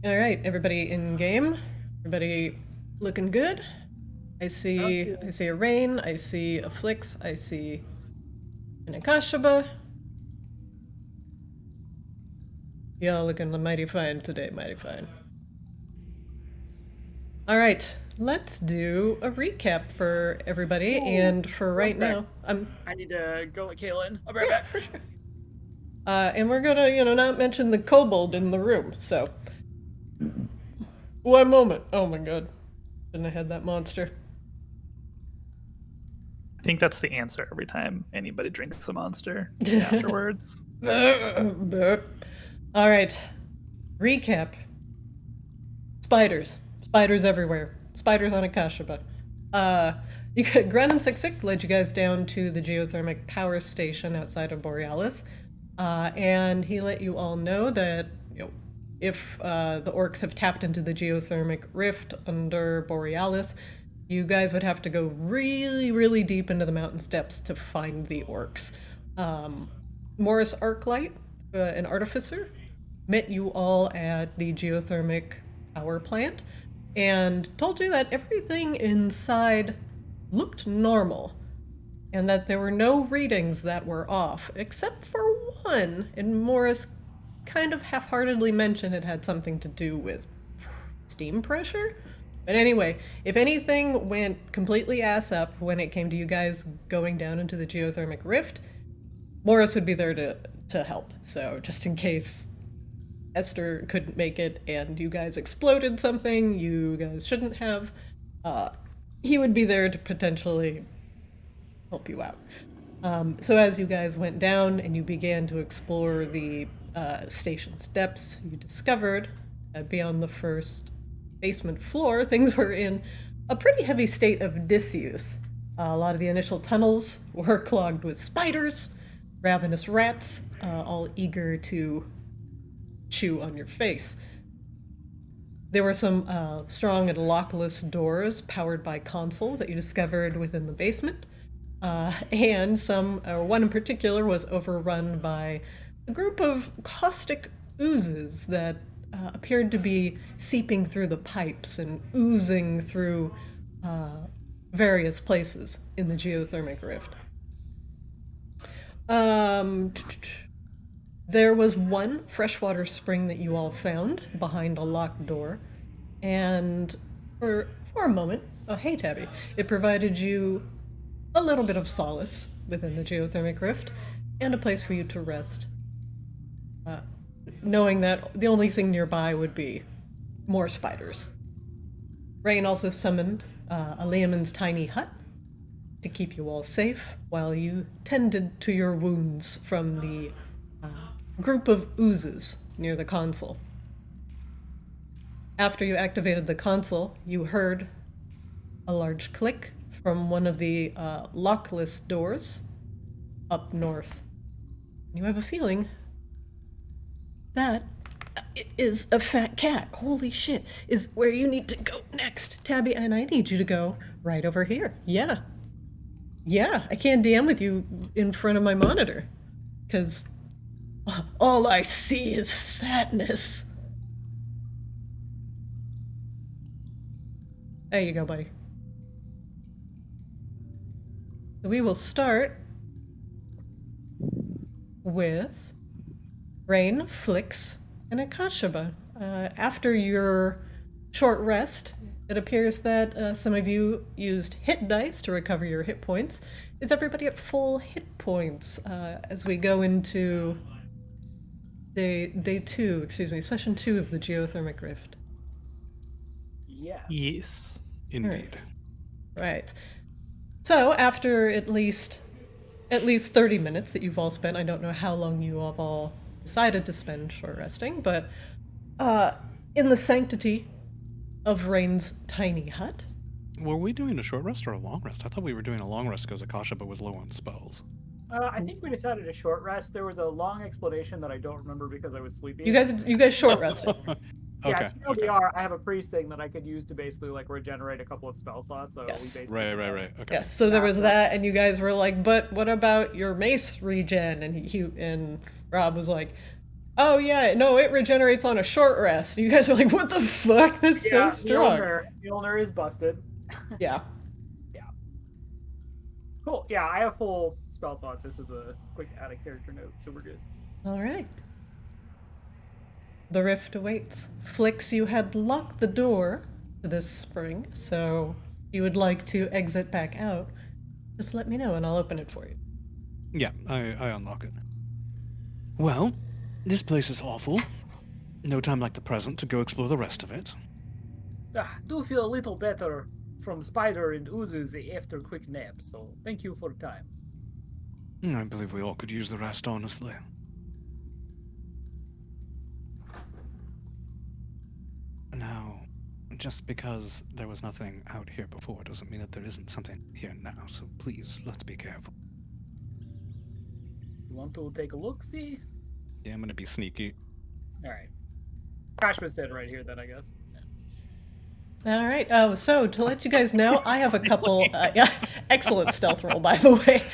All right, everybody in game. Everybody looking good. I see a Rain. I see a Flix. I see an Akashaba. Y'all looking mighty fine today, mighty fine. All right, let's do a recap for everybody, and for right now, I need to go with Kaylin. I'll be right yeah, back. for sure. And we're gonna, not mention the kobold in the room. So, one moment. Oh my god, shouldn't have had that monster. I think that's the answer every time anybody drinks a monster afterwards. All right, recap. Spiders. Spiders everywhere. Spiders on Akashaba. Gren and Siksik led you guys down to the geothermic power station outside of Borealis. And he let you all know that, if the orcs have tapped into the geothermic rift under Borealis, you guys would have to go really, really deep into the mountain steps to find the orcs. Morris Arclight, an artificer, met you all at the geothermic power plant and told you that everything inside looked normal and that there were no readings that were off, except for one. And Morris kind of half-heartedly mentioned it had something to do with steam pressure. But anyway, if anything went completely ass up when it came to you guys going down into the geothermic rift, Morris would be there to help. So just in case Esther couldn't make it and you guys exploded something you guys shouldn't have, he would be there to potentially help you out. So as you guys went down and you began to explore the station steps, you discovered that beyond the first basement floor, things were in a pretty heavy state of disuse. A lot of the initial tunnels were clogged with spiders, ravenous rats, all eager to chew on your face. There were some strong and lockless doors powered by consoles that you discovered within the basement. And one in particular was overrun by a group of caustic oozes that appeared to be seeping through the pipes and oozing through various places in the geothermic rift. There was one freshwater spring that you all found behind a locked door, and for a moment, oh hey Tabby, it provided you a little bit of solace within the geothermic rift and a place for you to rest, knowing that the only thing nearby would be more spiders. Rain also summoned a layman's tiny hut to keep you all safe while you tended to your wounds from the group of oozes near the console. After you activated the console, you heard a large click from one of the lockless doors up north. You have a feeling that it is a fat cat. Holy shit, is where you need to go next. Tabby, and I need you to go right over here. Yeah. Yeah, I can't DM with you in front of my monitor, because all I see is fatness. There you go, buddy. So we will start with Rain, Flix, and Akashaba. After your short rest, it appears that some of you used hit dice to recover your hit points. Is everybody at full hit points as we go into session 2 of the Geothermic Rift? Yes. Indeed. Right. So after at least 30 minutes that you've all spent, I don't know how long you have all decided to spend short resting, but in the sanctity of Rain's tiny hut. Were we doing a short rest or a long rest? I thought we were doing a long rest because Akashaba was low on spells. I think we decided a short rest. There was a long explanation that I don't remember because I was sleepy. You guys short rested. Yeah, TLDR, I have a priest thing that I could use to basically like regenerate a couple of spell slots. So Yes. we basically Right. Okay. Yes, so there was that, and you guys were like, but what about your mace regen? And Rob was like, Oh yeah, no, it regenerates on a short rest. You guys are like, what the fuck? That's so strong. Mjolnir is busted. Yeah. Cool. Yeah, I have full spell slots. This is a quick out of character note, so we're good. All right. The rift awaits. Flix, you had locked the door to this spring, so if you would like to exit back out, just let me know and I'll open it for you. Yeah, I unlock it. Well, this place is awful. No time like the present to go explore the rest of it. Do feel a little better from spider and oozes after quick nap, so thank you for time. I believe we all could use the rest, honestly. Now, just because there was nothing out here before doesn't mean that there isn't something here now, so please, let's be careful. You want to take a look, see? Yeah, I'm gonna be sneaky. Alright. Crash was dead right here then, I guess. All right. Oh, so to let you guys know, I have a couple. Excellent stealth roll, by the way.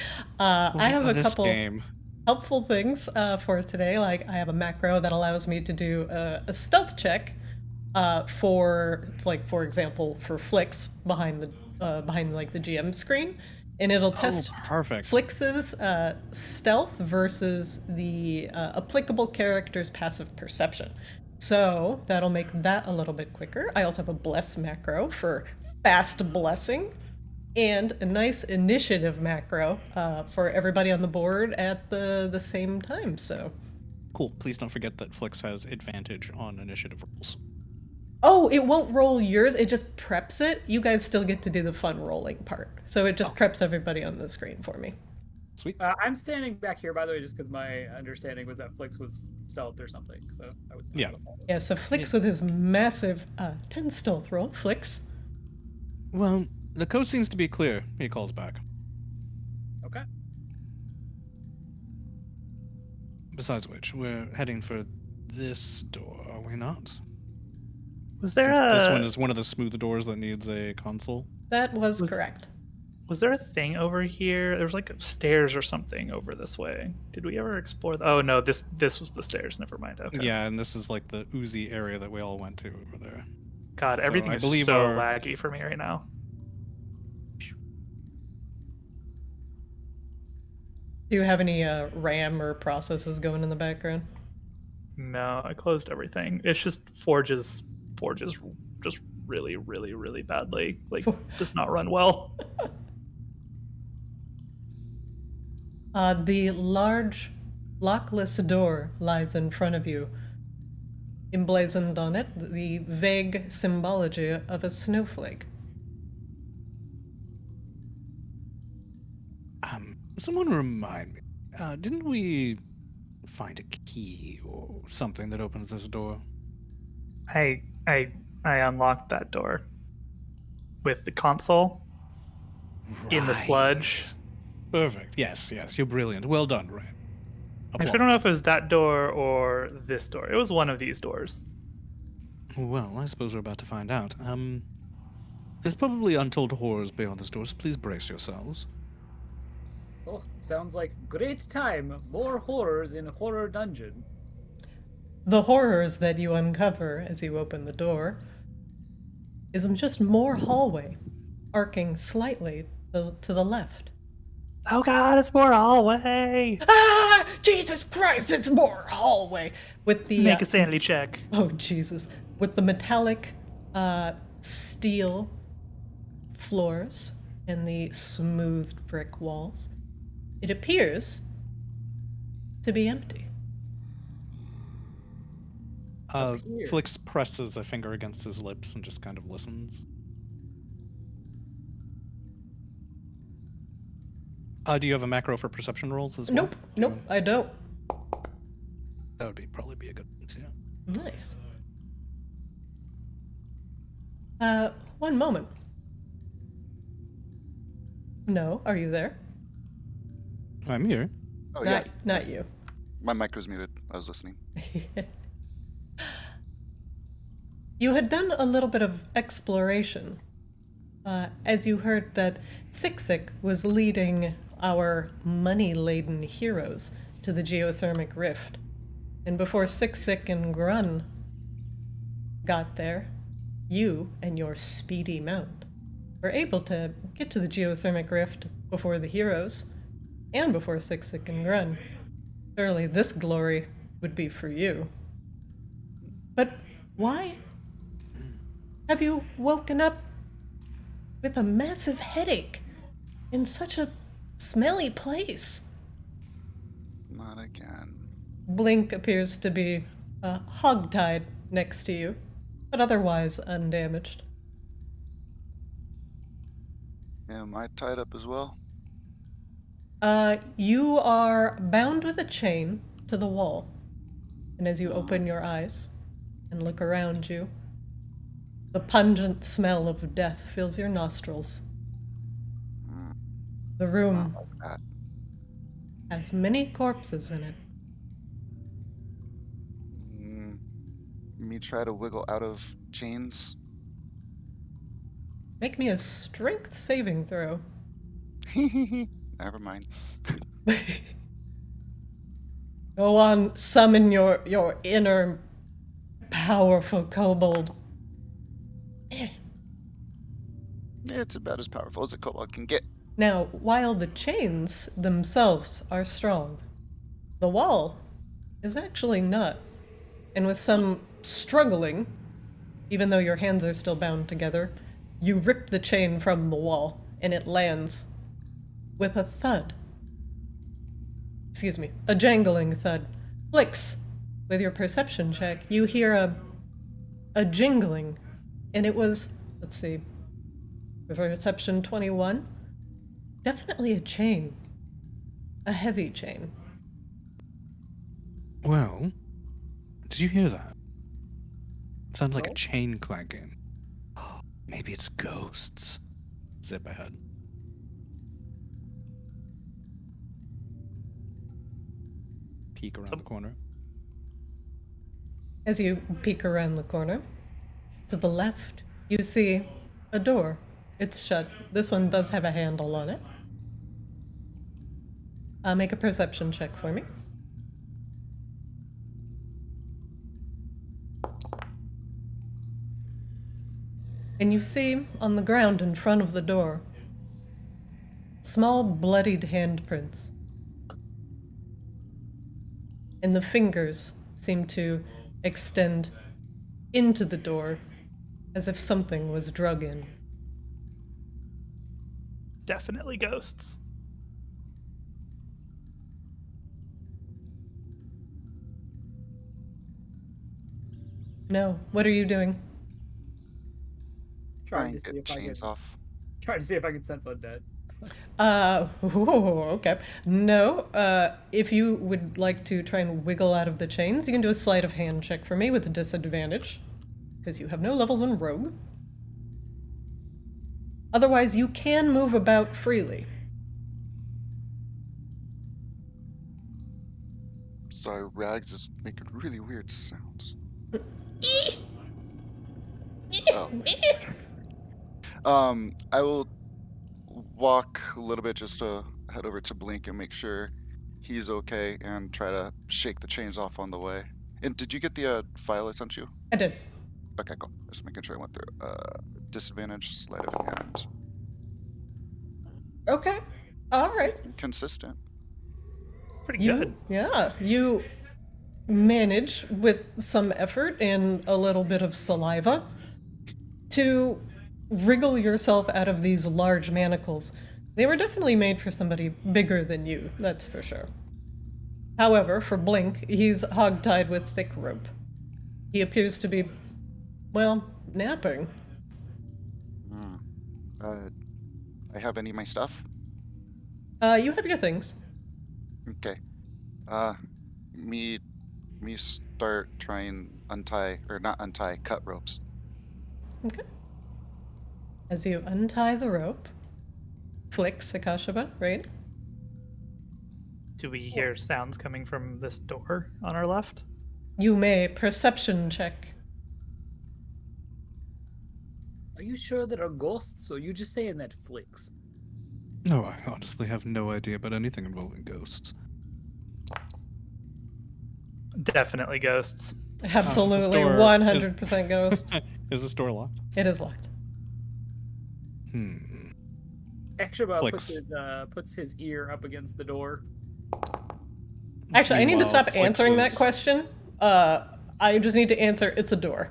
I have a couple helpful things for today. Like I have a macro that allows me to do a stealth check for example, for Flix behind the GM screen, and it'll test Flix's stealth versus the applicable character's passive perception. So that'll make that a little bit quicker. I also have a bless macro for fast blessing, and a nice initiative macro for everybody on the board at the same time. So cool. Please don't forget that Flix has advantage on initiative rolls. Oh, it won't roll yours. It just preps it. You guys still get to do the fun rolling part. So it just preps everybody on the screen for me. Sweet. I'm standing back here, by the way, just because my understanding was that Flix was stealth or something. So I was Yeah, so Flix with his massive 10 stealth roll. Flix. Well, the coast seems to be clear, he calls back. Okay. Besides which, we're heading for this door, are we not? Was there This one is one of the smooth doors that needs a console? That was correct. Was there a thing over here? There was like stairs or something over this way. Did we ever explore Oh no, this was the stairs. Never mind. Okay. Yeah, and this is like the oozy area that we all went to over there. God, everything is so laggy for me right now. Do you have any RAM or processes going in the background? No, I closed everything. It's just forges just really, really, really badly. Like, does not run well. The large lockless door lies in front of you. Emblazoned on it, the vague symbology of a snowflake. Someone remind me, didn't we find a key or something that opens this door? I unlocked that door with the console in the sludge. Perfect. Yes, you're brilliant. Well done, Ryan. Actually, I don't know if it was that door or this door. It was one of these doors. Well, I suppose we're about to find out. There's probably untold horrors beyond this door, so please brace yourselves. Oh, sounds like great time. More horrors in Horror Dungeon. The horrors that you uncover as you open the door is just more hallway, arcing slightly to the left. Oh god, it's more hallway! Ah! Jesus Christ, it's more hallway! With the Make a sanity check. Oh Jesus! With the metallic steel floors and the smoothed brick walls, it appears to be empty. Flix presses a finger against his lips and just kind of listens. Do you have a macro for perception rolls as well? Nope, I don't. That would probably be a good one, yeah. Nice. One moment. No, are you there? I'm here. Oh, yeah. Not you. My mic was muted. I was listening. You had done a little bit of exploration, as you heard that Siksik was leading our money-laden heroes to the geothermic rift. And before Sick and Grun got there, you and your speedy mount were able to get to the geothermic rift before the heroes and before Sick and Grun. Surely this glory would be for you. But why have you woken up with a massive headache in such a smelly place? Not again. Blink appears to be hogtied next to you, but otherwise undamaged. Am I tied up as well? You are bound with a chain to the wall, and as you open your eyes and look around you, the pungent smell of death fills your nostrils. The room Not like that. has many corpses in it. Me try to wiggle out of chains. Make me a strength saving throw. Never mind. Go on, summon your inner powerful kobold. It's about as powerful as a kobold can get. Now, while the chains themselves are strong, the wall is actually not. And with some struggling, even though your hands are still bound together, you rip the chain from the wall, and it lands with a thud. Excuse me, a jangling thud. Flix, with your perception check, you hear a jingling, and it was, let's see, perception 21, definitely a chain. A heavy chain. Well, did you hear that? It sounded like No. a chain clanking. Maybe it's ghosts. Zip ahead. Peek around the corner. As you peek around the corner, to the left, you see a door. It's shut. This one does have a handle on it. Make a perception check for me. And you see on the ground in front of the door small bloodied handprints. And the fingers seem to extend into the door as if something was drug in. Definitely ghosts. No, what are you doing? Try Trying and to see get if I chains can. off. Trying to see if I can sense undead. Okay. No, if you would like to try and wiggle out of the chains, you can do a sleight of hand check for me with a disadvantage, because you have no levels in Rogue. Otherwise, you can move about freely. Sorry, Rags is making really weird sounds. Oh. I will walk a little bit just to head over to Blink and make sure he's okay and try to shake the chains off on the way. And did you get the file I sent you? I did. Okay, cool. Just making sure I went through. Disadvantage, sleight of hand. Okay. All right. Consistent. Pretty You, good. yeah, you manage with some effort and a little bit of saliva to wriggle yourself out of these large manacles. They were definitely made for somebody bigger than you, that's for sure. However, for Blink, he's hogtied with thick rope. He appears to be, well, napping. I have any of my stuff? You have your things. Okay. Me start trying untie, or not untie, cut ropes. Okay. As you untie the rope, Flix, Akashaba, right? Do we hear sounds coming from this door on our left? You may perception check. Are you sure there are ghosts, or you just saying that Flix? No, I honestly have no idea about anything involving ghosts. Definitely ghosts. Absolutely, store- 100% ghosts. Is the store locked? It is locked. Akshaba Flicks. puts his ear up against the door. Actually, I need to Meanwhile, stop Flicks answering that is- question. I just need to answer, it's a door.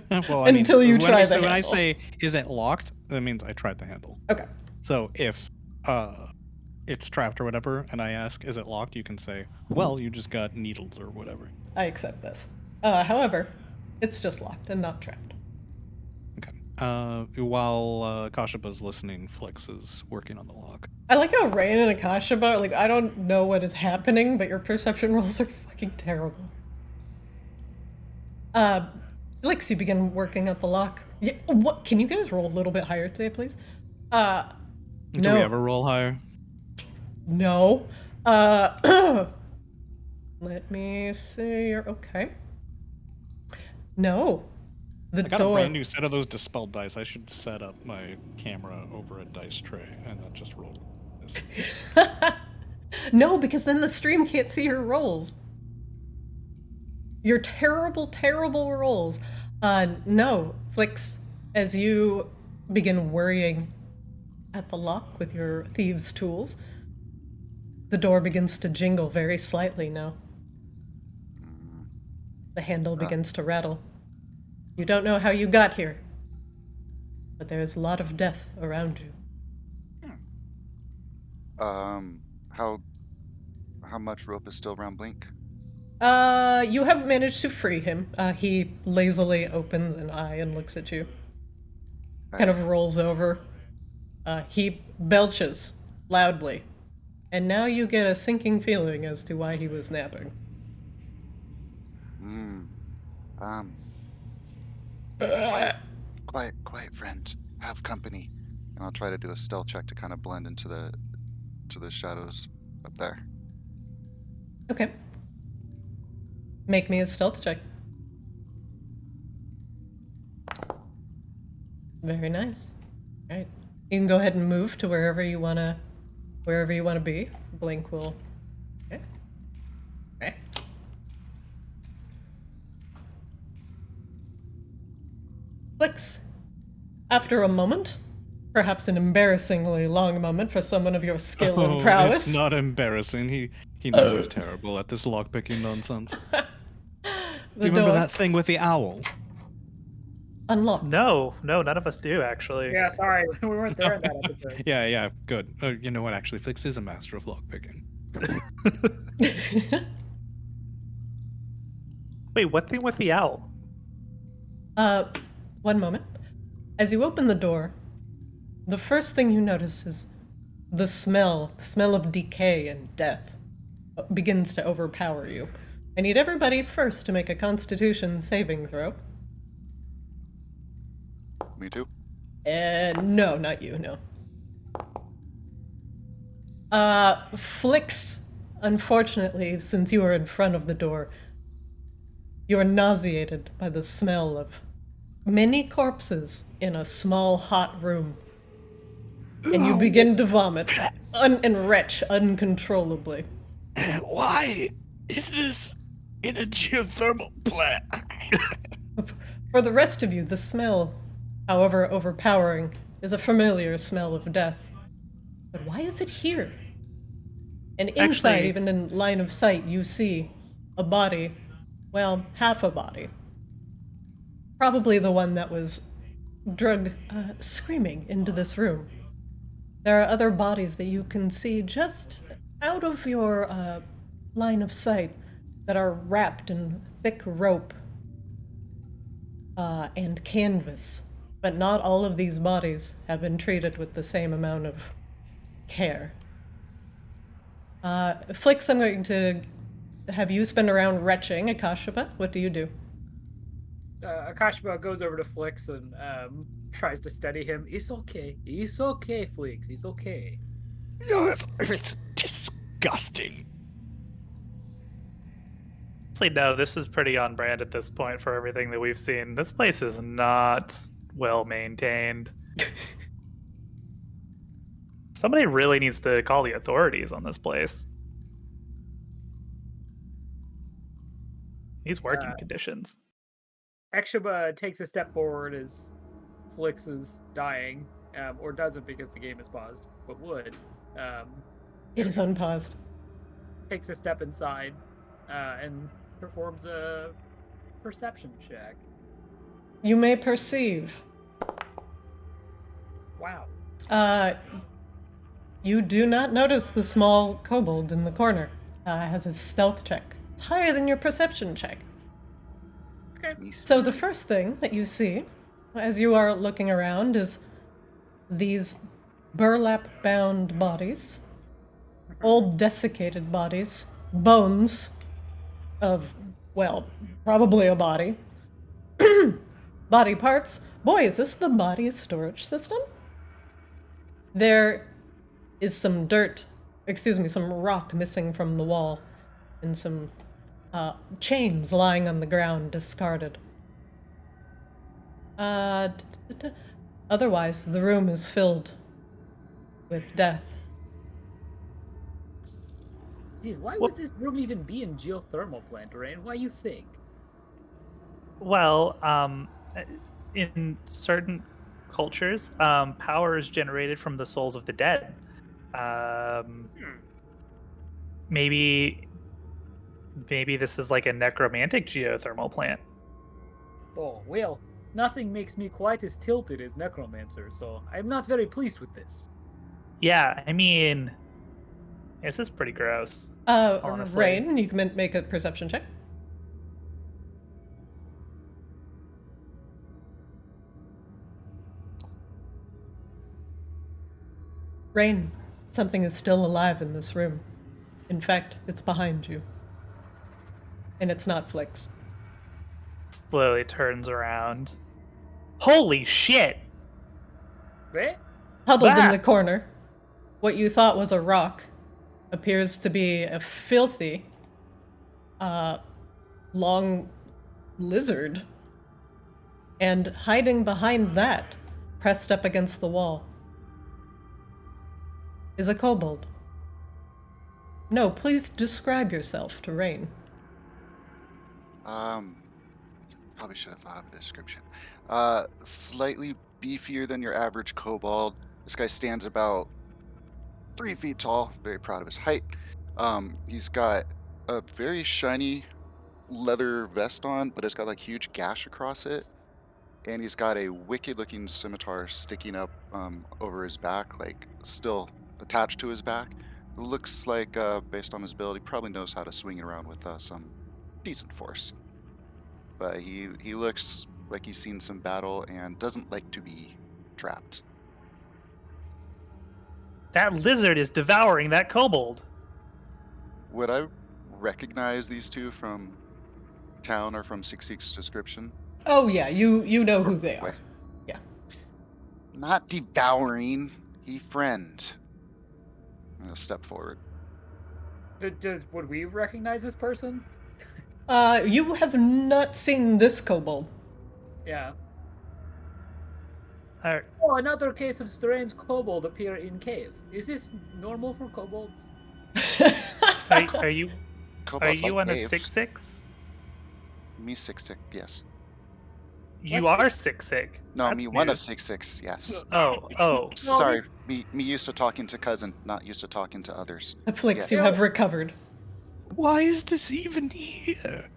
Well, I mean, Until you when try I, the so when I handle. say, is it locked? That means I tried the handle. Okay. So if it's trapped or whatever, and I ask, is it locked? You can say, well, you just got needled or whatever. I accept this. However, it's just locked and not trapped. Okay. While Kashaba's listening, Flicks is working on the lock. I like how Rain and Akashaba, like, I don't know what is happening, but your perception rolls are fucking terrible. Lix, you begin working at the lock. Yeah, what? Can you guys roll a little bit higher today, please? Do No. we ever roll higher? No. Let me see. You're okay. No. The I got a door. brand new set of those dispelled dice. I should set up my camera over a dice tray and then just roll this. No, because then the stream can't see your rolls. Your terrible, terrible rolls. No, Flix, as you begin worrying at the lock with your thieves' tools, the door begins to jingle very slightly now. The handle begins to rattle. You don't know how you got here, but there is a lot of death around you. How much rope is still around Blink? You have managed to free him. He lazily opens an eye and looks at you. Kind of rolls over. He belches loudly. And now you get a sinking feeling as to why he was napping. Quiet, friend. Have company. And I'll try to do a stealth check to kind of blend into the shadows up there. Okay. Make me a stealth check. Very nice. All right. You can go ahead and move to wherever you wanna be. Blink will. Okay. Okay. Clicks. After a moment, perhaps an embarrassingly long moment for someone of your skill and prowess. It's not embarrassing. He knows he's terrible at this lockpicking nonsense. Do you remember that thing with the owl? Unlocks. No, none of us do actually. Yeah, sorry, we weren't there in that episode. Yeah, good. You know what? Actually, Flix is a master of lockpicking. Wait, what thing with the owl? One moment. As you open the door, the first thing you notice is the smell of decay and death begins to overpower you. I need everybody first to make a Constitution saving throw. Me too. No, not you, no. Flix, unfortunately, since you are in front of the door, you are nauseated by the smell of many corpses in a small, hot room. And you begin to vomit and retch uncontrollably. Why is this in a geothermal plant? For the rest of you, the smell, however overpowering, is a familiar smell of death. But why is it here? And inside, Actually- even in line of sight, you see a body. Well, half a body. Probably the one that was drug screaming into this room. There are other bodies that you can see just out of your line of sight that are wrapped in thick rope and canvas. But not all of these bodies have been treated with the same amount of care. Flix, I'm going to have you spend a round retching. Akashaba, what do you do? Akashba goes over to Flix and tries to steady him. It's okay, Flix. It's okay. Yes, it's disgusting. Honestly, no, this is pretty on brand at this point for everything that we've seen. This place is not well maintained. Somebody really needs to call the authorities on this place. These working conditions. Akshaba takes a step forward as Flix is dying, or doesn't because the game is paused, but would. It is unpaused. Takes a step inside and performs a perception check. You may perceive. Wow. You do not notice the small kobold in the corner. Has a stealth check. It's higher than your perception check. Okay. So the first thing that you see, as you are looking around, is these burlap-bound bodies, old desiccated bodies, bones of, well, probably a body. Body parts. Boy, is this the body storage system? There is some some rock missing from the wall, and some chains lying on the ground, discarded. Otherwise, the room is filled with death. Jeez, why would this room even be in geothermal plant, Rain? Why you think? Well, in certain cultures, power is generated from the souls of the dead. Maybe this is like a necromantic geothermal plant. Oh, well, nothing makes me quite as tilted as Necromancer, so I'm not very pleased with this. Yeah, I mean, this is pretty gross. Honestly. Rain, you can make a perception check. Rain, something is still alive in this room. In fact, it's behind you. And it's not Flix. Slowly turns around. Holy shit! Eh? Huddled in Ah! the corner, what you thought was a rock appears to be a filthy, long lizard. And hiding behind that, pressed up against the wall, is a kobold. No, please describe yourself to Rain. Probably should have thought of a description. Slightly beefier than your average kobold. This guy stands about 3 feet tall. Very proud of his height. He's got a very shiny leather vest on, but it's got like huge gash across it. And he's got a wicked-looking scimitar sticking up over his back, like still attached to his back. It looks like, based on his build, he probably knows how to swing it around with some decent force. But he looks like he's seen some battle and doesn't like to be trapped. That lizard is devouring that kobold. Would I recognize these two from town or from 6-6 description? Oh yeah, you know who they are. Wait. Yeah. Not devouring, he friend. I'm gonna step forward. Would we recognize this person? You have not seen this kobold. Yeah. Are, Oh, another case of strange kobold appear in cave. Is this normal for kobolds? are you Kobolds like on a cave. 6-6? Me 6-6, yes. You What's are 6-6. No, That's me one of news. 6-6, yes. Oh. Sorry, me used to talking to cousin, not used to talking to others. Flix, Yes. you have recovered. Why is this even here?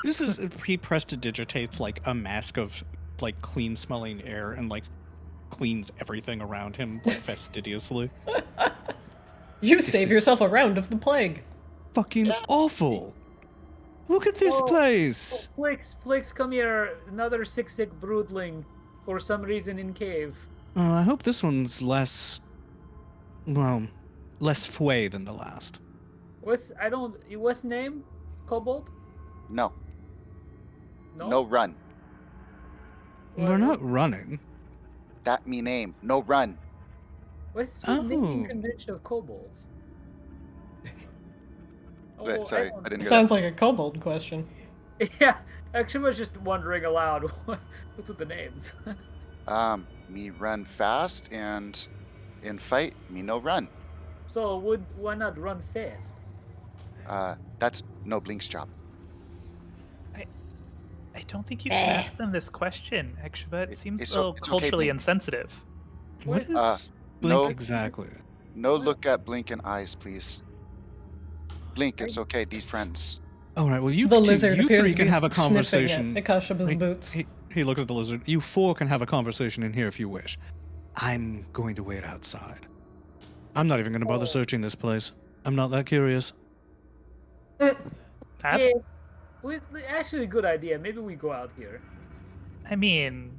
This is he prestidigitates like a mask of like clean smelling air and like cleans everything around him like fastidiously. You This save is- yourself a round of the plague. Fucking awful. Look at this Oh, place. Flix, come here. Another sick broodling for some reason in cave. I hope this one's less fway than the last. What's name? Kobold? No, No. no run. We're not running. That me name, no run. What's the naming Oh. convention of kobolds? Wait, sorry, don't- I didn't hear Sounds like a kobold question. Yeah, actually, I was just wondering aloud. What's with the names? that. Me run fast, and in fight, me no run. So why not run fast? That's no Blink's job. I don't think you can ask them this question, Ekshiba. It seems it's a little okay, culturally Blink. insensitive. What is Uh, Blink no, exactly? no look at Blink in eyes, please. Blink, it's okay. These friends. All right. Well, you The two, lizard you appears three to can be have a sniffing conversation. at Akashaba's He- boots. He looked at the lizard. You four can have a conversation in here if you wish. I'm going to wait outside. I'm not even going to bother searching this place. I'm not that curious. That's, Yeah, actually a good idea. Maybe we go out here. I mean,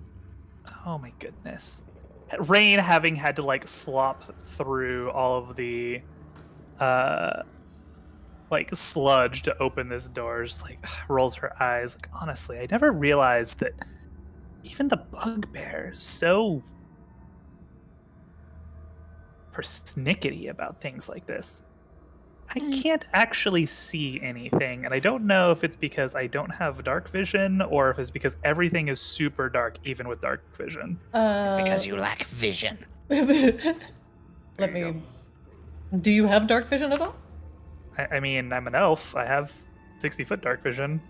oh my goodness. Rain having had to like slop through all of the like sludge to open this door, just like rolls her eyes. Like, honestly, I never realized that even the bugbear is so persnickety about things like this. I can't actually see anything, and I don't know if it's because I don't have dark vision or if it's because everything is super dark, even with dark vision. Because you lack vision. Let There you me. Do you have dark vision at all? I mean, I'm an elf. I have 60-foot dark vision.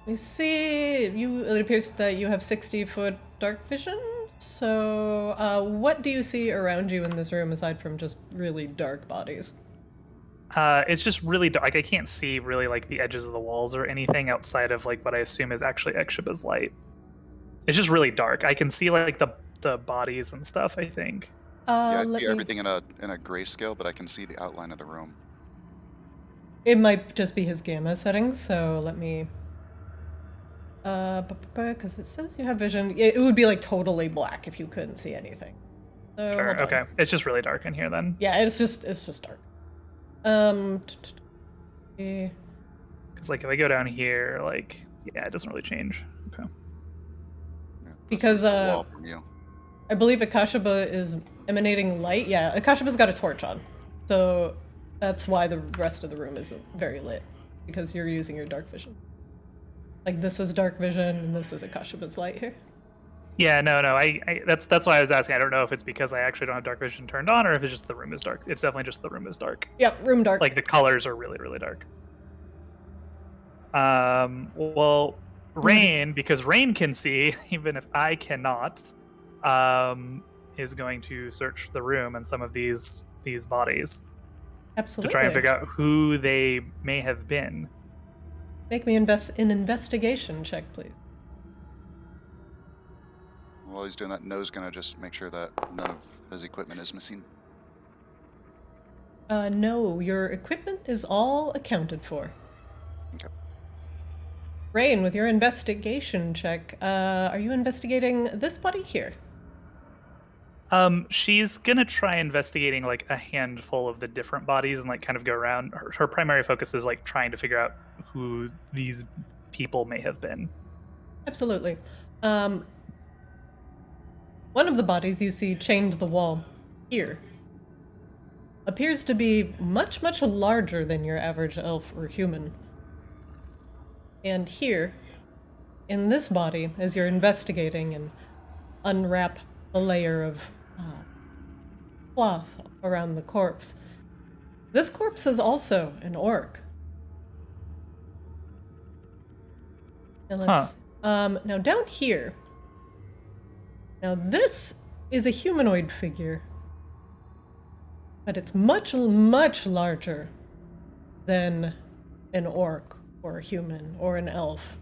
We see you. It appears that you have 60-foot dark vision. So, what do you see around you in this room aside from just really dark bodies? It's just really dark. Like, I can't see really like the edges of the walls or anything outside of like what I assume is actually Ekshiba's light. It's just really dark. I can see like the bodies and stuff, I think. Yeah, I Let see me- everything in a grayscale, but I can see the outline of the room. It might just be his gamma settings, so let me. Because it says you have vision. It would be like totally black if you couldn't see anything. So, Sure. hold on. Okay. It's just really dark in here then. Yeah, it's just dark. Eh, Because like if I go down here, like yeah, it doesn't really change. Okay. Yeah, this Because, is the wall from you. I believe Akashaba is emanating light. Yeah, Akashaba's got a torch on, so that's why the rest of the room isn't very lit, because you're using your dark vision. Like this is dark vision, and this is Akashaba's light here. Yeah, no. I that's why I was asking. I don't know if it's because I actually don't have dark vision turned on, or if it's just the room is dark. It's definitely just the room is dark. Yep, room dark. Like the colors are really, really dark. Well, Rain, because Rain can see, even if I cannot, is going to search the room and some of these bodies Absolutely. to try and figure out who they may have been. Make me invest an investigation check, please. While he's doing that, No's gonna just make sure that none of his equipment is missing. No, your equipment is all accounted for. Okay. Rain, with your investigation check, are you investigating this body here? She's gonna try investigating like a handful of the different bodies and like kind of go around. Her primary focus is like trying to figure out who these people may have been. Absolutely. One of the bodies you see chained to the wall here appears to be much, much larger than your average elf or human. And here, in this body, as you're investigating and unwrap a layer of cloth around the corpse, this corpse is also an orc. And let's, now down here, now this is a humanoid figure, but it's much, much larger than an orc or a human or an elf.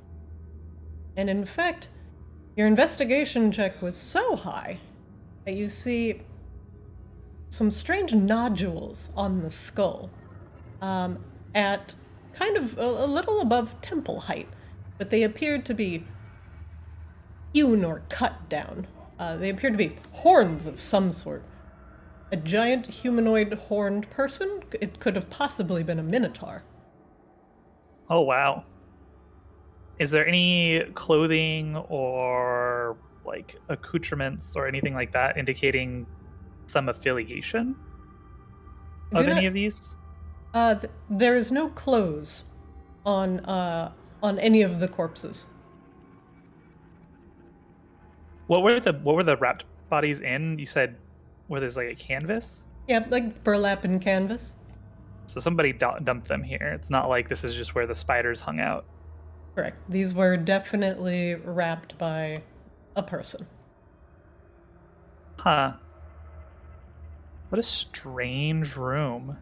And in fact, your investigation check was so high that you see some strange nodules on the skull at kind of a little above temple height, but they appeared to be hewn or cut down. They appear to be horns of some sort. A giant humanoid horned person? It could have possibly been a minotaur. Oh wow. Is there any clothing or like accoutrements or anything like that indicating some affiliation of any of these? There is no clothes on any of the corpses. What were the wrapped bodies in? You said where there's like a canvas? Yeah, like burlap and canvas. So somebody dumped them here. It's not like this is just where the spiders hung out. Correct. These were definitely wrapped by a person. Huh. What a strange room.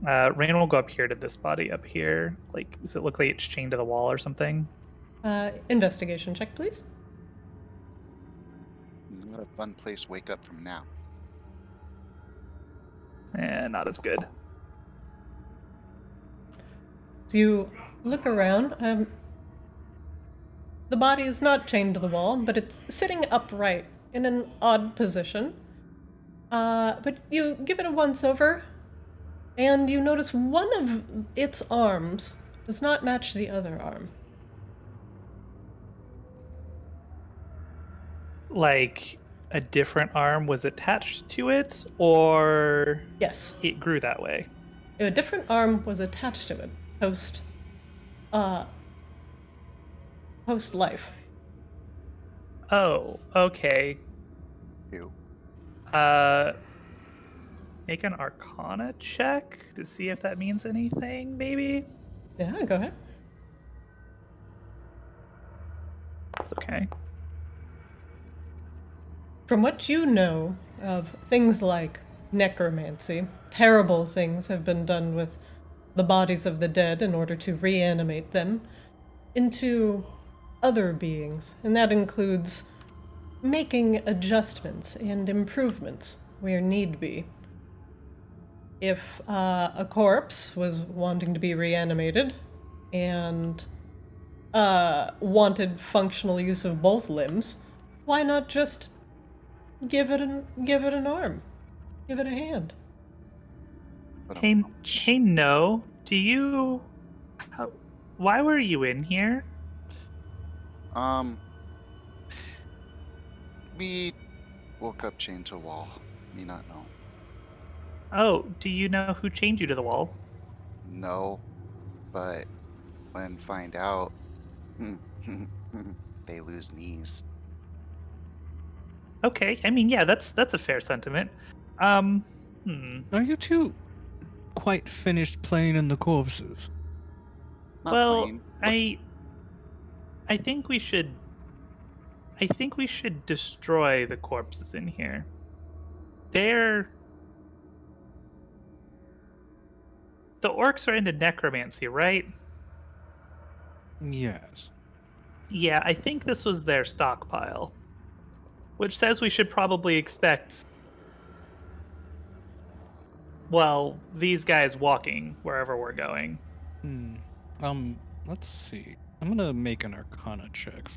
Rain will go up here to this body up here. Like, does it look like it's chained to the wall or something? Investigation check, please. What a fun place to wake up from now. Not as good. As you look around, the body is not chained to the wall, but it's sitting upright in an odd position. But you give it a once-over, and you notice one of its arms does not match the other arm. Like, a different arm was attached to it, or Yes, it grew that way? a different arm was attached to it post-life. Oh, okay. Ew. Make an Arcana check to see if that means anything, maybe? Yeah, go ahead. That's okay. From what you know of things like necromancy, terrible things have been done with the bodies of the dead in order to reanimate them into other beings, and that includes making adjustments and improvements where need be. If a corpse was wanting to be reanimated and wanted functional use of both limbs, why not just give it an arm, give it a hand? But Hey, no. Do you... why were you in here? Me woke up chained to a wall. Me not know. Oh, do you know who chained you to the wall? No, but when find out, they lose knees. Okay, I mean, yeah, that's a fair sentiment. Are you two quite finished playing in the corpses? Not Well, plain. I think we should... I think we should destroy the corpses in here. They're... The orcs are into necromancy, right? Yes. Yeah, I think this was their stockpile. Which says we should probably expect... well, these guys walking wherever we're going. Let's see. I'm gonna make an Arcana check.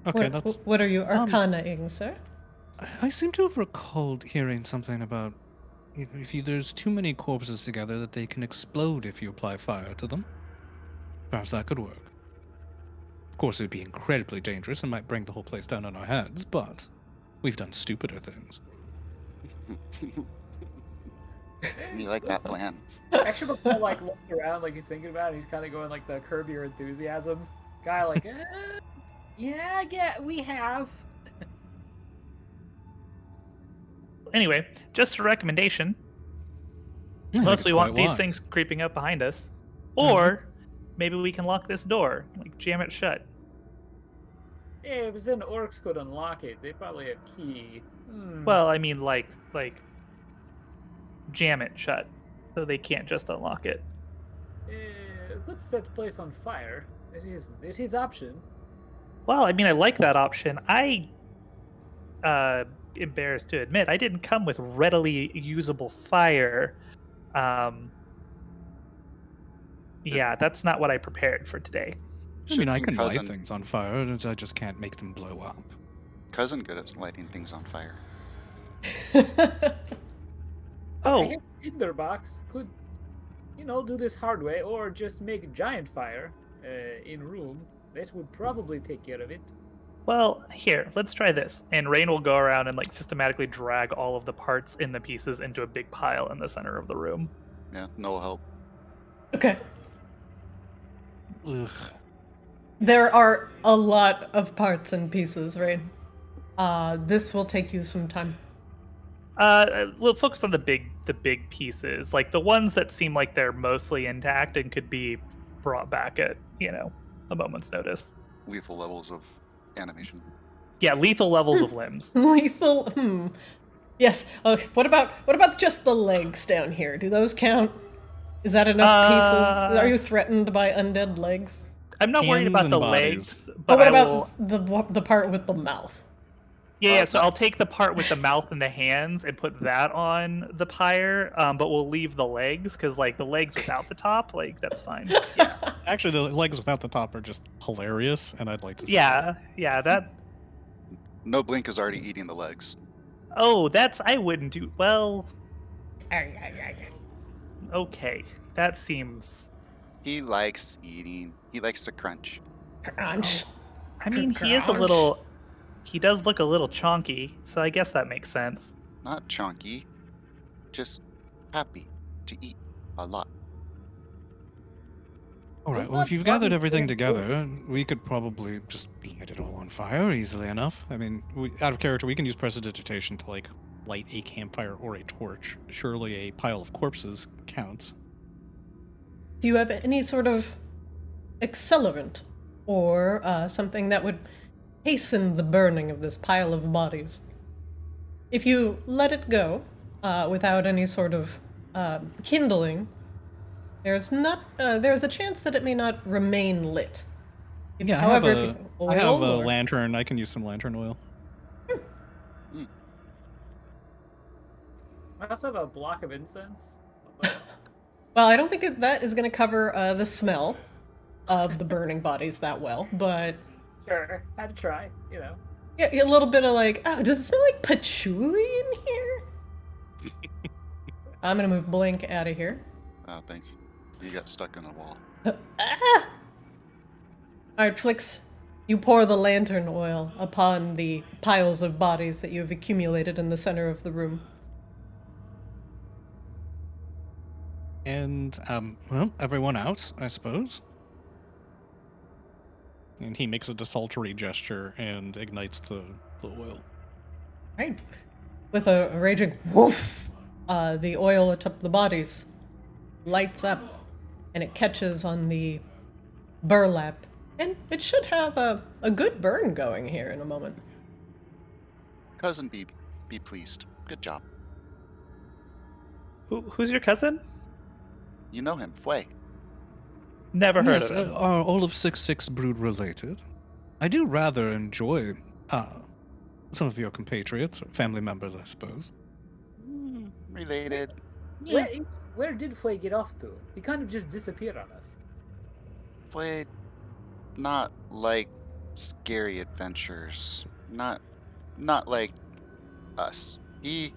Okay, that's... What are you arcana-ing, sir? I seem to have recalled hearing something about there's too many corpses together that they can explode if you apply fire to them. Perhaps that could work. Of course, it would be incredibly dangerous and might bring the whole place down on our heads, but we've done stupider things. Me like that plan. Actually, kind of like looks around, like he's thinking about it. He's kind of going like the Curb Your Enthusiasm guy, like, yeah, we have. Anyway, just a recommendation. I think Unless it's we want quite these wise. things creeping up behind us. Or maybe we can lock this door, like jam it shut. Yeah, but then orcs could unlock it. They probably have key. Well, I mean, like jam it shut, so they can't just unlock it. Let's set the place on fire. It is option. Well, I mean, I like that option. I, embarrassed to admit, I didn't come with readily usable fire. Yeah, that's not what I prepared for today. I mean, I Shouldn't can light cousin- things on fire, and I just can't make them blow up. Cousin good at lighting things on fire. I Oh, have a tinderbox. Could, do this hard way, or just make a giant fire in room. That would probably take care of it. well, here, let's try this. And Rain will go around and like systematically drag all of the parts in the pieces into a big pile in the center of the room. Yeah, no help. Okay. Ugh. There are a lot of parts and pieces, right? This will take you some time. We'll focus on the big pieces, like the ones that seem like they're mostly intact and could be brought back at a moment's notice. Lethal levels of animation. Yeah, lethal levels of limbs. Lethal. Yes. Okay. What about just the legs down here? Do those count? Is that enough pieces? Are you threatened by undead legs? I'm not worried Hands about and the bodies. legs, but what I about will. the part with the mouth? Yeah, so I'll take the part with the mouth and the hands and put that on the pyre, but we'll leave the legs, because, like, the legs without the top, like, that's fine. Yeah, Actually, the legs without the top are just hilarious, and I'd like to see yeah, that... No Blink is already eating the legs. Oh, I wouldn't do... Well, okay, that seems... He likes eating. He likes to crunch. Crunch. I mean, he is a little... He does look a little chonky, so I guess that makes sense. Not chunky, just happy to eat a lot. All right, Does well, if that you've gathered body everything feel good? together, we could probably just light it all on fire easily enough. I mean, out of character, we can use prestidigitation to, like, light a campfire or a torch. Surely a pile of corpses counts. Do you have any sort of accelerant or something that would hasten the burning of this pile of bodies? If you let it go without any sort of kindling, there's a chance that it may not remain lit. Yeah, However, if I you have oil a or- lantern. I can use some lantern oil. I also have a block of incense. Well, I don't think that is going to cover the smell of the burning bodies that well, but Sure, had to try, you know. yeah, a little bit of like, oh, does it smell like patchouli in here? I'm going to move Blink out of here. Oh, thanks. You got stuck in a wall. Ah! Alright, Flix, you pour the lantern oil upon the piles of bodies that you have accumulated in the center of the room. And, well, everyone out, I suppose. And he makes a desultory gesture and ignites the oil. Right. With a raging woof, the oil atop the bodies lights up and it catches on the burlap. And it should have a good burn going here in a moment. Cousin, be pleased. Good job. Who's your cousin? You know him, Fway. Never heard Yes, of him. are all of 6-6 brood related? I do rather enjoy some of your compatriots, or family members, I suppose. Related. Where did Fway get off to? He kind of just disappeared on us. Fway, not like scary adventures. Not like us. He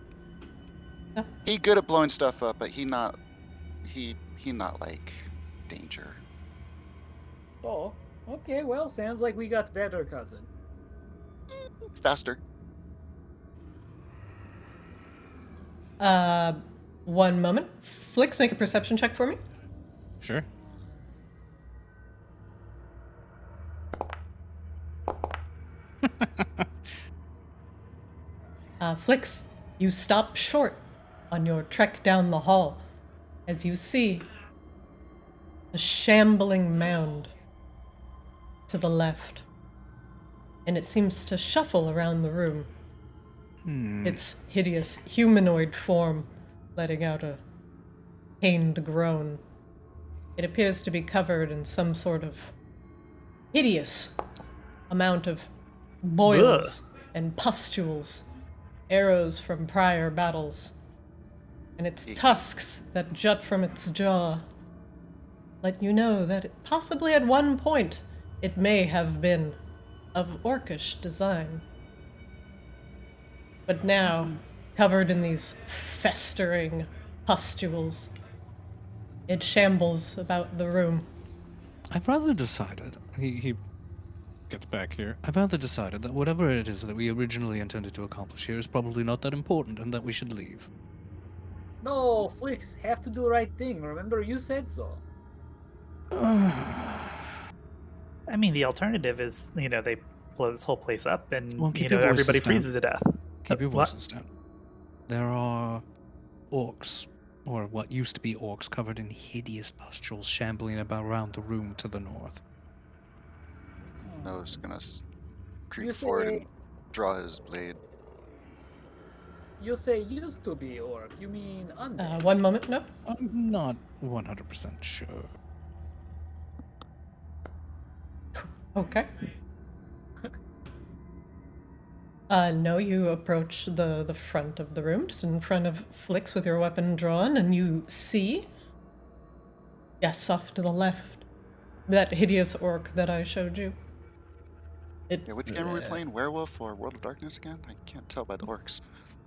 good at blowing stuff up, but he not like danger. Oh, okay, well, sounds like we got better, cousin. Faster. 1 moment. Flix, make a perception check for me. Sure. Flix, you stop short on your trek down the hall as you see a shambling mound to the left. And it seems to shuffle around the room. Its hideous humanoid form letting out a pained groan. It appears to be covered in some sort of hideous amount of boils and pustules, arrows from prior battles, and its tusks that jut from its jaw let you know that possibly at one point it may have been of orcish design. But now, covered in these festering pustules, it shambles about the room. I've rather decided, he gets back here, I've rather decided that whatever it is that we originally intended to accomplish here is probably not that important and that we should leave. No, Flix, have to do the right thing. Remember, you said so. I mean, the alternative is, they blow this whole place up and, Well, keep your voices everybody down. freezes to death. Keep your What? voices down. There are orcs, or what used to be orcs, covered in hideous pustules shambling about around the room to the north. Noah's gonna creep You forward say- and draw his blade. You say used to be orc. You mean undead? One moment, no. I'm not 100% sure. Okay. No, you approach the front of the room, just in front of Flix with your weapon drawn, and you see, yes, off to the left, that hideous orc that I showed you. Yeah, which game are we playing? Werewolf or World of Darkness again? I can't tell by the orcs.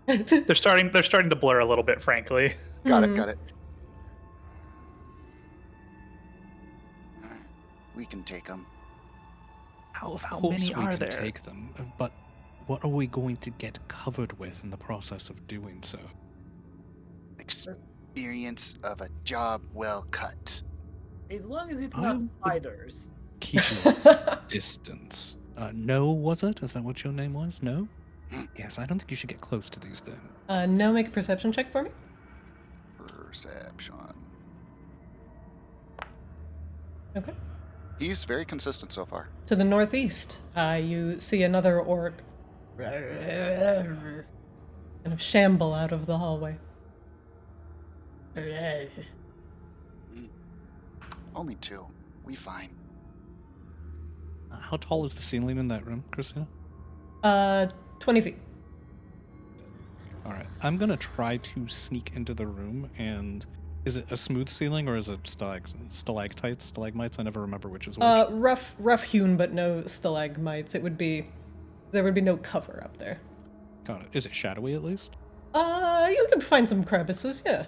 They're starting to blur a little bit, frankly. Got it. Alright, we can take them. How Of course many we are can there? take them, but what are we going to get covered with in the process of doing so? Experience of a job well cut. As long as it's I not would- spiders. Keep your distance. No, was it? Is that what your name was? No? Yes, I don't think you should get close to these things. No, make a perception check for me. Perception. Okay. He's very consistent so far. To the northeast, you see another orc kind of shamble out of the hallway. Only 2. We fine. How tall is the ceiling in that room, Christina? 20 feet. All right, I'm gonna try to sneak into the room, and is it a smooth ceiling or is it stalactites, stalagmites? I never remember which is which. Rough hewn, but no stalagmites. There would be no cover up there. Got it. Is it shadowy at least? You can find some crevices, yeah.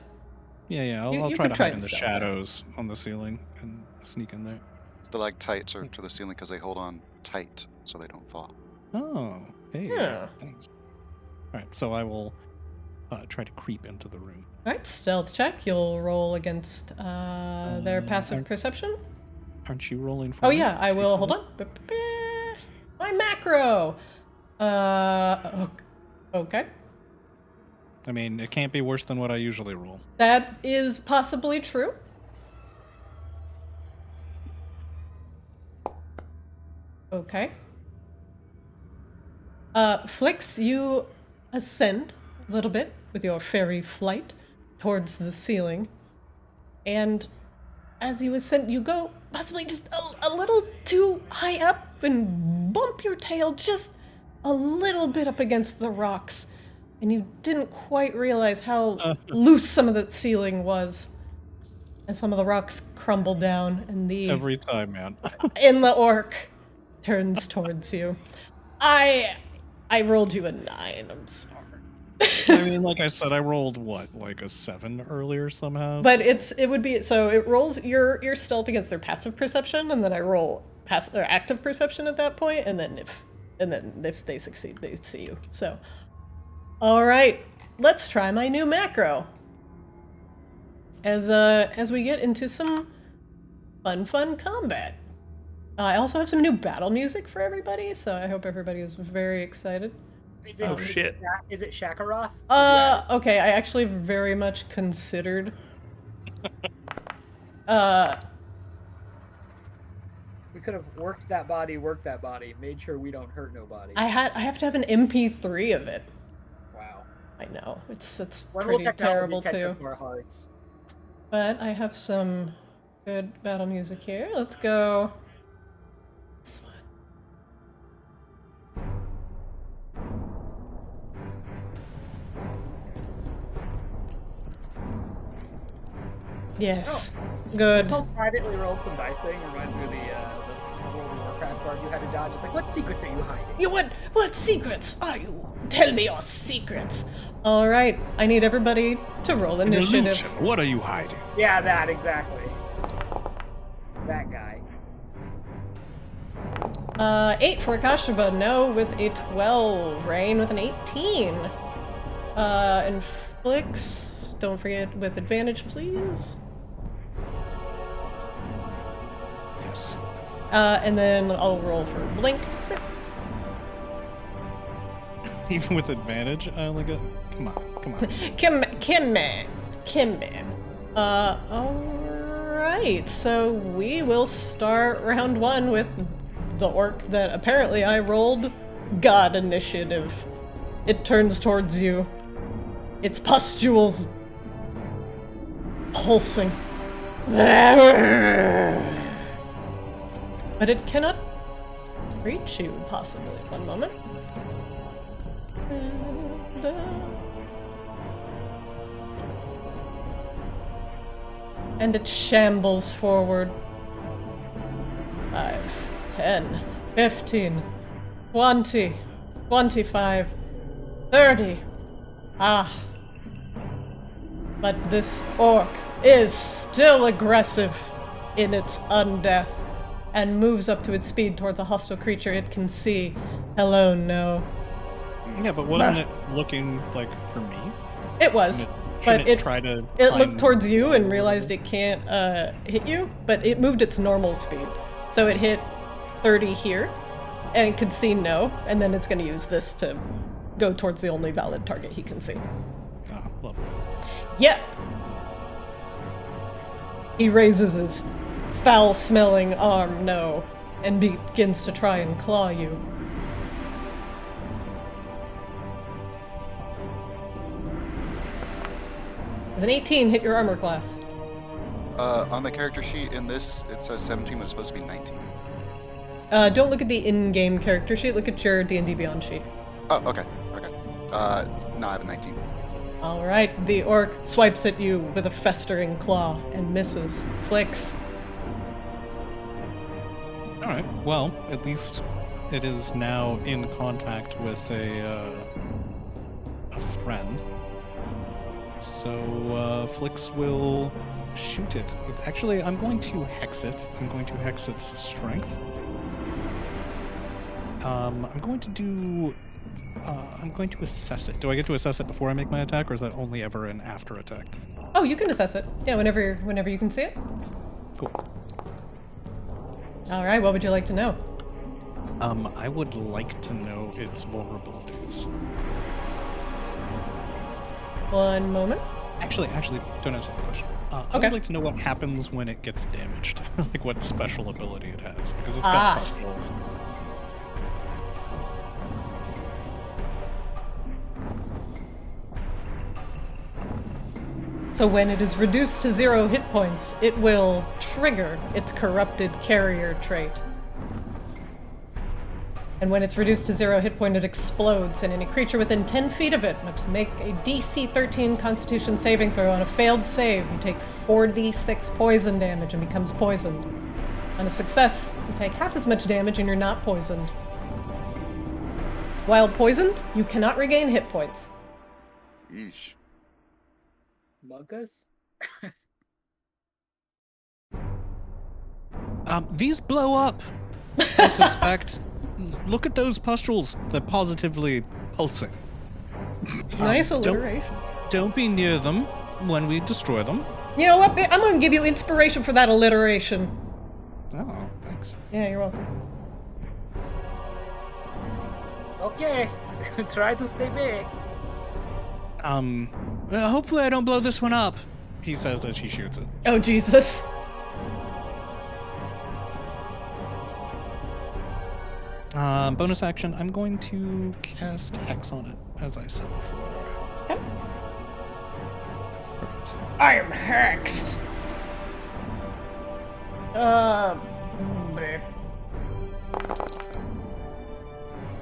Yeah. You- I'll you try could to try hide in and the stealth it. shadows on the ceiling and sneak in there. Stalactites are to the ceiling because they hold on tight so they don't fall. Oh, hey. Yeah. Thanks. All right, so I will try to creep into the room. Alright, stealth check. You'll roll against their passive aren't- perception. Aren't you rolling for Oh me? yeah, I will. Hold on. My macro. Okay. I mean, it can't be worse than what I usually roll. That is possibly true. Okay. Flix, you ascend a little bit with your fairy flight towards the ceiling. And as you ascend, you go possibly just a little too high up and bump your tail just a little bit up against the rocks. And you didn't quite realize how loose some of the ceiling was. And some of the rocks crumble down, and Every time, man. the orc turns towards you. I rolled you a 9. I'm sorry. I mean, like I said, I rolled what, like a 7 earlier somehow. But it would be so it rolls your stealth against their passive perception, and then I roll or active perception at that point, and then if they succeed, they see you. So, all right, let's try my new macro. As we get into some fun combat. I also have some new battle music for everybody, so I hope everybody is very excited. Is it, Oh, shit. Is it Shakaroth? Okay, I actually very much considered. We could have worked that body, made sure we don't hurt nobody. I have to have an MP3 of it. Wow. I know it's When will pretty technology terrible catch too. up to our hearts? But I have some good battle music here. Let's go. This one. Yes. Good. This whole privately rolled some dice thing reminds me of the World of Warcraft card you had to dodge. It's like, what secrets are you hiding? You what secrets are you? Tell me your secrets. All right, I need everybody to roll An initiative. illusion. What are you hiding? Yeah, that, exactly. That guy. 8 for Kashaba, no with a 12. Rain with an 18. And Flix, don't forget with advantage, please. Yes. And then I'll roll for Blink. Even with advantage, I only got Come on. Kimmy. Alright, so we will start round 1 with the orc that apparently I rolled God initiative. It turns towards you. Its pustules pulsing. But it cannot reach you, possibly. One moment. And it shambles forward. 5, 10, 15, 20, 25, 30. But this orc is still aggressive in its undeath and moves up to its speed towards a hostile creature it can see. Hello, no. Yeah, but wasn't it looking like for me? It was. But it climb- looked towards you and realized it can't hit you, but it moved its normal speed. So it hit 30 here, and it could see no, and then it's going to use this to go towards the only valid target he can see. Ah, lovely. Yep! He raises his foul-smelling arm, no, and begins to try and claw you. Does an 18 hit your armor class? On the character sheet in this, it says 17, but it's supposed to be 19. Don't look at the in-game character sheet, look at your D&D Beyond sheet. Oh, okay. No, I have a 19. Alright, the orc swipes at you with a festering claw and misses. Flicks. Alright, well, at least it is now in contact with a friend. So, Flix will shoot it. Actually, I'm going to hex it. I'm going to hex its strength. I'm going to assess it. Do I get to assess it before I make my attack, or is that only ever an after attack? Oh, you can assess it. Yeah, whenever you can see it. Cool. Alright, what would you like to know? I would like to know its vulnerabilities. One moment. Actually, don't answer the question. I Okay. would like to know what happens when it gets damaged. Like what special ability it has, because it's got pustules. So when it is reduced to 0 hit points, it will trigger its corrupted carrier trait. And when it's reduced to 0 hit point, it explodes, and any creature within 10 feet of it must make a DC 13 Constitution saving throw. On a failed save, you take 4d6 poison damage and becomes poisoned. On a success, you take half as much damage and you're not poisoned. While poisoned, you cannot regain hit points. Yeesh. Buggers? These blow up. I suspect. Look at those pustules. They're positively pulsing. Nice alliteration. Don't be near them when we destroy them. You know what? I'm gonna give you inspiration for that alliteration. Oh, thanks. Yeah, you're welcome. Okay, try to stay back. Hopefully I don't blow this one up, he says as he shoots it. Oh, Jesus. Bonus action, I'm going to cast Hex on it, as I said before. Okay. Perfect. I am hexed. Does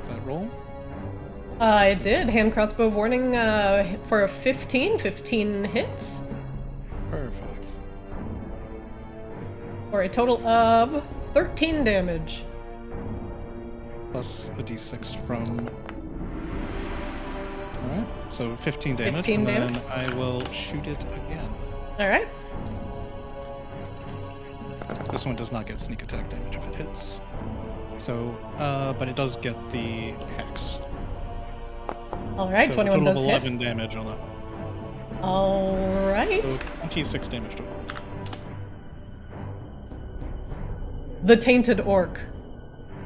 that roll? It did. Hand crossbow warning for a 15. 15 hits. Perfect. For a total of 13 damage. Plus a d6 from... Alright, so 15 damage, 15 and damage. then I will shoot it again. Alright. This one does not get sneak attack damage if it hits. So, but it does get the hex. Alright, So 21 a does total of hit. 11 damage on that one. Alright. So 26 damage total. The tainted orc.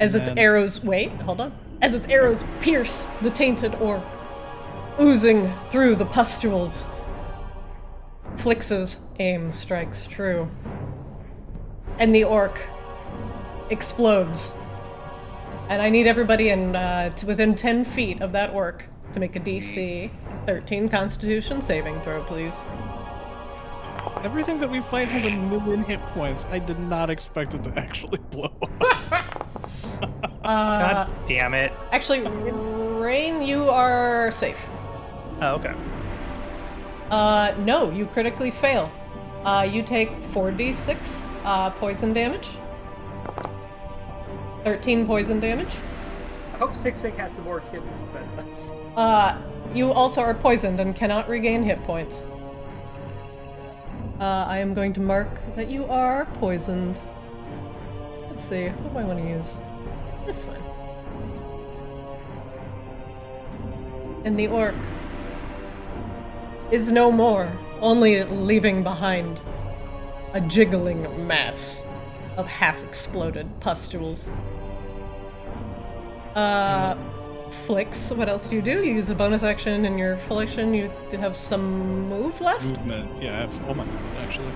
As its then- arrows... Wait, hold on. As its arrows pierce the tainted orc. oozing through the pustules. Flix's aim strikes true. And the orc explodes. And I need everybody to within 10 feet of that orc to make a DC 13 Constitution saving throw, please. Everything that we fight has a million hit points. I did not expect it to actually blow up. God damn it. Actually, Rain, you are safe. Oh, okay. No, you critically fail. You take 4d6 poison damage. 13 poison damage. I hope Six-Sick has some more kids to send us. You also are poisoned and cannot regain hit points. I am going to mark that you are poisoned. Let's see, what do I want to use? This one. And the orc is no more, only leaving behind a jiggling mass of half-exploded pustules. Flix, what else do? You use a bonus action in your full action. You have some move left? Movement. Yeah, I have all my movement, actually.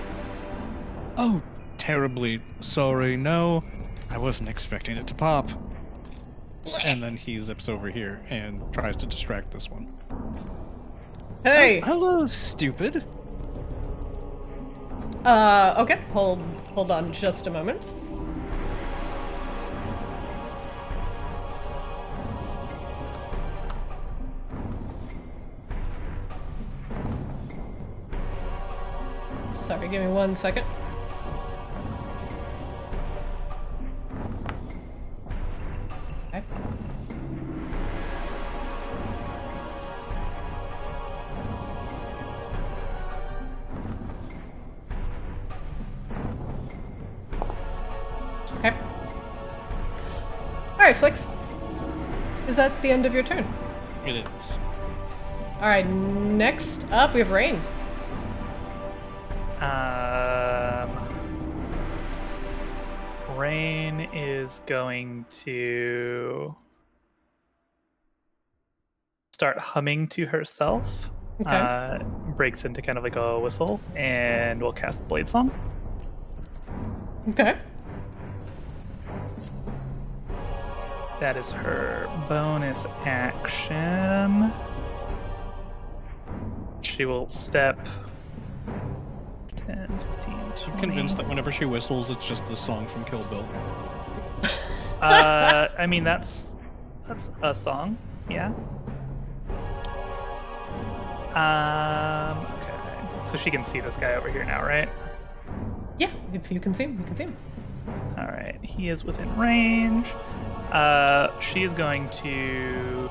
Oh, terribly sorry. No, I wasn't expecting it to pop. And then he zips over here and tries to distract this one. Hey! Hello, stupid. Okay, hold on just a moment. Sorry, give me 1 second. Okay. Okay. Alright, Flix. Is that the end of your turn? It is. Alright, next up we have Rain. Rain is going to start humming to herself. Okay. Breaks into kind of like a whistle, and will cast Blade Song. Okay. That is her bonus action. She will step 10, 15, 20. I'm convinced that whenever she whistles, it's just the song from Kill Bill. I mean, that's a song, yeah. Okay. So she can see this guy over here now, right? Yeah, if you can see him, you can see him. All right, he is within range. She is going to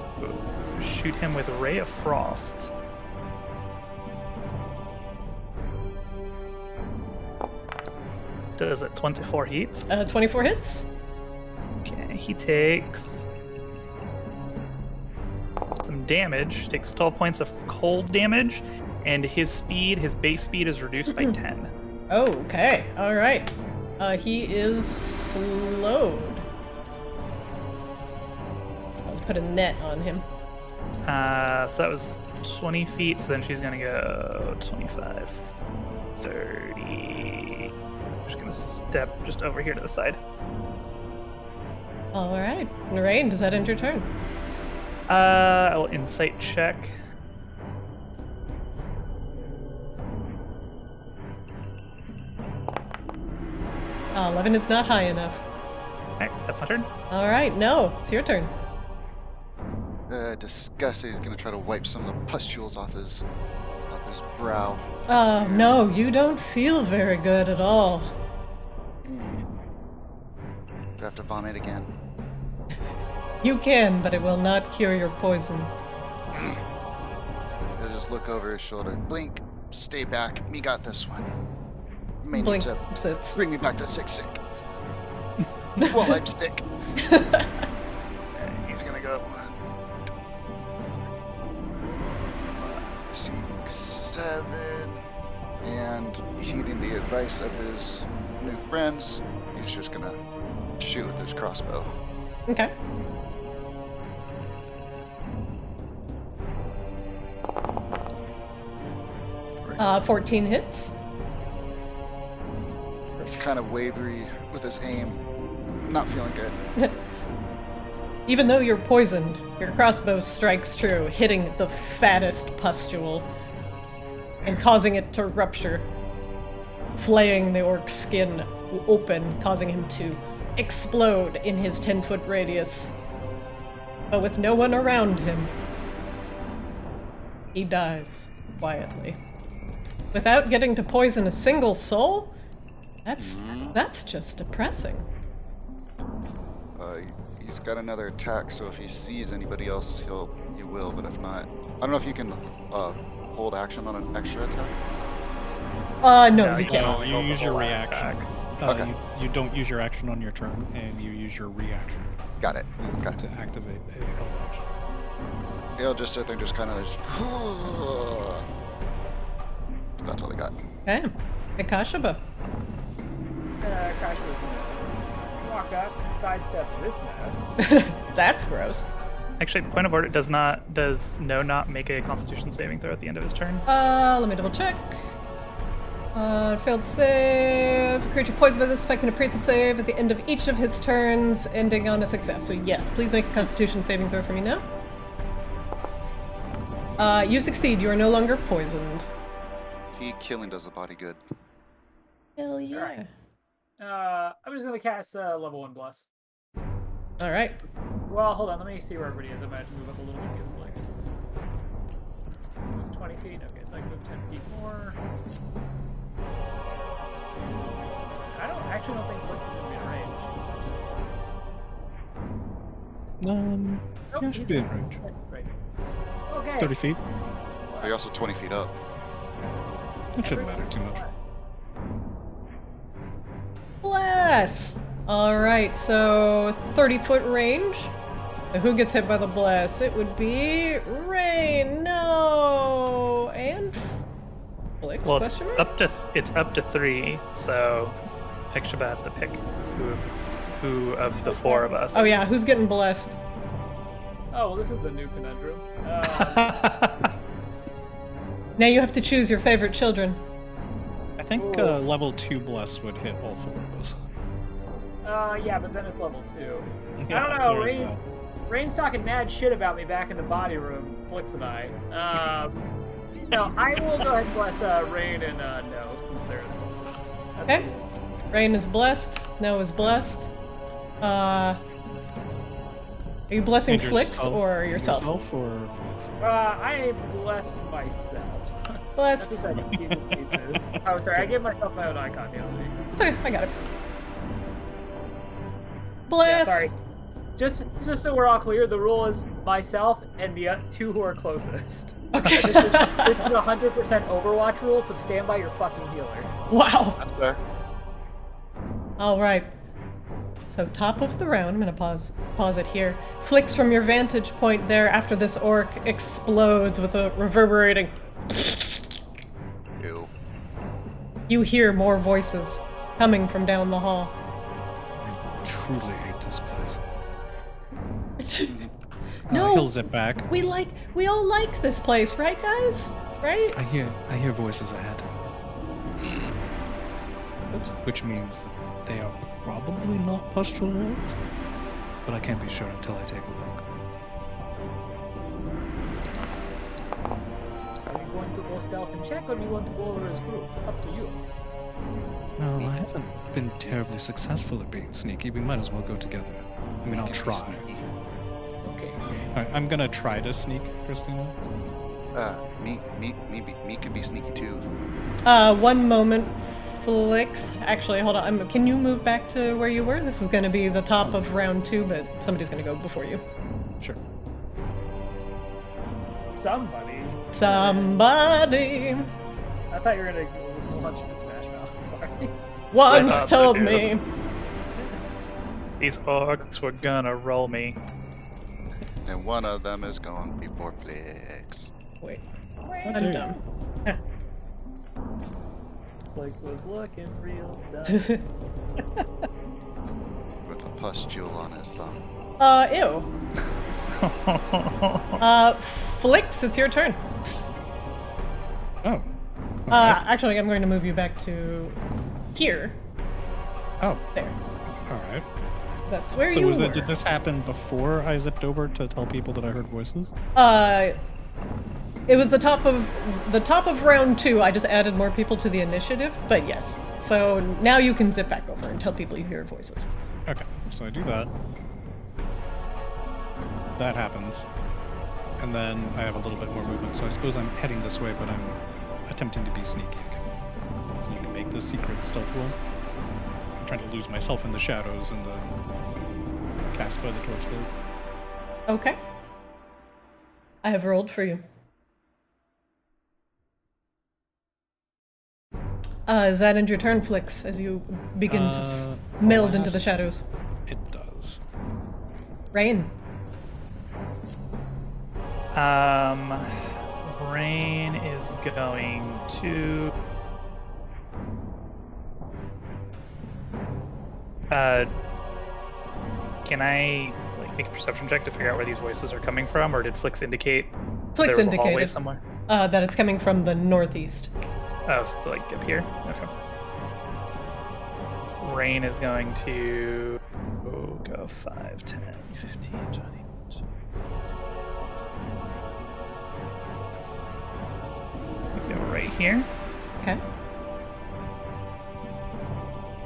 shoot him with Ray of Frost. Does it 24 hits? 24 hits. Okay, he takes some damage, takes 12 points of cold damage, and his base speed is reduced by 10. Okay, alright. He is slowed. I'll put a net on him. So that was 20 feet, so then she's gonna go 25, 30. Just gonna step just over here to the side. Alright. Rain, does that end your turn? I will insight check. 11 is not high enough. Alright, that's my turn. Alright, no, it's your turn. Disgusting. He's gonna try to wipe some of the pustules off his brow. No, you don't feel very good at all. Do I have to vomit again? You can, but it will not cure your poison. He'll just look over his shoulder. Blink, stay back. Me got this one. May need Blink to sits. bring me back to sick. Well, I'm sick. He's gonna go 1, 2, 5, 6, 7. And heeding the advice of his new friends, he's just gonna shoot with his crossbow. Okay. 14 hits. He's kind of wavery with his aim. Not feeling good. Even though you're poisoned, your crossbow strikes true, hitting the fattest pustule and causing it to rupture, flaying the orc's skin open, causing him to explode in his 10-foot radius. But with no one around him, he dies quietly. Without getting to poison a single soul? That's just depressing. He's got another attack, so if he sees anybody else, he will, but if not... I don't know if you can hold action on an extra attack? No, you you can't. don't You roll the use your whole reaction. attack. Okay. You don't use your action on your turn, and you use your reaction Got it. Okay. to activate a health action. He'll just sit there and just kind of That's all I got. Okay. Akashaba. Crash was gonna walk up, sidestep this mess. That's gross. Actually, point of order, does no not make a Constitution saving throw at the end of his turn? Let me double check. Failed save. Creature poisoned by this effect can repeat the save at the end of each of his turns, ending on a success. So yes, please make a Constitution saving throw for me now. You succeed. You are no longer poisoned. See, killing does the body good. Hell yeah. Alright. I'm just gonna cast level 1 bless. All right. Well, hold on. Let me see where everybody is. I might have to move up a little bit to get flicks. It's 20 feet. Okay, so I can move 10 feet more. I don't think flicks is gonna be in range. Yeah, Nope, should he's be in range. Right. Okay. 30 feet. But you're also 20 feet up. It shouldn't matter too much. Bless! Alright, so 30-foot range. So who gets hit by the bless? It would be Rain. No! And Flix, Well, it's question mark? up to 3, so Hexaba has to pick who of the 4 of us. Oh yeah, who's getting blessed? Oh, well, this is a new conundrum. Now you have to choose your favorite children. I think Ooh. level 2 bless would hit all 4 of us. Yeah, but then it's level 2. Yeah, I don't know, there's Rain. that. Rain's talking mad shit about me back in the body room, Flix and I. No, I will go ahead and bless Rain and No, since they're the closest. That's Okay. what it is. Rain is blessed. No is blessed. Are you blessing And Flix or yourself? Yourself or Flix? I bless myself. Blessed. That's what that Jesus is. Oh, sorry, I gave myself my own icon the other day. It's okay, I got it. Yeah, Bless! sorry. Just so we're all clear, the rule is myself and the 2 who are closest. Okay. This is a 100% Overwatch rule, so stand by your fucking healer. Wow. That's fair. All right. So top of the round, I'm gonna pause it here. Flix, from your vantage point there, after this orc explodes with a reverberating, Ew. you hear more voices coming from down the hall. I truly hate this place. No. He'll zip back. We all like this place, right, guys? Right? I hear voices ahead, Oops. which means that they are probably not pustule orcs, but I can't be sure until I take a look. Are you going to go stealth and check, or do you want to go over as group? Up to you. No, I haven't been terribly successful at being sneaky. We might as well go together. I mean, I'll try. Okay. Alright, I'm gonna try to sneak, Christina. Me could be sneaky too. One moment, Flix. Actually, hold on. Can you move back to where you were? This is gonna be the top of round 2, but somebody's gonna go before you. Sure. Somebody. Somebody I thought you were gonna launch into Smash Mouth. Sorry. once thought told so, too. me. These orcs were gonna roll me. And one of them is going before Flix. Wait, I'm dumb. Flix was looking real dumb. With a pustule on his thumb. Ew. Flix, it's your turn. Oh. Actually, I'm going to move you back to here. Oh, There. all right. That's where So you were. did this happen before I zipped over to tell people that I heard voices? It was the top of round 2. I just added more people to the initiative, but yes. So now you can zip back over and tell people you hear voices. Okay, so I do that. That happens. And then I have a little bit more movement, so I suppose I'm heading this way, but I'm attempting to be sneaky again. So you can make this secret stealth roll. I'm trying to lose myself in the shadows and the cast by the torchlight. Okay. I have rolled for you. Does that end your turn, Flix, as you begin to meld into the alas, shadows? It does. Rain. Rain is going to. Can I make a perception check to figure out where these voices are coming from, or did Flix indicate Flix there was a hallway indicated somewhere? that it's coming from the northeast. Oh, so up here? Okay. Rain is going to go 5, 10, 15, 20. Go right here. Okay.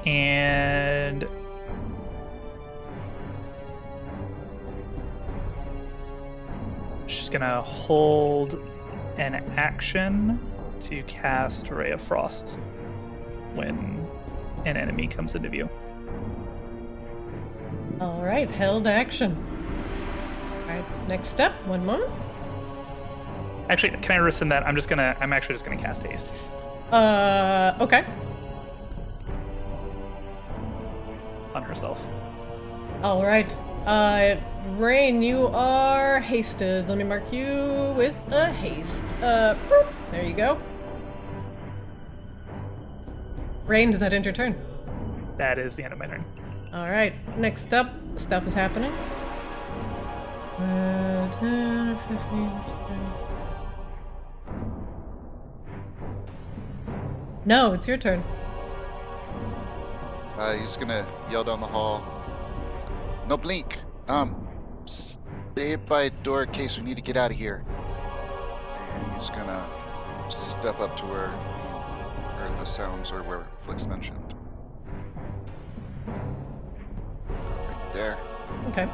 And she's gonna hold an action to cast Ray of Frost when an enemy comes into view. All right, held action. All right, next step. 1 moment. Actually, can I rescind that? I'm actually just gonna cast haste. Okay. On herself. All right. Rain, you are hasted. Let me mark you with a haste. Boop. There you go. Rain, does that end your turn? That is the end of my turn. All right. Next up, stuff is happening. 10, 15, 20. No, it's your turn. He's gonna yell down the hall. No blink. Stay by door in case we need to get out of here. And he's gonna step up to where the sounds are where Flix mentioned. Right there. Okay.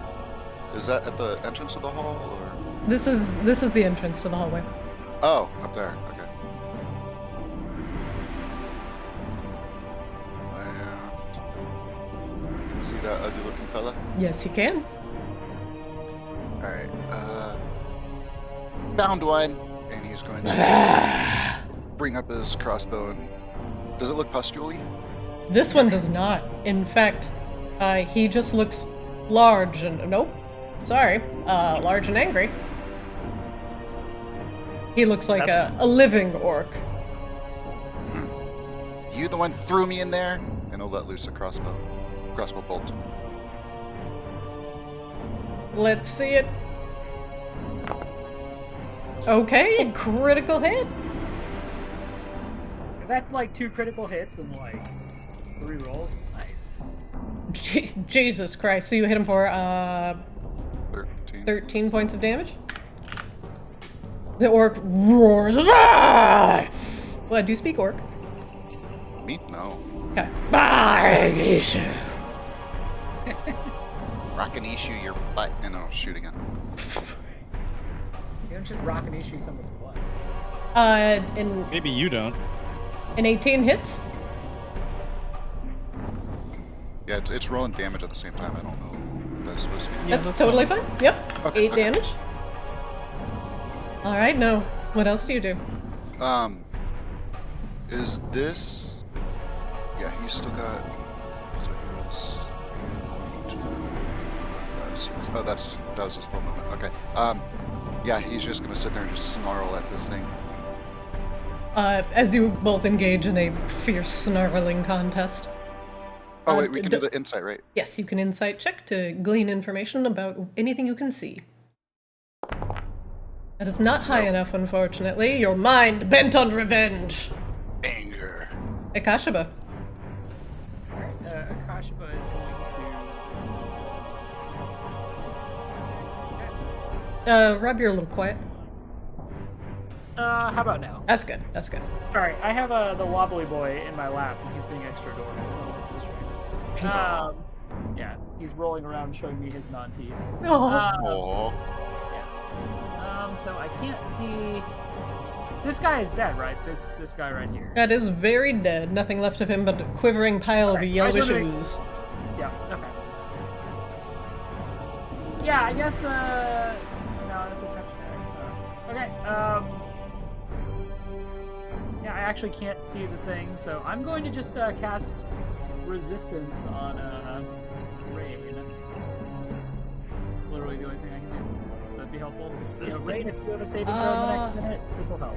Is that at the entrance of the hall or? This is the entrance to the hallway. Oh, up there. Okay. And see that ugly-looking fella? Yes, you can. All right. Found one, and he's going to bring up his crossbow. And does it look pustule-y? This one does not. In fact, he just looks large and large and angry. He looks like a living orc. You the one threw me in there? And he'll let loose a crossbow bolt. Let's see it. Okay, critical hit. Is that like 2 critical hits and like 3 rolls? Nice. Jesus Christ. So you hit him for 13. 13 points of damage? The orc roars. Ah! Well, do you speak orc? Me? No. Okay. Rockin' issue your butt, and I'll shoot again. You don't just rock and issue someone's butt. In Maybe you don't. an 18 hits? Yeah, it's rolling damage at the same time. I don't know if that's supposed to be. Yeah, That's that's totally fine. Yep. Okay, 8 okay. damage. Alright, no. What else do you do? Is this? Yeah, he's still got. So it was 1, 2, 3, 4, 5, 6. Oh, that was his full movement. Okay. Yeah, he's just gonna sit there and just snarl at this thing. As you both engage in a fierce snarling contest. Oh wait, we can do the insight, right? Yes, you can insight check to glean information about anything you can see. That is not high enough, unfortunately. Your mind bent on revenge. Akashaba. Alright, Akashaba is going to... Rob, you're a little quiet. How about now? That's good. That's good. Sorry, I have the wobbly boy in my lap, and he's being extra adorable, so I'm distracted. Yeah, he's rolling around showing me his non-teeth. Oh. So I can't see... This guy is dead, right? This guy right here. That is very dead. Nothing left of him but a quivering pile of yellowish ooze. Yeah, okay. Yeah, I guess, no, that's a touch attack. Okay, yeah, I actually can't see the thing, so I'm going to just, cast Resistance on, Rain. It's literally the only thing I can do. That'd be helpful. Rain, if you have a saving throw in the next minute, this will help.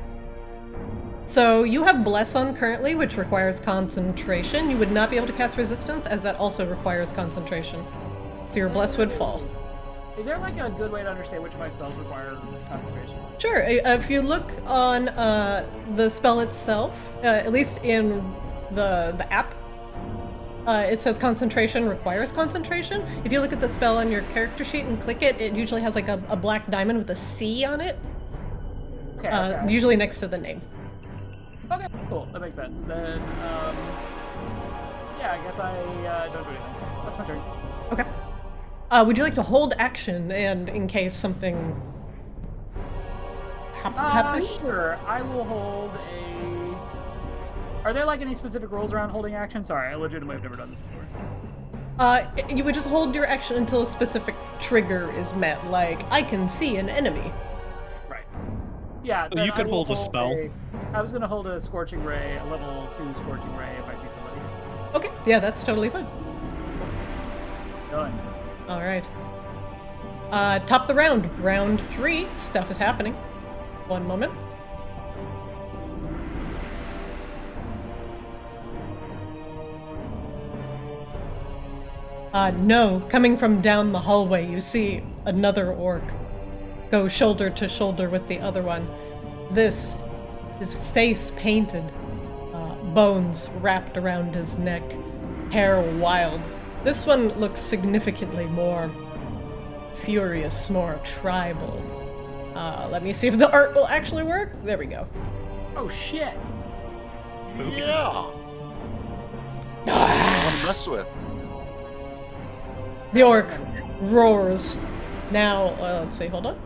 So you have Bless on currently, which requires concentration. You would not be able to cast Resistance, as that also requires concentration. So your Bless would fall. Is there like a good way to understand which of my spells require concentration? Sure. If you look on the spell itself, at least in the app, it says concentration requires concentration. If you look at the spell on your character sheet and click it, it usually has like a black diamond with a C on it. Okay, Usually next to the name. Okay, cool. That makes sense. Then, yeah, I guess I don't do anything. That's my turn. Okay. Would you like to hold action and in case something happens? Sure. I will hold a... Are there, like, any specific rules around holding action? Sorry, I legitimately have never done this before. You would just hold your action until a specific trigger is met, like, I can see an enemy. Right. Yeah, So you could hold a spell. I was gonna hold a Scorching Ray, a level 2 Scorching Ray if I see somebody. Okay, yeah, that's totally fine. Done. Alright. Top of the round. Round 3. Stuff is happening. One moment. No. Coming from down the hallway, you see another orc go shoulder to shoulder with the other one. This is face painted, bones wrapped around his neck, hair wild. This one looks significantly more furious, more tribal. Let me see if the art will actually work. There we go. Oh shit! Yeah. That's what I want to mess with. The orc roars. Now, let's see, hold on.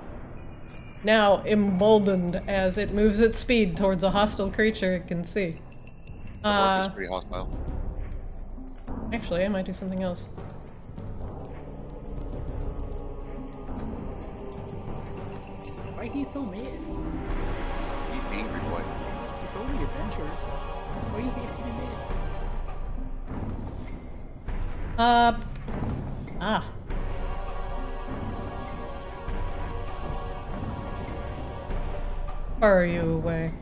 Now emboldened as it moves its speed towards a hostile creature it can see. The orc is pretty hostile. Actually, I might do something else. Why he so mad? You angry boy. It's only adventures. Why you have to be mad? Far are you away?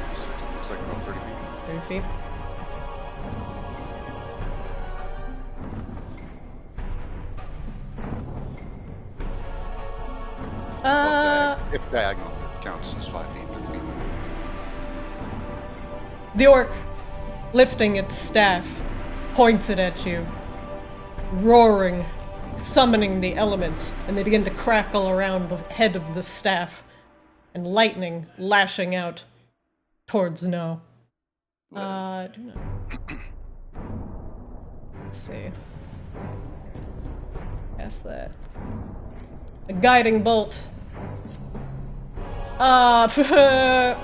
Looks like about 30 feet. 30 feet. If diagonal counts as 5 feet, 30 feet. The orc, lifting its staff, points it at you, roaring, summoning the elements, and they begin to crackle around the head of the staff, and lightning lashing out towards No. Do not. Let's see. Past that. A guiding bolt. That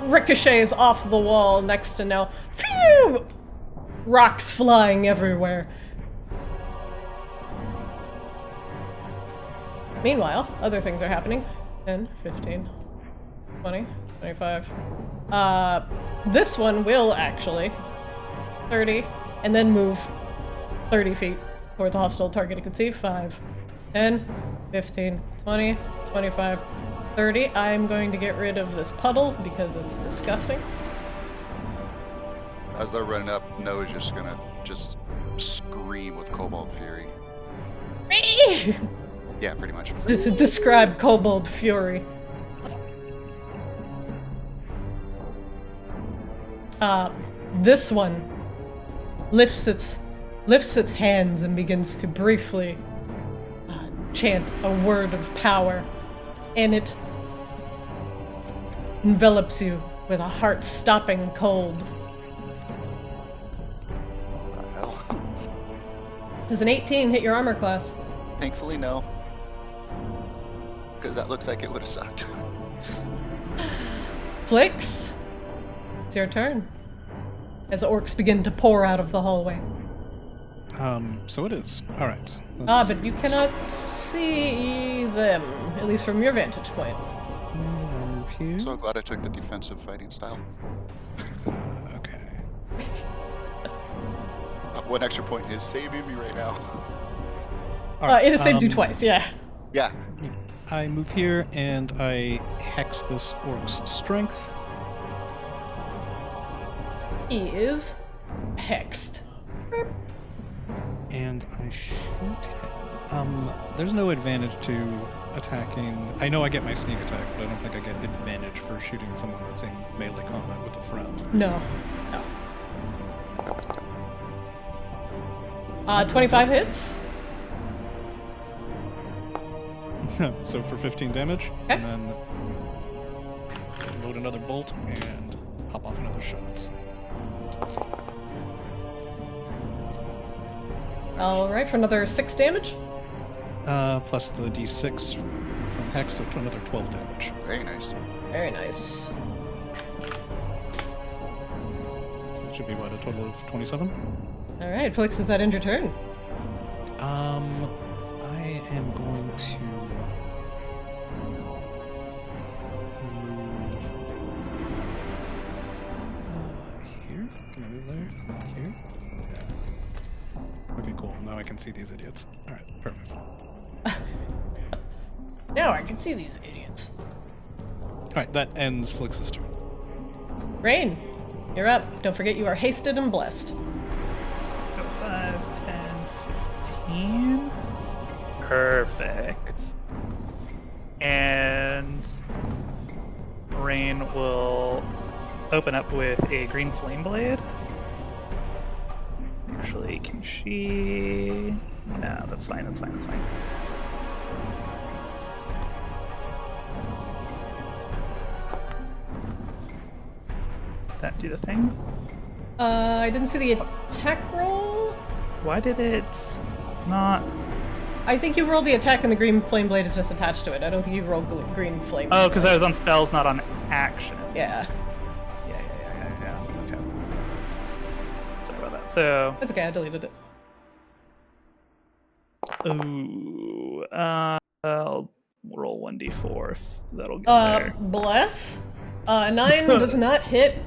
ricochets off the wall next to No. Phew! Rocks flying everywhere. Meanwhile, other things are happening. 10, 15, 20, 25. This one will actually 30, and then move 30 feet towards a hostile target it can see. 5, 10, 15, 20, 25, 30. I'm going to get rid of this puddle because it's disgusting. As they're running up, Noah's just gonna scream with Cobalt Fury. Yeah, pretty much. Describe Kobold Fury. This one lifts its hands and begins to briefly chant a word of power, and it envelops you with a heart-stopping cold. What the hell? Does an 18 hit your armor class? Thankfully, no. Because that looks like it would have sucked. Flix, it's your turn. As orcs begin to pour out of the hallway. So it is. All right. But you cannot see them, at least from your vantage point. Move here. So glad I took the defensive fighting style. Okay. One extra point is saving me right now. All right, It has saved you twice, yeah. Yeah. I move here and I hex this orc's strength. He is hexed. And I shoot him. There's no advantage to attacking. I know I get my sneak attack, but I don't think I get advantage for shooting someone that's in melee combat with a friend. No. 25 hits. So for 15 damage, Okay. and then load another bolt and pop off another shot. Alright, for another 6 damage. Plus the d6 from hex, so to another 12 damage. Very nice. Very nice. So it should be what, a total of 27? Alright, Felix, is that end your turn? I am going to move here. Can I move there? And then here? Yeah. Okay, cool. Now I can see these idiots. Alright, perfect. Now I can see these idiots. Alright, that ends Flix's turn. Rain, you're up. Don't forget you are hasted and blessed. 5, 10, 16. Perfect. And Rain will open up with a green flame blade. Actually, can she? No, that's fine, that's fine, that's fine. That do the thing? I didn't see the attack roll. Why did it not? I think you rolled the attack and the green flame blade is just attached to it. I don't think you rolled green flame. Oh, because I was on spells, not on actions. Yeah. Yeah. Okay. Sorry about that. So, It's okay, I deleted it. ooh, I'll roll 1d4 if that'll get there. Bless. 9 does not hit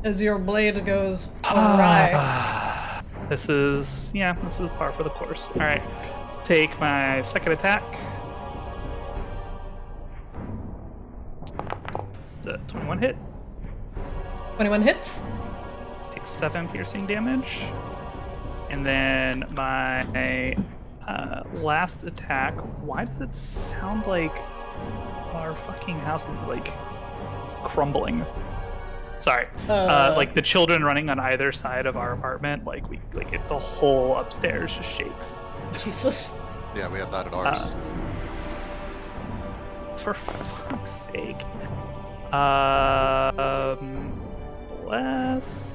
as your blade goes awry. This is par for the course. All right, take my second attack. It's a 21 hit. 21 hits. Takes 7 piercing damage, and then my last attack. Why does it sound like our fucking house is like crumbling? Sorry, like the children running on either side of our apartment. The whole upstairs just shakes. Jesus. Yeah, we have that at ours. For fuck's sake. Bless.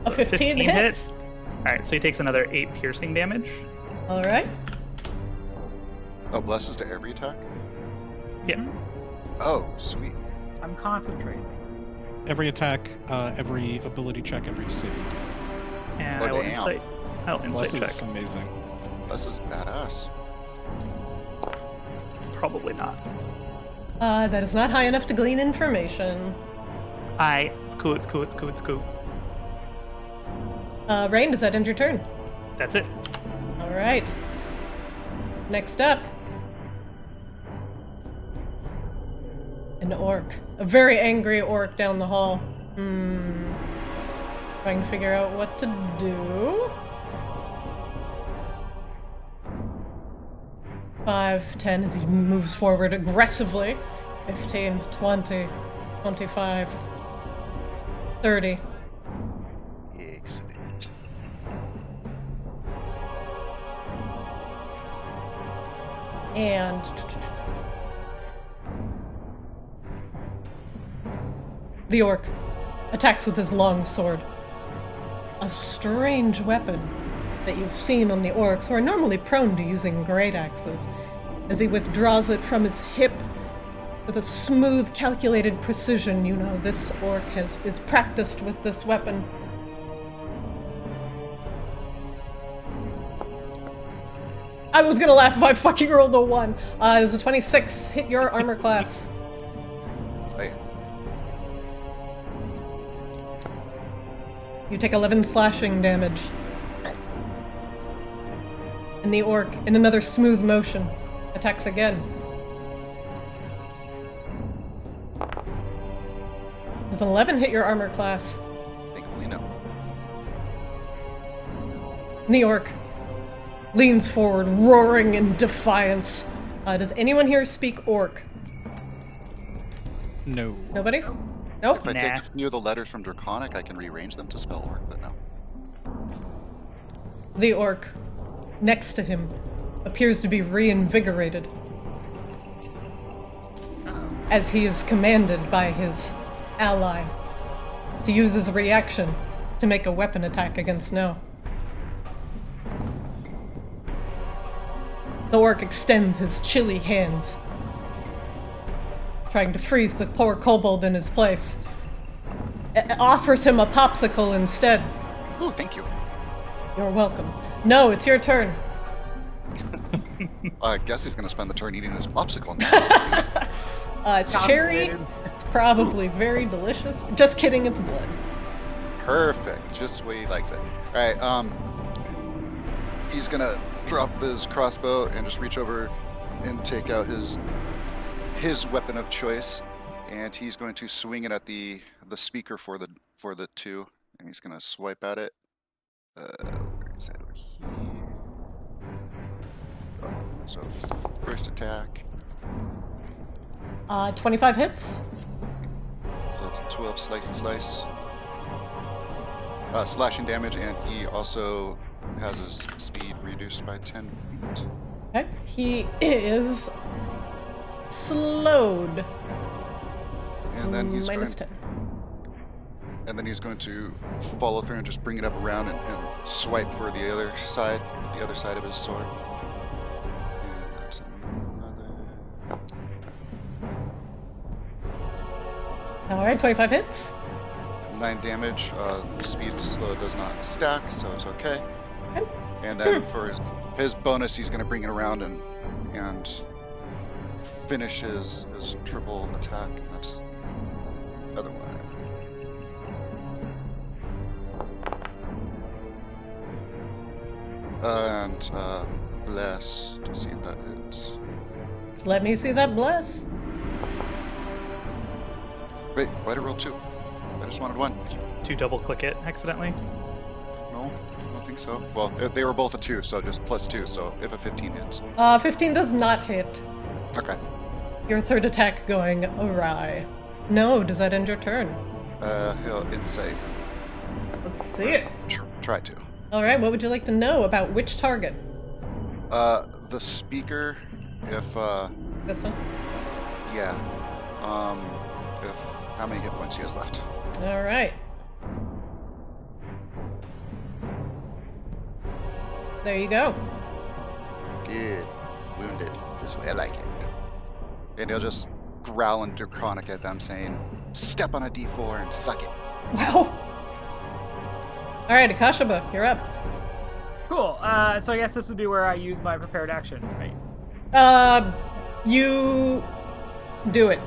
A 15 hits. Alright, so he takes another 8 piercing damage. Alright. Oh, blesses to every attack? Yeah. Oh, sweet. I'm concentrating. Every attack, every ability check, every saving. And Oh, I will damn. insight This check. is amazing. Bless is badass. Probably not. That is not high enough to glean information. It's cool. Rain, does that end your turn? That's it. Alright. Next up. An orc. A very angry orc down the hall. Trying to figure out what to do. 5, 10 as he moves forward aggressively. 15, 20, 25. 30. Excellent. And the orc attacks with his long sword. A strange weapon that you've seen on the orcs, who are normally prone to using great axes, as he withdraws it from his hip with a smooth, calculated precision. You know, this orc is practiced with this weapon. I was gonna laugh if I fucking rolled a 1. Does a 26 hit your armor class? Oh, yeah. You take 11 slashing damage. And the orc, in another smooth motion, attacks again. Does an 11 hit your armor class? Thankfully, no. And the orc leans forward, roaring in defiance. Does anyone here speak orc? No. Nobody? Nope. If I Nah. take a few of the letters from Draconic, I can rearrange them to spell orc, but no. The orc, next to him, appears to be reinvigorated, as he is commanded by his ally to use his reaction to make a weapon attack against No. The orc extends his chilly hands, trying to freeze the poor kobold in his place. Offers him a popsicle instead. Ooh, thank you. You're welcome. No, it's your turn. I guess he's gonna spend the turn eating his popsicle. It's cherry. Constipated. It's probably very delicious. Just kidding, it's blood. Perfect, just the way he likes it. All right, he's gonna drop his crossbow and just reach over and take out his weapon of choice, and he's going to swing it at the speaker for the 2, and he's gonna swipe at it. Where is that? Over here. Oh, so first attack. 25 hits. So it's 12 slice and slice. Slashing damage, and he also has his speed reduced by 10 feet. Okay. He is slowed. And then he's minus going, 10. and then he's going to follow through and just bring it up around and swipe for the other side of his sword. And that's another. Alright, 25 hits. 9 damage. The speed slow does not stack, so it's okay. Okay. And then for his bonus, he's going to bring it around and finish his triple attack. That's the other one. And bless to see if that hits. Let me see that bless. Wait, why did I roll 2? I just wanted 1. To double click it accidentally. No, I don't think so. Well, they were both a 2, so just plus 2. So if a 15 hits. 15 does not hit. Okay. Your third attack going awry. No, does that end your turn? He'll insight. Let's see it. Try to. Alright, what would you like to know about which target? The speaker, if This one? yeah, if how many hit points he has left. Alright. There you go. Good. Wounded. This way I like it. And he'll just growl in Draconic at them, saying, "Step on a D4 and suck it." Wow. Alright, Akashaba, you're up. Cool. So I guess this would be where I use my prepared action, right? You do it.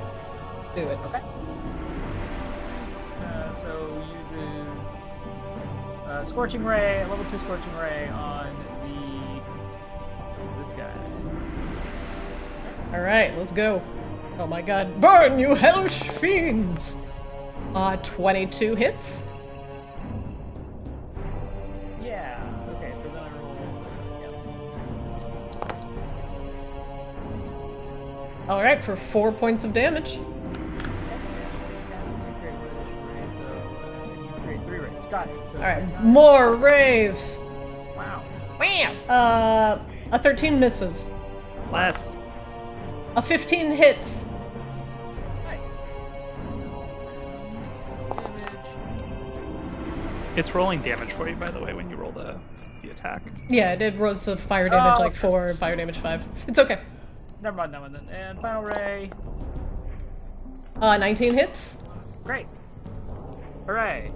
Do it. Okay. So uses Scorching Ray, level 2 Scorching Ray on this guy. Alright, let's go. Oh my god. Burn, you hellish fiends! 22 hits. Yeah. Okay. So then I roll. Yeah. Alright, for 4 points of damage. Got it. So All right, more rays. Wow. Wham! A 13 misses. Less. A 15 hits. Nice. Damage. It's rolling damage for you, by the way, when you roll the attack. Yeah, it rolls the fire damage Oh, like 4 and fire damage 5. It's okay. Never mind that one then. And final ray. 19 hits. Great. Hooray.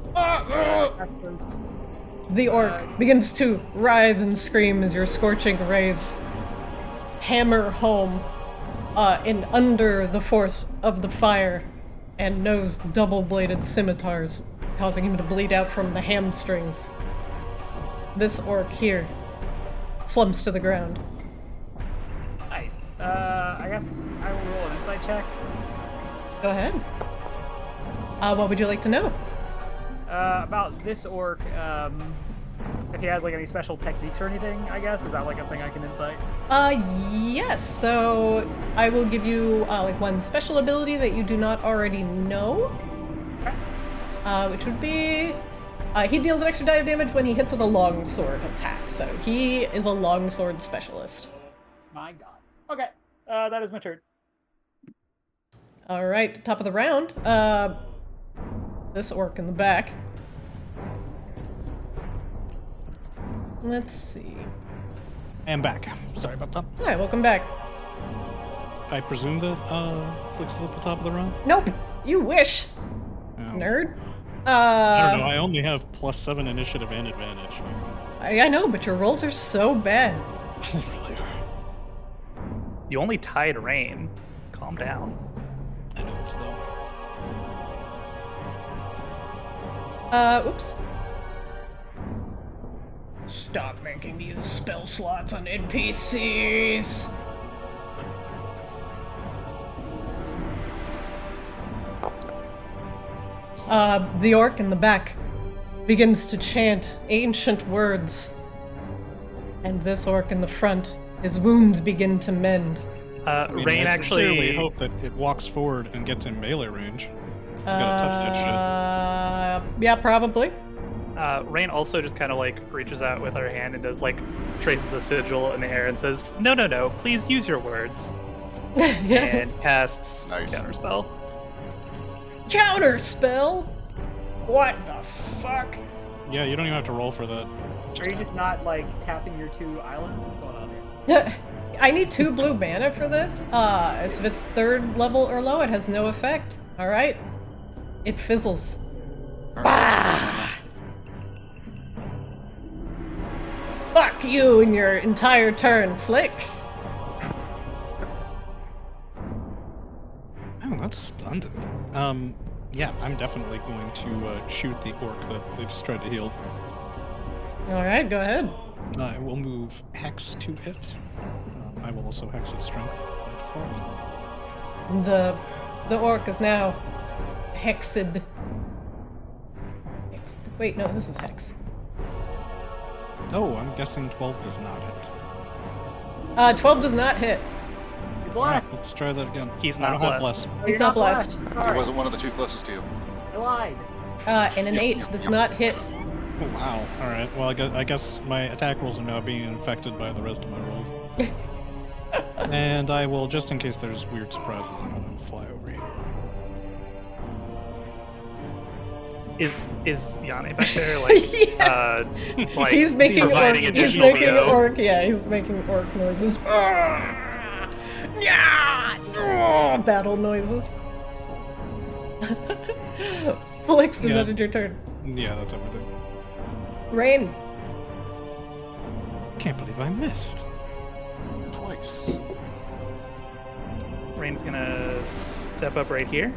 The orc begins to writhe and scream as your scorching rays hammer home in under the force of the fire and nose double-bladed scimitars, causing him to bleed out from the hamstrings. This orc here slumps to the ground. Nice. I guess I will roll an insight check. Go ahead. What would you like to know? About this orc, if he has like any special techniques or anything, I guess. Is that like a thing I can insight? Yes. So I will give you like one special ability that you do not already know, which would be he deals an extra die of damage when he hits with a longsword attack. So he is a longsword specialist. My god. Okay. That is my turn. All right, top of the round. This orc in the back. Let's see. I am back. Sorry about that. All right, welcome back. I presume that Flix is at the top of the round? Nope, you wish, Oh. nerd. I don't know. I only have +7 initiative and advantage. I know, but your rolls are so bad. They really are. You only tied Rain. Calm down. I know it's dumb. Oops. Stop making me use spell slots on NPCs. The orc in the back begins to chant ancient words. And this orc in the front, his wounds begin to mend. I mean, Rain I sincerely actually. hope that it walks forward and gets in melee range. You gotta touch that Yeah, probably. Rain also just kind of like reaches out with her hand and does like traces a sigil in the air and says, "No, please use your words," and casts Nice. counterspell. Counter spell? What the fuck? shit. Yeah, you don't even have to roll for that. Are you just not like tapping your 2 islands? What's going on here? I need 2 blue mana for this. If it's 3rd level or low, it has no effect. All right. It fizzles. Bah! Fuck you and your entire turn, Flix. Oh, that's splendid. Yeah, I'm definitely going to shoot the orc that they just tried to heal. All right, go ahead. I will move Hex to it. I will also Hex its strength by default. The orc is now hexed. Wait, no, this is hex. Oh, I'm guessing 12 does not hit. 12 does not hit. You're Alright, blessed. let's try that again. He's I not don't have blessed. Oh, He's you're not blessed. It Sorry. wasn't one of the 2 closest to you. I lied. And an 8 does not hit. Oh, wow. Alright, well, I guess my attack rolls are now being infected by the rest of my rolls. And I will, just in case there's weird surprises, I'm gonna fly over here. Is Yane back there like like He's making orc. providing He's additional making VO? orc. Yeah, he's making orc noises. Battle noises. Flix, does Yeah. that end your turn? Yeah, that's everything. Rain. Can't believe I missed. Twice. Rain's gonna step up right here.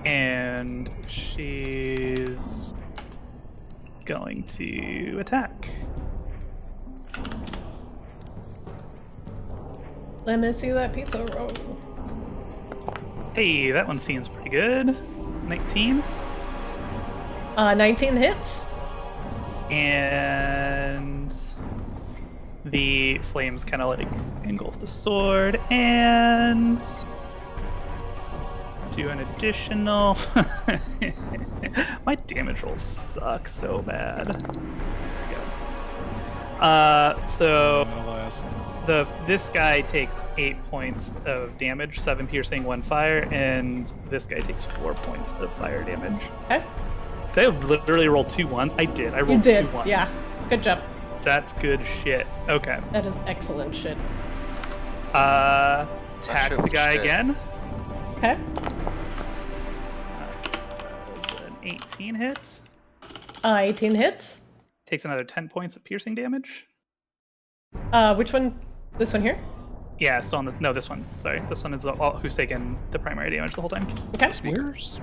And she's going to attack. Let me see that pizza roll. Hey, that one seems pretty good. 19. 19 hits. And the flames kind of like engulf the sword and do an additional. My damage rolls suck so bad. There we go. So this guy takes 8 points of damage, 7 piercing, 1 fire, and this guy takes 4 points of fire damage. Okay. Did I literally roll 2 ones? I did. I rolled You did. 2 ones. Yeah. Good job. That's good shit. Okay. That is excellent shit. Attack shit the was guy shit. again. Okay. That was an 18 hit. 18 hits. Takes another 10 points of piercing damage. Which one? This one here? Yeah, so on this one. Sorry, this one is all, who's taken the primary damage the whole time. Okay.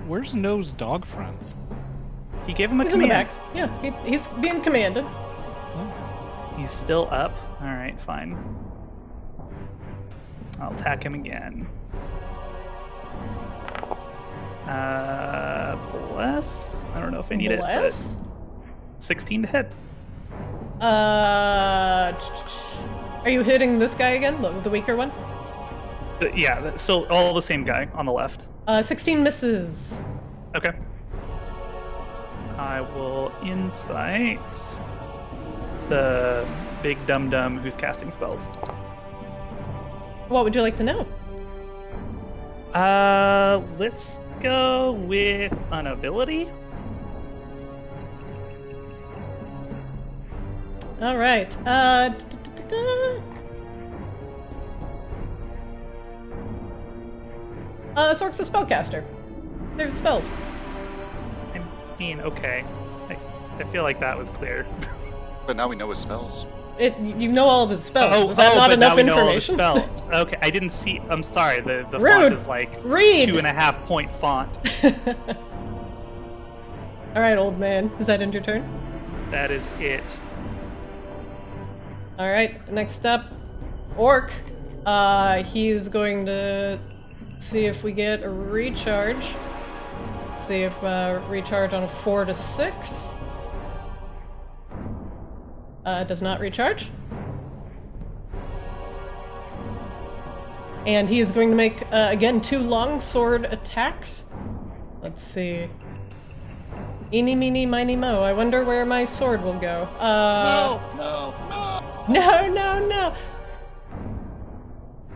Where's No's dog friend? He gave him a He's in the command. back. Yeah, he's being commanded. He's still up. All right, fine. I'll attack him again. Bless. I don't know if I need Bless? it. But 16 to hit. Are you hitting this guy again, the weaker one? So all the same guy on the left. 16 misses. Okay. I will insight the big dum-dum who's casting spells. What would you like to know? Let's go with an ability. All right. This orc's a spellcaster. There's spells. I mean, okay. I feel like that was clear. But now we know his spells. You know all of his spells. Is that not but enough now we know all the information? spells. Okay, I didn't see. I'm sorry. The Rude. font is like Read. 2.5 point font. All right, old man. Is that end your turn? That is it. All right. Next up, orc. He's going to see if we get a recharge. Let's see if recharge on a 4 to 6. Does not recharge. And he is going to make, again, 2 longsword attacks. Let's see. Eeny, meeny, miny, mo. I wonder where my sword will go. No. No.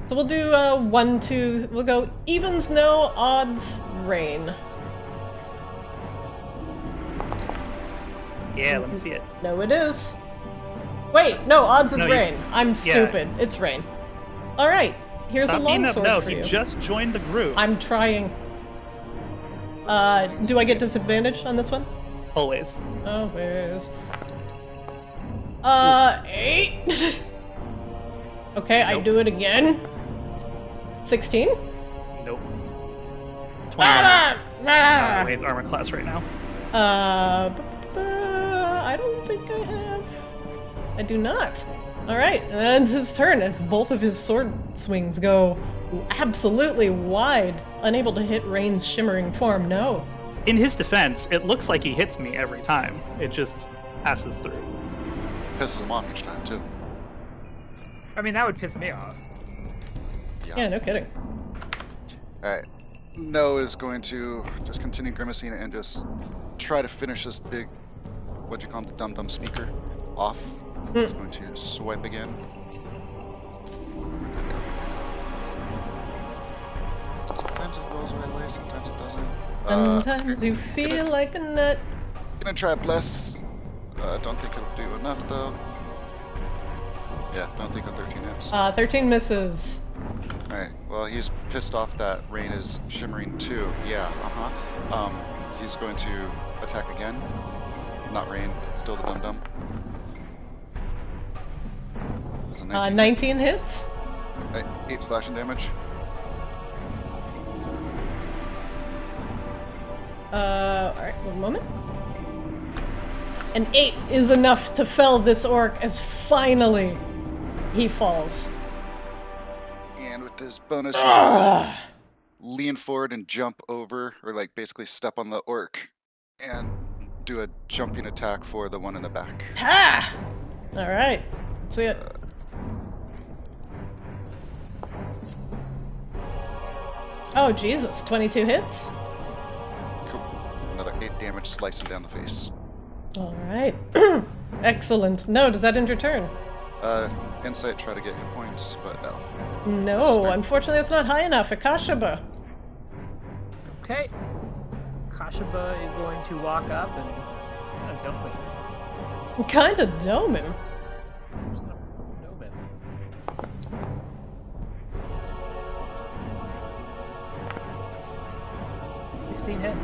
So we'll do 1, 2. We'll go evens, no, odds, rain. Yeah, let me see it. No, it is. Wait, no, odds is No, he's- rain. I'm stupid. It's rain. All right, here's Stop a being longsword no, for he you. just joined the group. I'm trying. Do I get disadvantage on this one? Always. Oh, where is? 8. Okay, I Nope. do it again. 16? Nope. 21 Ah! Wade's armor class right now. I don't think I have. I do not. All right, and that ends his turn as both of his sword swings go absolutely wide, unable to hit Rain's shimmering form. No. In his defense, it looks like he hits me every time. It just passes through. Pisses him off each time, too. I mean, that would piss me off. Yeah, no kidding. Alright. No is going to just continue grimacing and just try to finish this big, what do you call him, the dum-dum speaker, off. He's going to swipe again. Sometimes it rolls right away, sometimes it doesn't. Sometimes you feel like a nut. Gonna try bless. Don't think it'll do enough though. Yeah, don't think a 13 hits. 13 misses. Alright, well he's pissed off that Rain is shimmering too. Yeah, he's going to attack again. Not Rain, still the dum-dum. Was it 19? 19 hits. 8 slashing damage. Alright, one moment. An 8 is enough to fell this orc as finally he falls. And with this bonus, he's gonna lean forward and jump over, or like basically step on the orc, and do a jumping attack for the one in the back. Ha! Alright, let's see it. Oh, Jesus. 22 hits. Cool. Another 8 damage slicing down the face. All right. Excellent. No, does that end your turn? Insight, try to get hit points, but no. No, unfortunately, it's not high enough. Akashaba. Okay. Kashaba is going to walk up and kind of dump it. Kind of dome him. Just gonna dome it. Hit.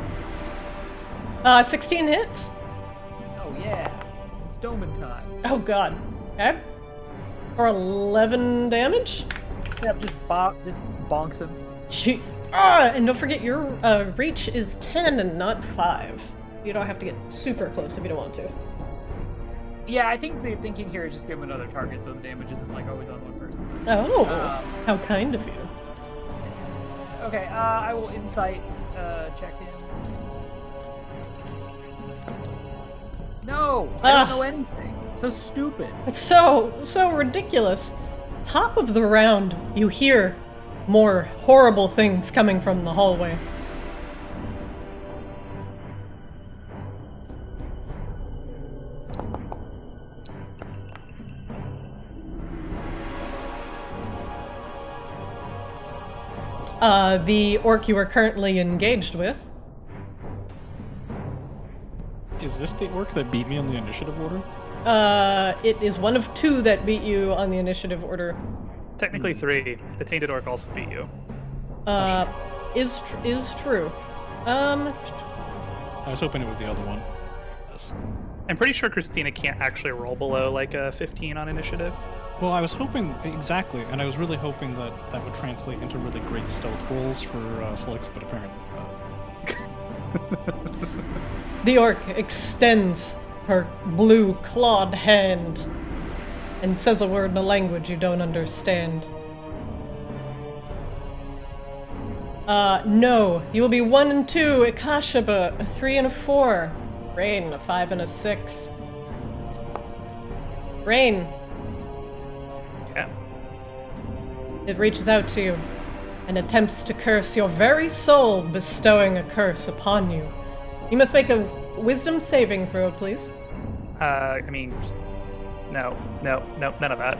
16 hits. Oh yeah, it's doming time. Oh god. Okay. For 11 damage. Yep, just bonks him. And don't forget your reach is 10 and not 5. You don't have to get super close if you don't want to. Yeah, I think the thinking here is just give him another target so the damage isn't like always on one person. Oh, how kind of you. Okay, I will insight check him. No, I don't know anything. So stupid. It's so ridiculous. Top of the round, you hear more horrible things coming from the hallway. The orc you are currently engaged with. Is this the orc that beat me on the initiative order? It is one of 2 that beat you on the initiative order. Technically 3. The Tainted Orc also beat you. Is true. I was hoping it was the other one. Yes. I'm pretty sure Christina can't actually roll below like a 15 on initiative. Well, I was hoping, exactly, and I was really hoping that that would translate into really great stealth rolls for Flix, but apparently not. The orc extends her blue clawed hand and says a word in a language you don't understand. No. You will be 1 and 2, Akashaba, a 3 and a 4. Rain, a 5 and a 6. Rain. Yeah. It reaches out to you and attempts to curse your very soul, bestowing a curse upon you. You must make a wisdom saving throw, please. I mean, just, no, none of that.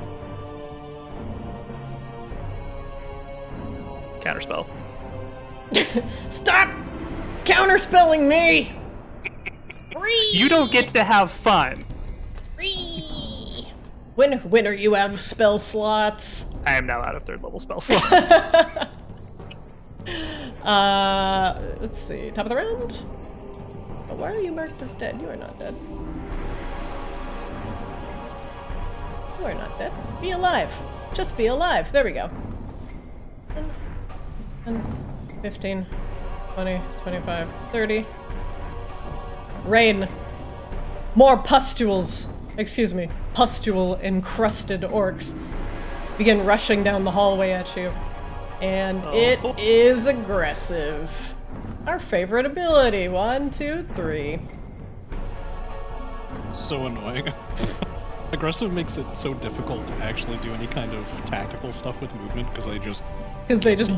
Counterspell. Stop counterspelling me! You don't get to have fun. When are you out of spell slots? I am now out of 3rd level spell slots. Let's see. Top of the round? Oh, why are you marked as dead? You are not dead. You are not dead. Be alive. Just be alive. There we go. 10, 15, 20, 25, 30. Rain. More pustules. Excuse me. Pustule-encrusted orcs begin rushing down the hallway at you. And it is aggressive. Our favorite ability. 1, 2, 3. So annoying. Aggressive makes it so difficult to actually do any kind of tactical stuff with movement because they just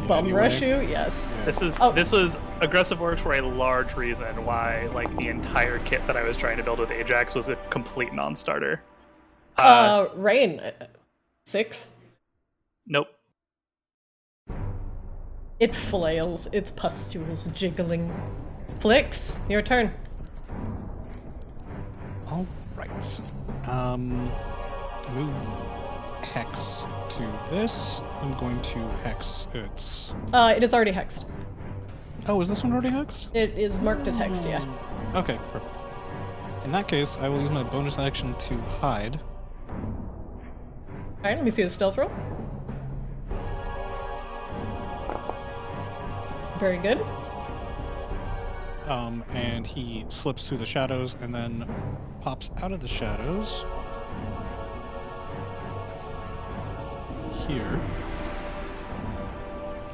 bum rush you? Yes. Yeah. This was aggressive orcs were a large reason why like the entire kit that I was trying to build with Ajax was a complete non-starter. Rain. 6. Nope. It flails, its pustules jiggling. Flix, your turn. All right. Move Hex to this. I'm going to Hex its... It is already hexed. Oh, is this one already hexed? It is marked as hexed, yeah. Okay, perfect. In that case, I will use my bonus action to hide. Alright, let me see the stealth roll. Very good. And he slips through the shadows and then pops out of the shadows. Here.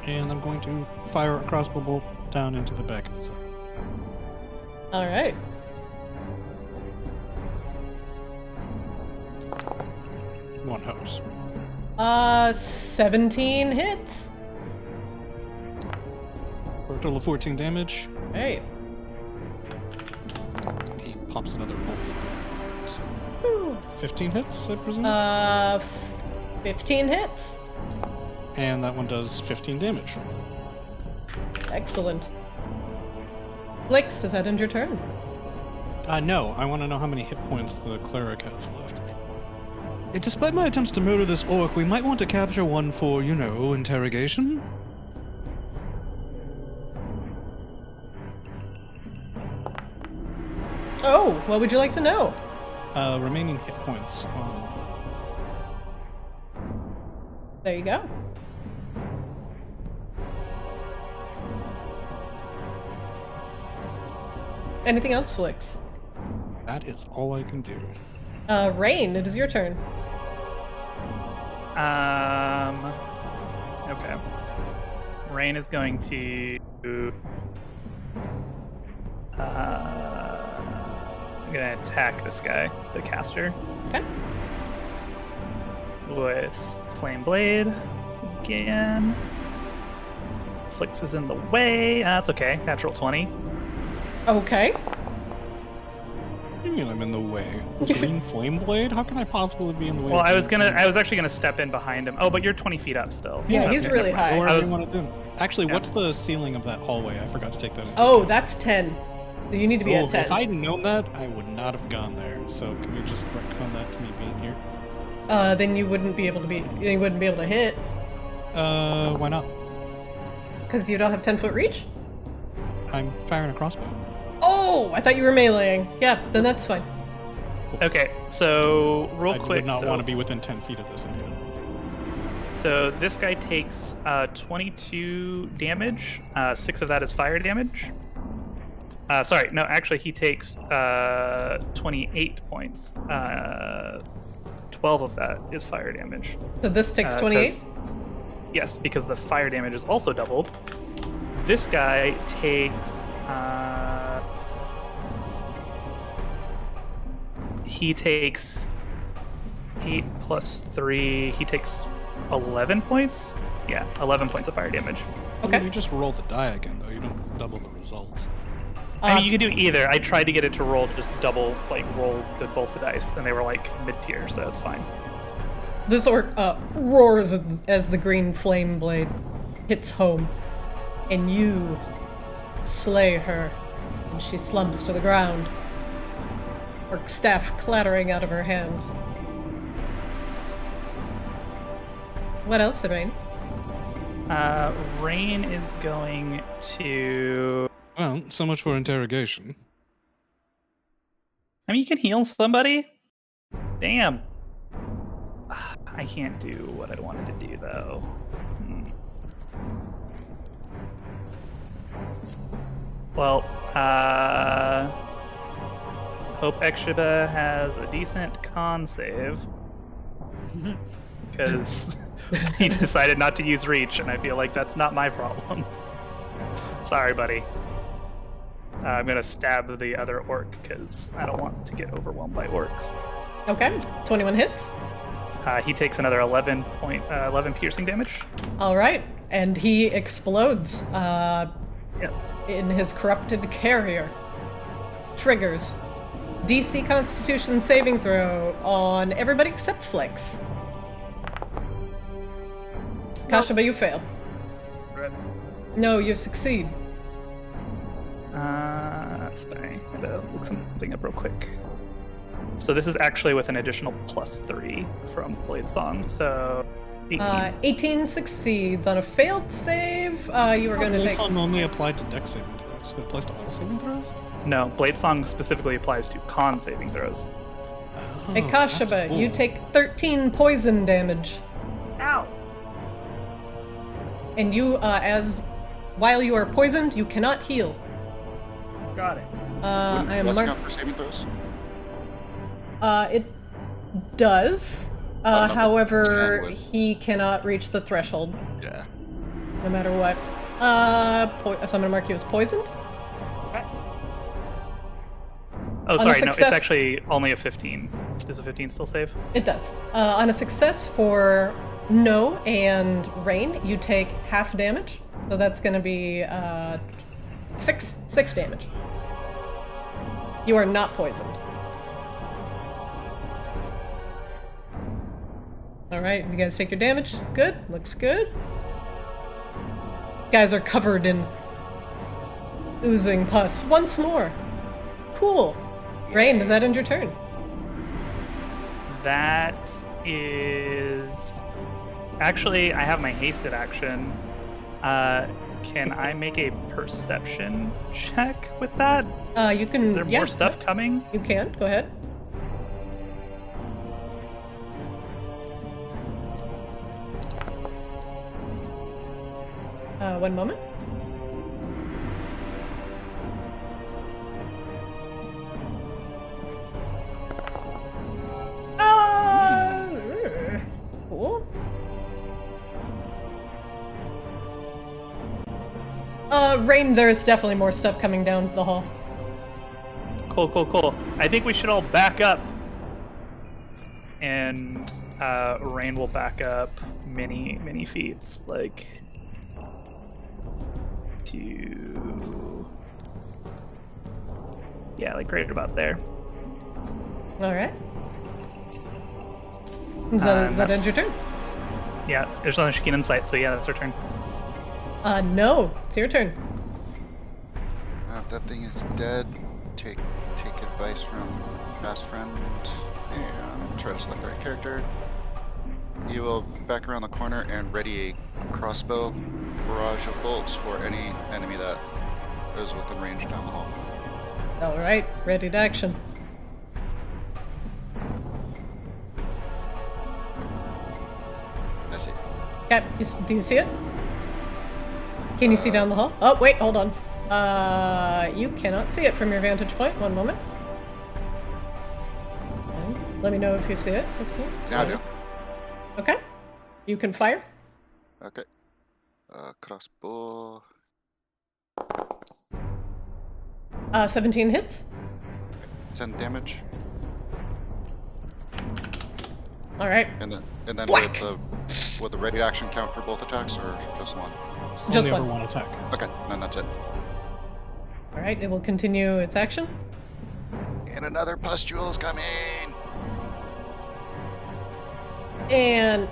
And I'm going to fire a crossbow bolt down into the back of his head. Alright. One hose. 17 hits. total of 14 damage. Hey. He pops another bolt at the 15 hits, I presume? 15 hits. And that one does 15 damage. Excellent. Flix, does that end your turn? No, I want to know how many hit points the cleric has left. Despite my attempts to murder this orc, we might want to capture one for, interrogation. Oh, what would you like to know? Remaining hit points on... There you go. Anything else, Flix? That is all I can do. Rain, it is your turn. Okay. Rain is going to. I'm gonna attack this guy, the caster, Okay. with Flame Blade again. Flix is in the way. That's okay. Natural 20. Okay. What do you mean I'm in the way? Green flame blade? How can I possibly be in the way? Well, of I was green flame actually gonna step in behind him. Oh, but you're 20 feet up still. Yeah, he's Okay, really never mind. high. Whatever I was- you want to do. Actually, Yeah. what's the ceiling of that hallway? I forgot to take that into Oh, account. that's 10. You need to be Oh, at 10. if I'd known that, I would not have gone there. So can we just retcon that to me being here? Then you wouldn't be able to hit, Why not? because you don't have 10-foot reach? I'm firing a crossbow. Oh, I thought you were meleeing. Yeah, then that's fine. Okay, so real I quick. would not so, want to be within 10 feet of this idiot. So this guy takes 22 damage. 6 of that is fire damage. Sorry, no, actually he takes 28 points. 12 of that is fire damage. So this takes 'Cause- 28? Yes, because the fire damage is also doubled. This guy takes. He takes 8 plus 3. He takes 11 points. Yeah, 11 points of fire damage. Okay. You just roll the die again, though. You don't double the result. I mean, you can do either. I tried to get it to roll just double, roll both the dice, and they were mid-tier, so it's fine. This orc roars as the green flame blade hits home, and you slay her, and she slumps to the ground, orc staff clattering out of her hands. What else, Rain? Rain is going to. Well, so much for interrogation. I mean, you can heal somebody. Damn. I can't do what I wanted to do, though. Well, Hope Exhiba has a decent con save. Because he decided not to use reach, and I feel like that's not my problem. Sorry, buddy. I'm gonna stab the other orc because I don't want to get overwhelmed by orcs. Okay, 21 hits. He takes another 11 piercing damage. All right, and he explodes Yep. in his corrupted carrier. Triggers DC Constitution saving throw on everybody except Flix. Kashaba, you fail. No, you succeed. Sorry, I gotta look something up real quick. So this is actually with an additional +3 from Blade Song, so 18. 18 succeeds on a failed save. You are going to Blade take. Song only applied to dex saving throws. It applies to all saving throws? No, Blade Song specifically applies to con saving throws. Oh, Hey, that's Kashaba, cool. you take 13 poison damage, Ow! and you, while you are poisoned, you cannot heal. Got it. I am Less mark. count for saving throws? It does. no, the However, 10 would. he cannot reach the threshold, Yeah. no matter what. So I'm gonna mark you as poisoned. Oh, a sorry, no, it's success- actually only a 15. Does a 15 still save? It does. On a success for No and Rain, you take half damage. So that's going to be 6 damage. You are not poisoned. All right, you guys take your damage. Good, looks good. You guys are covered in oozing pus once more. Cool. Rain, does that end your turn? That is... Actually, I have my hasted action. Can I make a perception check with that? You can. Is there more stuff coming? You can. Go ahead. One moment. Cool. Rain, there's definitely more stuff coming down the hall. Cool. I think we should all back up. And Rain will back up many feet, like to... Yeah, like right about there. All right. Is that end your turn? Yeah, there's nothing she can insight, so yeah, that's her turn. No, it's your turn. That thing is dead. Take advice from past friend and try to select the right character. You will back around the corner and ready a crossbow barrage of bolts for any enemy that is within range down the hall. All right, ready to action. That's it. Okay, do you see it? Can you see down the hall? Oh, wait, hold on. You cannot see it from your vantage point. One moment. And let me know if you see it. 15, 20. Yeah, I do. Okay. You can fire. Okay. Crossbow. 17 hits. 10 damage. All right. And then Whack! would the ready action count for both attacks or just one? Just Only one. over one attack. Okay, then that's it. All right, it will continue its action. And another pustule's coming. And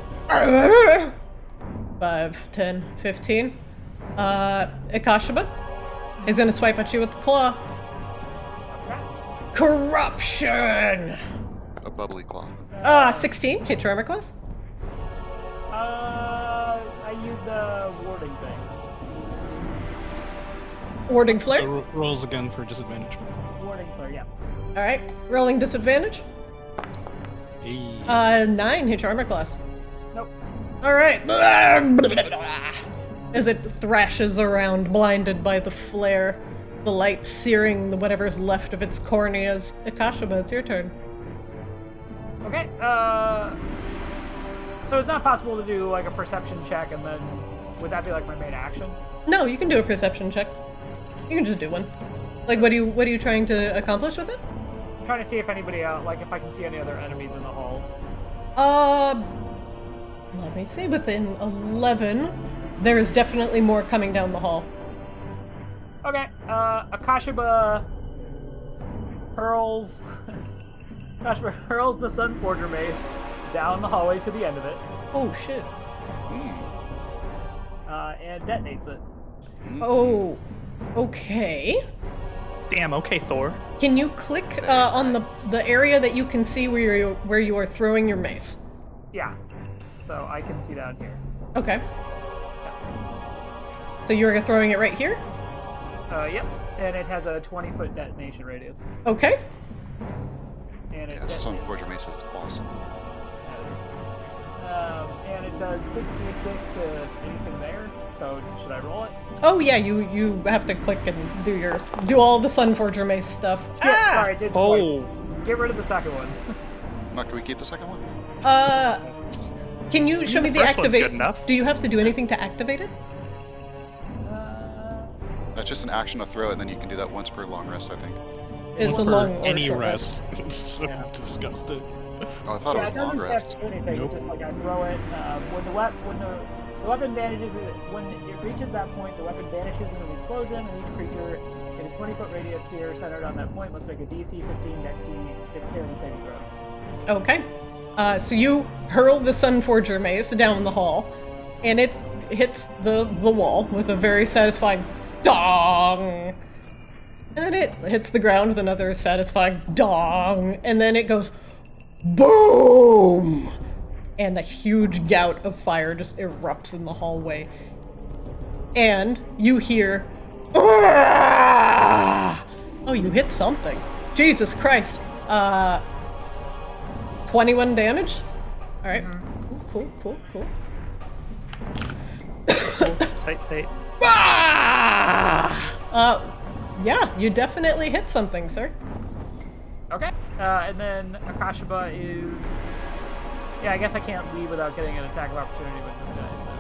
5, 10, 15. Akashaba is gonna swipe at you with the claw. Corruption! A bubbly claw. 16. Hit your armor class. I used the warding thing. Warding flare. So rolls again for disadvantage. Warding flare, yeah. All right, rolling disadvantage. Hey. 9. Hit your armor class. Nope. All right. As it thrashes around, blinded by the flare, the light searing whatever's left of its corneas. Akashaba, it's your turn. Okay, so it's not possible to do like a perception check and then would that be like my main action? No, you can do a perception check. You can just do one. Like, what are you trying to accomplish with it? I'm trying to see if anybody else, like if I can see any other enemies in the hall. Let me see. Within 11, there is definitely more coming down the hall. Okay, Akashaba hurls the Sunforger mace down the hallway to the end of it. Oh shit. And detonates it. Oh, okay. Damn, okay, Thor. Can you click on the area that you can see where you are throwing your mace? Yeah, so I can see down here. Okay. So you're throwing it right here? Yep, and it has a 20-foot detonation radius. Okay. And it Yeah, Sunforger Mace is awesome. And it does 6d6 to anything there. So should I roll it? Oh yeah, you have to click and do all the Sunforger Mace stuff. Yeah, sorry, I did. Oh. Get rid of the second one. Can we keep the second one? Can you show me the first one's activate? good enough. Do you have to do anything to activate it? That's just an action to throw, and then you can do that once per long rest, I think. It's a For long or any short rest. rest. It's so Yeah. disgusting. Oh, I thought it was long doesn't rest. affect anything. Nope. It's just like I throw it when the The weapon vanishes when it reaches that point. The weapon vanishes into the explosion, and each creature in a 20-foot radius sphere centered on that point must make a DC 15 dexterity saving throw. Okay. So you hurl the Sunforger mace down the hall, and it hits the wall with a very satisfying dong. And then it hits the ground with another satisfying dong. And then it goes boom! And a huge gout of fire just erupts in the hallway. And you hear, "Arrgh!" Oh, you hit something. Jesus Christ. 21 damage? Alright. Cool. Tight. Yeah, you definitely hit something, sir. Okay. And then Akashaba is... Yeah, I guess I can't leave without getting an attack of opportunity with this guy, so...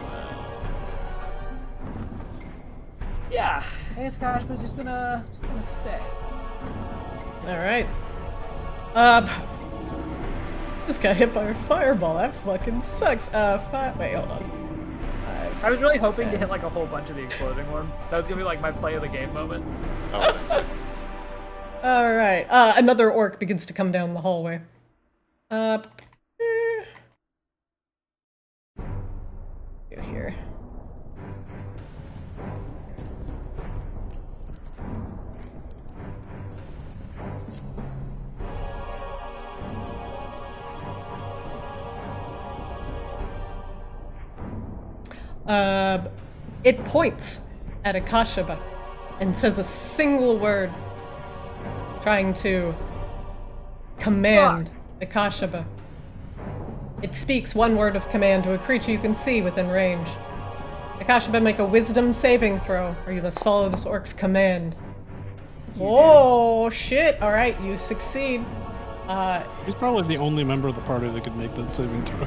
Yeah, I guess Akashaba's just gonna stay. Alright. Just got hit by a fireball. That fucking sucks. Wait, hold on. I was really hoping to hit like a whole bunch of the exploding ones. That was gonna be like my play of the game moment. Oh, that's it. Alright. Another orc begins to come down the hallway. Here. It points at Akashaba and says a single word, trying to command Akashaba. It speaks one word of command to a creature you can see within range. Akashaba, make a wisdom saving throw, or you must follow this orc's command. Oh, shit. All right, you succeed. He's probably the only member of the party that could make that saving throw.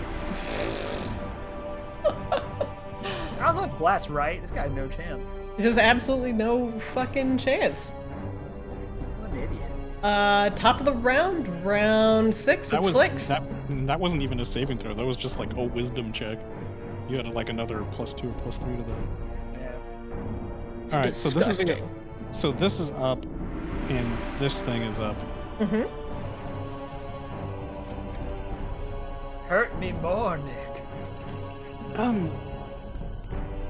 I was like blessed, right? This guy had no chance. There's absolutely no fucking chance. What an idiot. Top of the round, round 6, it's Flicks. That wasn't even a saving throw. That was just like a wisdom check. You had like another +2 or +3 to that. Yeah. It's All right, disgusting. so this is up, and this thing is up. Mm-hmm. Hurt me more, Nick.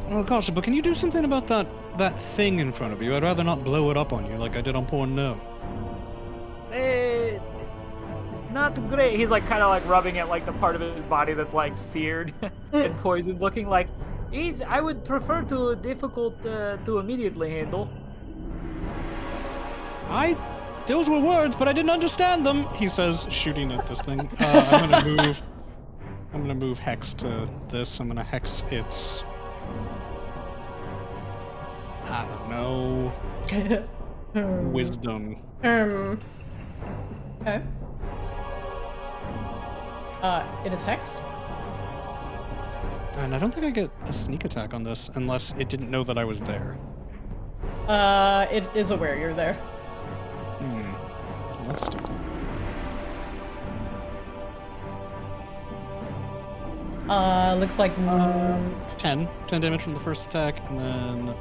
Oh gosh, but can you do something about that thing in front of you? I'd rather not blow it up on you like I did on poor No. It's not great. He's like kind of like rubbing at like the part of his body that's like seared and poisoned looking. Like, I would prefer to difficult to immediately handle. Those were words, but I didn't understand them. He says, shooting at this thing. I'm gonna move Hex to this. I'm gonna Hex its. I don't know. Wisdom. Okay. It is hexed. And I don't think I get a sneak attack on this unless it didn't know that I was there. It is aware you're there. Let's do it. Looks like 10 damage from the first attack, and then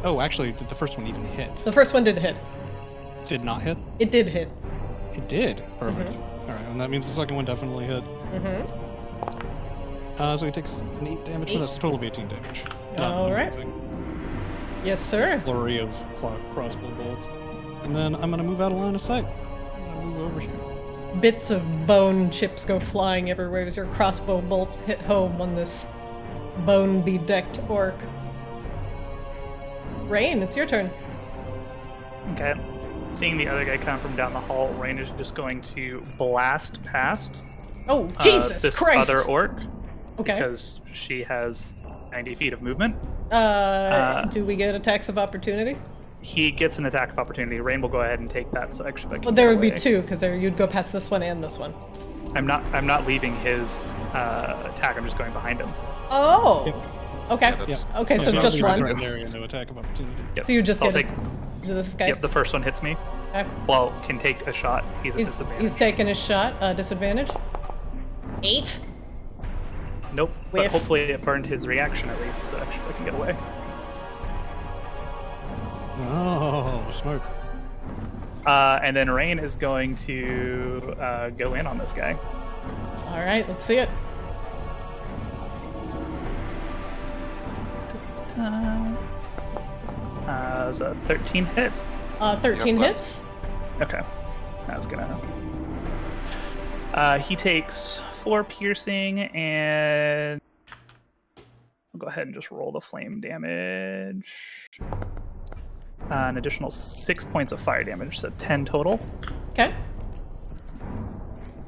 oh, actually, did the first one even hit? the first one did hit. Did not hit? It did hit. It did. Perfect. All right, and that means the second one definitely hit. So he takes an 8 damage from this, a total of 18 damage. All right. Yes, sir. Flurry of crossbow bolts, and then I'm gonna move out of line of sight. I'm gonna move over here. Bits of bone chips go flying everywhere as your crossbow bolts hit home on this bone-bedecked orc. Rain, it's your turn. Okay. Seeing the other guy come from down the hall, Rain is just going to blast past Oh, Jesus this Christ! other orc Okay. because she has 90 feet of movement. Do we get attacks of opportunity? He gets an attack of opportunity. Rain will go ahead and take that, so actually Well, there would be two, because you'd go past this one and this one. I'm not leaving his attack. I'm just going behind him. Oh. Yep. Okay. Yeah, that's- Okay, so Yeah, just I'll one. leave it right there, no attack of opportunity. Yep. So you just I'll get take. this guy. Yep, the first one hits me. Okay. Well, can take a shot. He's at disadvantage. He's taking his shot. Disadvantage. 8. Nope. Whiff. But hopefully it burned his reaction at least, so actually I can get away. Oh, smart. And then Rain is going to go in on this guy. All right, let's see it. It was a 13 hit. 13 Yep, hits. Okay. I was gonna. He takes 4 piercing, and I'll go ahead and just roll the flame damage. An additional 6 points of fire damage, so 10 total. Okay.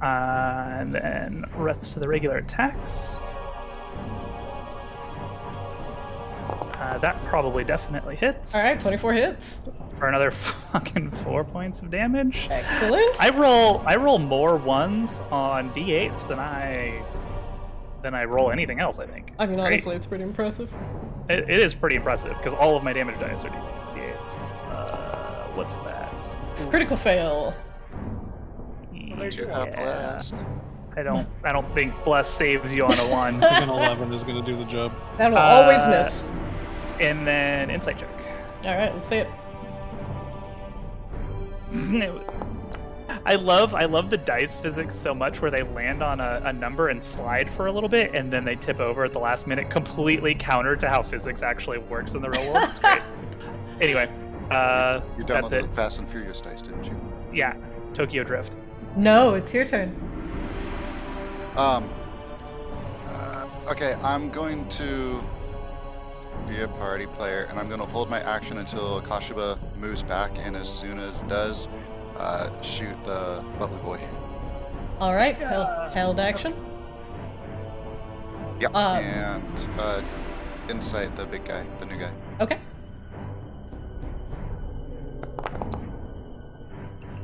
And then rest of the regular attacks. That probably definitely hits. All right, 24 hits. For another fucking 4 points of damage. Excellent. I roll more 1s on d8s than I roll anything else, I think. I mean, Great. honestly, it's pretty impressive. It is pretty impressive because all of my damage dice are d8s. What's that? Critical fail. Did you have blast? I don't think bless saves you on a 1. I think an 11 is going to do the job. That will always miss. And then insight check. All right, let's see it. I love the dice physics so much where they land on a number and slide for a little bit and then they tip over at the last minute, completely counter to how physics actually works in the real world. It's great. Anyway, You that's downloaded it. Fast and Furious dice, didn't you? Yeah, Tokyo Drift. No, it's your turn. Okay, I'm going to be a party player, and I'm going to hold my action until Kashiba moves back, and as soon as it does, shoot the bubbly boy. All right, held action. Yep. And insight the big guy, the new guy. Okay.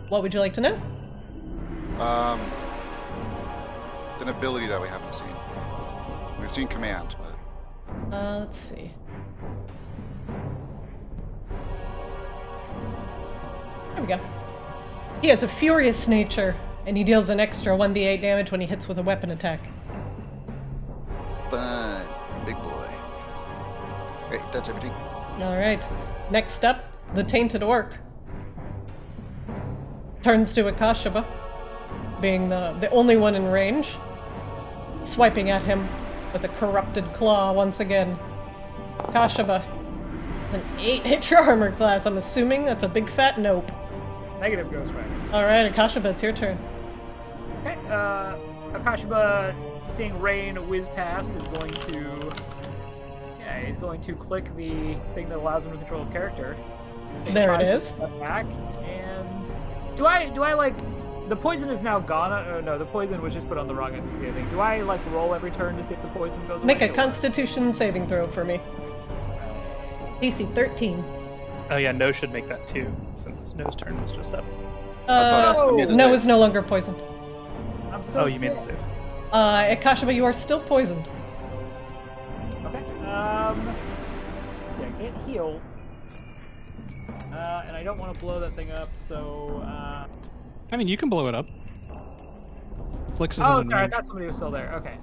What would you like to know? An ability that we haven't seen. We've seen command, but Let's see. There we go. He has a furious nature, and he deals an extra 1d8 damage when he hits with a weapon attack. fun, big boy. Great, that's everything. All right. Next up, the Tainted Orc turns to Akashaba, being the only one in range, swiping at him with a corrupted claw once again. Akashaba, it's an 8 hit your armor class. I'm assuming that's a big fat nope. Negative Ghost Rider. All right, Akashaba, it's your turn. Okay, Akashaba, seeing Rain whiz past, is going to... Yeah, he's going to click the thing that allows him to control his character. There it is. Step back, and... Do I like... The poison is now gone. No, the poison was just put on the wrong NPC, I think. Do I, like, roll every turn to see if the poison goes Make away? a Constitution saving throw for me. DC 13. Oh yeah, No should make that too, since No's turn was just up. I made the No save. is no longer poisoned. I'm so Oh, you made the sick. save. Akashaba, you are still poisoned. Okay, let's see, I can't heal. And I don't want to blow that thing up, so, I mean, you can blow it up. Flix is Oh, in sorry, I range. thought somebody was still there. Okay,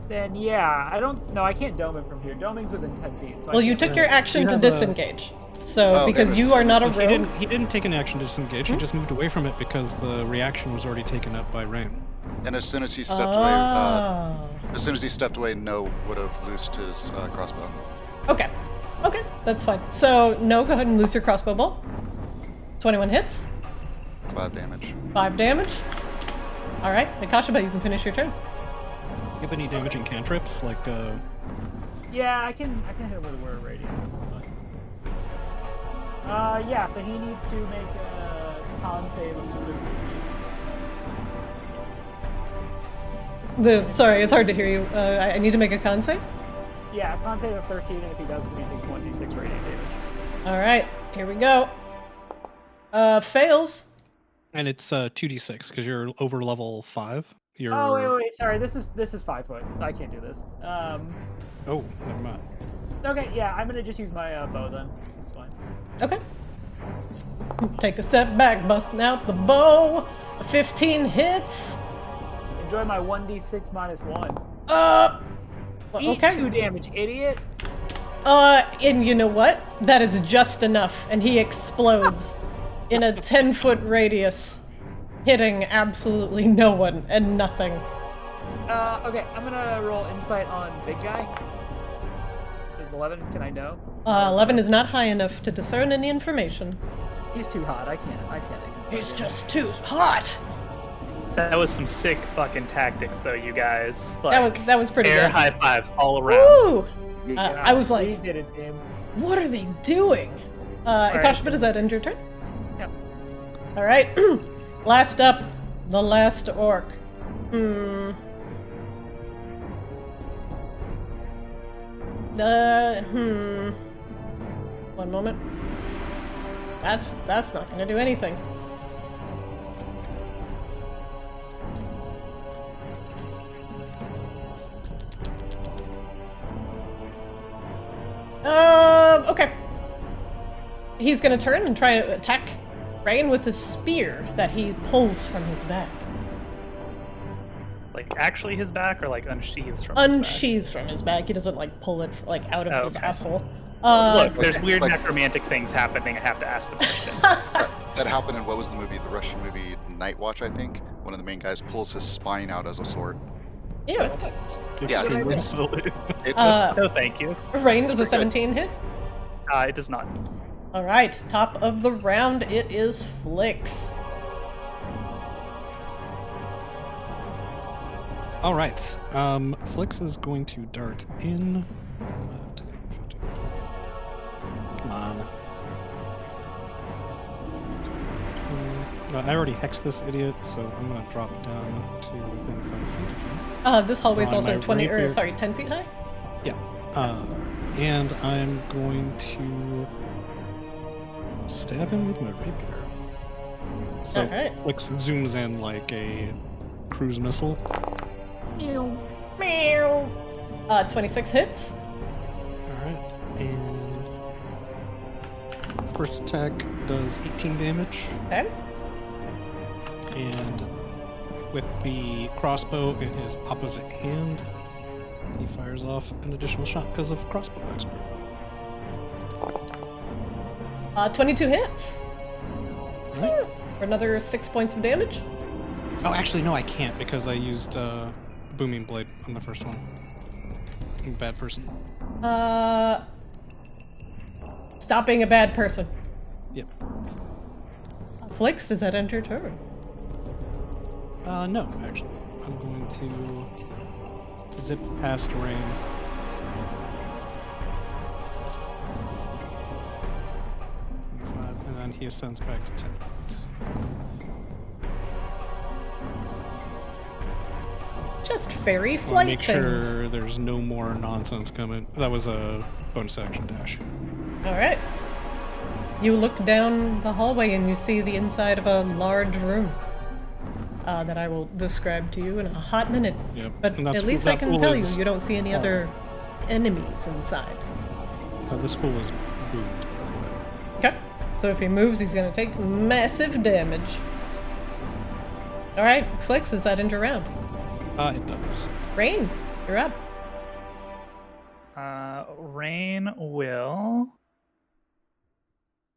then yeah, I can't dome it from here. Doming's within 10 feet. So Well, you took your action You to have a- disengage. So, Oh, okay, because but you are not a So rogue. he didn't take an action to disengage. He just moved away from it because the reaction was already taken up by Rain. And as soon as he stepped away, Oh. as soon as he stepped away, No would have loosed his crossbow. Okay. Okay, that's fine. So, no, go ahead and loose your crossbow bolt. 21 hits. 5 damage. 5 damage. All right, Akashaba, you can finish your turn. You have any damaging cantrips? Like, Yeah, I can hit him with a word of radiance. That's fine. Yeah, so he needs to make a con save of Sorry, it's hard to hear you. I need to make a con save. Yeah, a con save of 13, and if he does it, he takes 1d6 radiant damage. All right, here we go. Fails. and it's 2d6 because you're over level 5. You're... Oh, wait, sorry, this is 5 foot. I can't do this. Oh, never mind. Okay, yeah, I'm gonna just use my bow then. It's fine. Okay. Take a step back, busting out the bow. 15 hits. Enjoy my 1d6 minus 1. Eat Okay. 2 damage, idiot. And you know what? That is just enough, and he explodes in a 10-foot radius, hitting absolutely no one and nothing. Okay, I'm gonna roll insight on big guy. Is 11? Can I know? 11 is not high enough to discern any information. He's too hot. I can't. He's just too hot. That was some sick fucking tactics, though, you guys. Like, That was pretty air good. high fives all around. Woo! I was We like, did it, team. what are they doing? Akashbit, is that end your turn? Yep. All right. Last up, the last orc. One moment. That's not gonna do anything. Okay. He's gonna turn and try to attack Rain with his spear that he pulls from his back. Like, actually his back, or like unsheathes from Unsheathes from his back. He doesn't like pull it like out of his Okay. asshole. Look, there's weird like- necromantic things happening. I have to ask the question. That happened in what was the movie? The Russian movie Night Watch, I think. One of the main guys pulls his spine out as a sword. Ew. Yeah, Extremely silly. It's No, thank you. Rain, does a 17 hit? It does not. All right, top of the round, it is Flix. All right. Flix is going to dart in. Come on. I already hexed this idiot, so I'm gonna drop down to within 5 feet. This hallway's On also my 10 feet high? Yeah. And I'm going to stab him with my rapier. So Alright. Flix zooms in like a cruise missile. Meow. 26 hits. Alright, and first attack does 18 damage, Okay. and with the crossbow in his opposite hand, he fires off an additional shot because of crossbow expert. 22 hits. Alright. For another 6 points of damage. Oh, actually, no, I can't because I used Booming Blade on the first one. I'm a bad person. Stop being a bad person. Yep. Flix, does that end your turn? No, actually. I'm going to zip past Rain. And then he ascends back to 10 feet. Just fairy I'll flight make things. sure there's no more nonsense coming. That was a bonus action dash. All right. You look down the hallway and you see the inside of a large room that I will describe to you in a hot minute. Yep. But and that's at least I that can fool tell you, is- you don't see any other enemies inside. This fool is boomed, by the way. Okay. So if he moves, he's going to take massive damage. All right, Flix, is that end your round? It does. Rain, you're up. Rain will.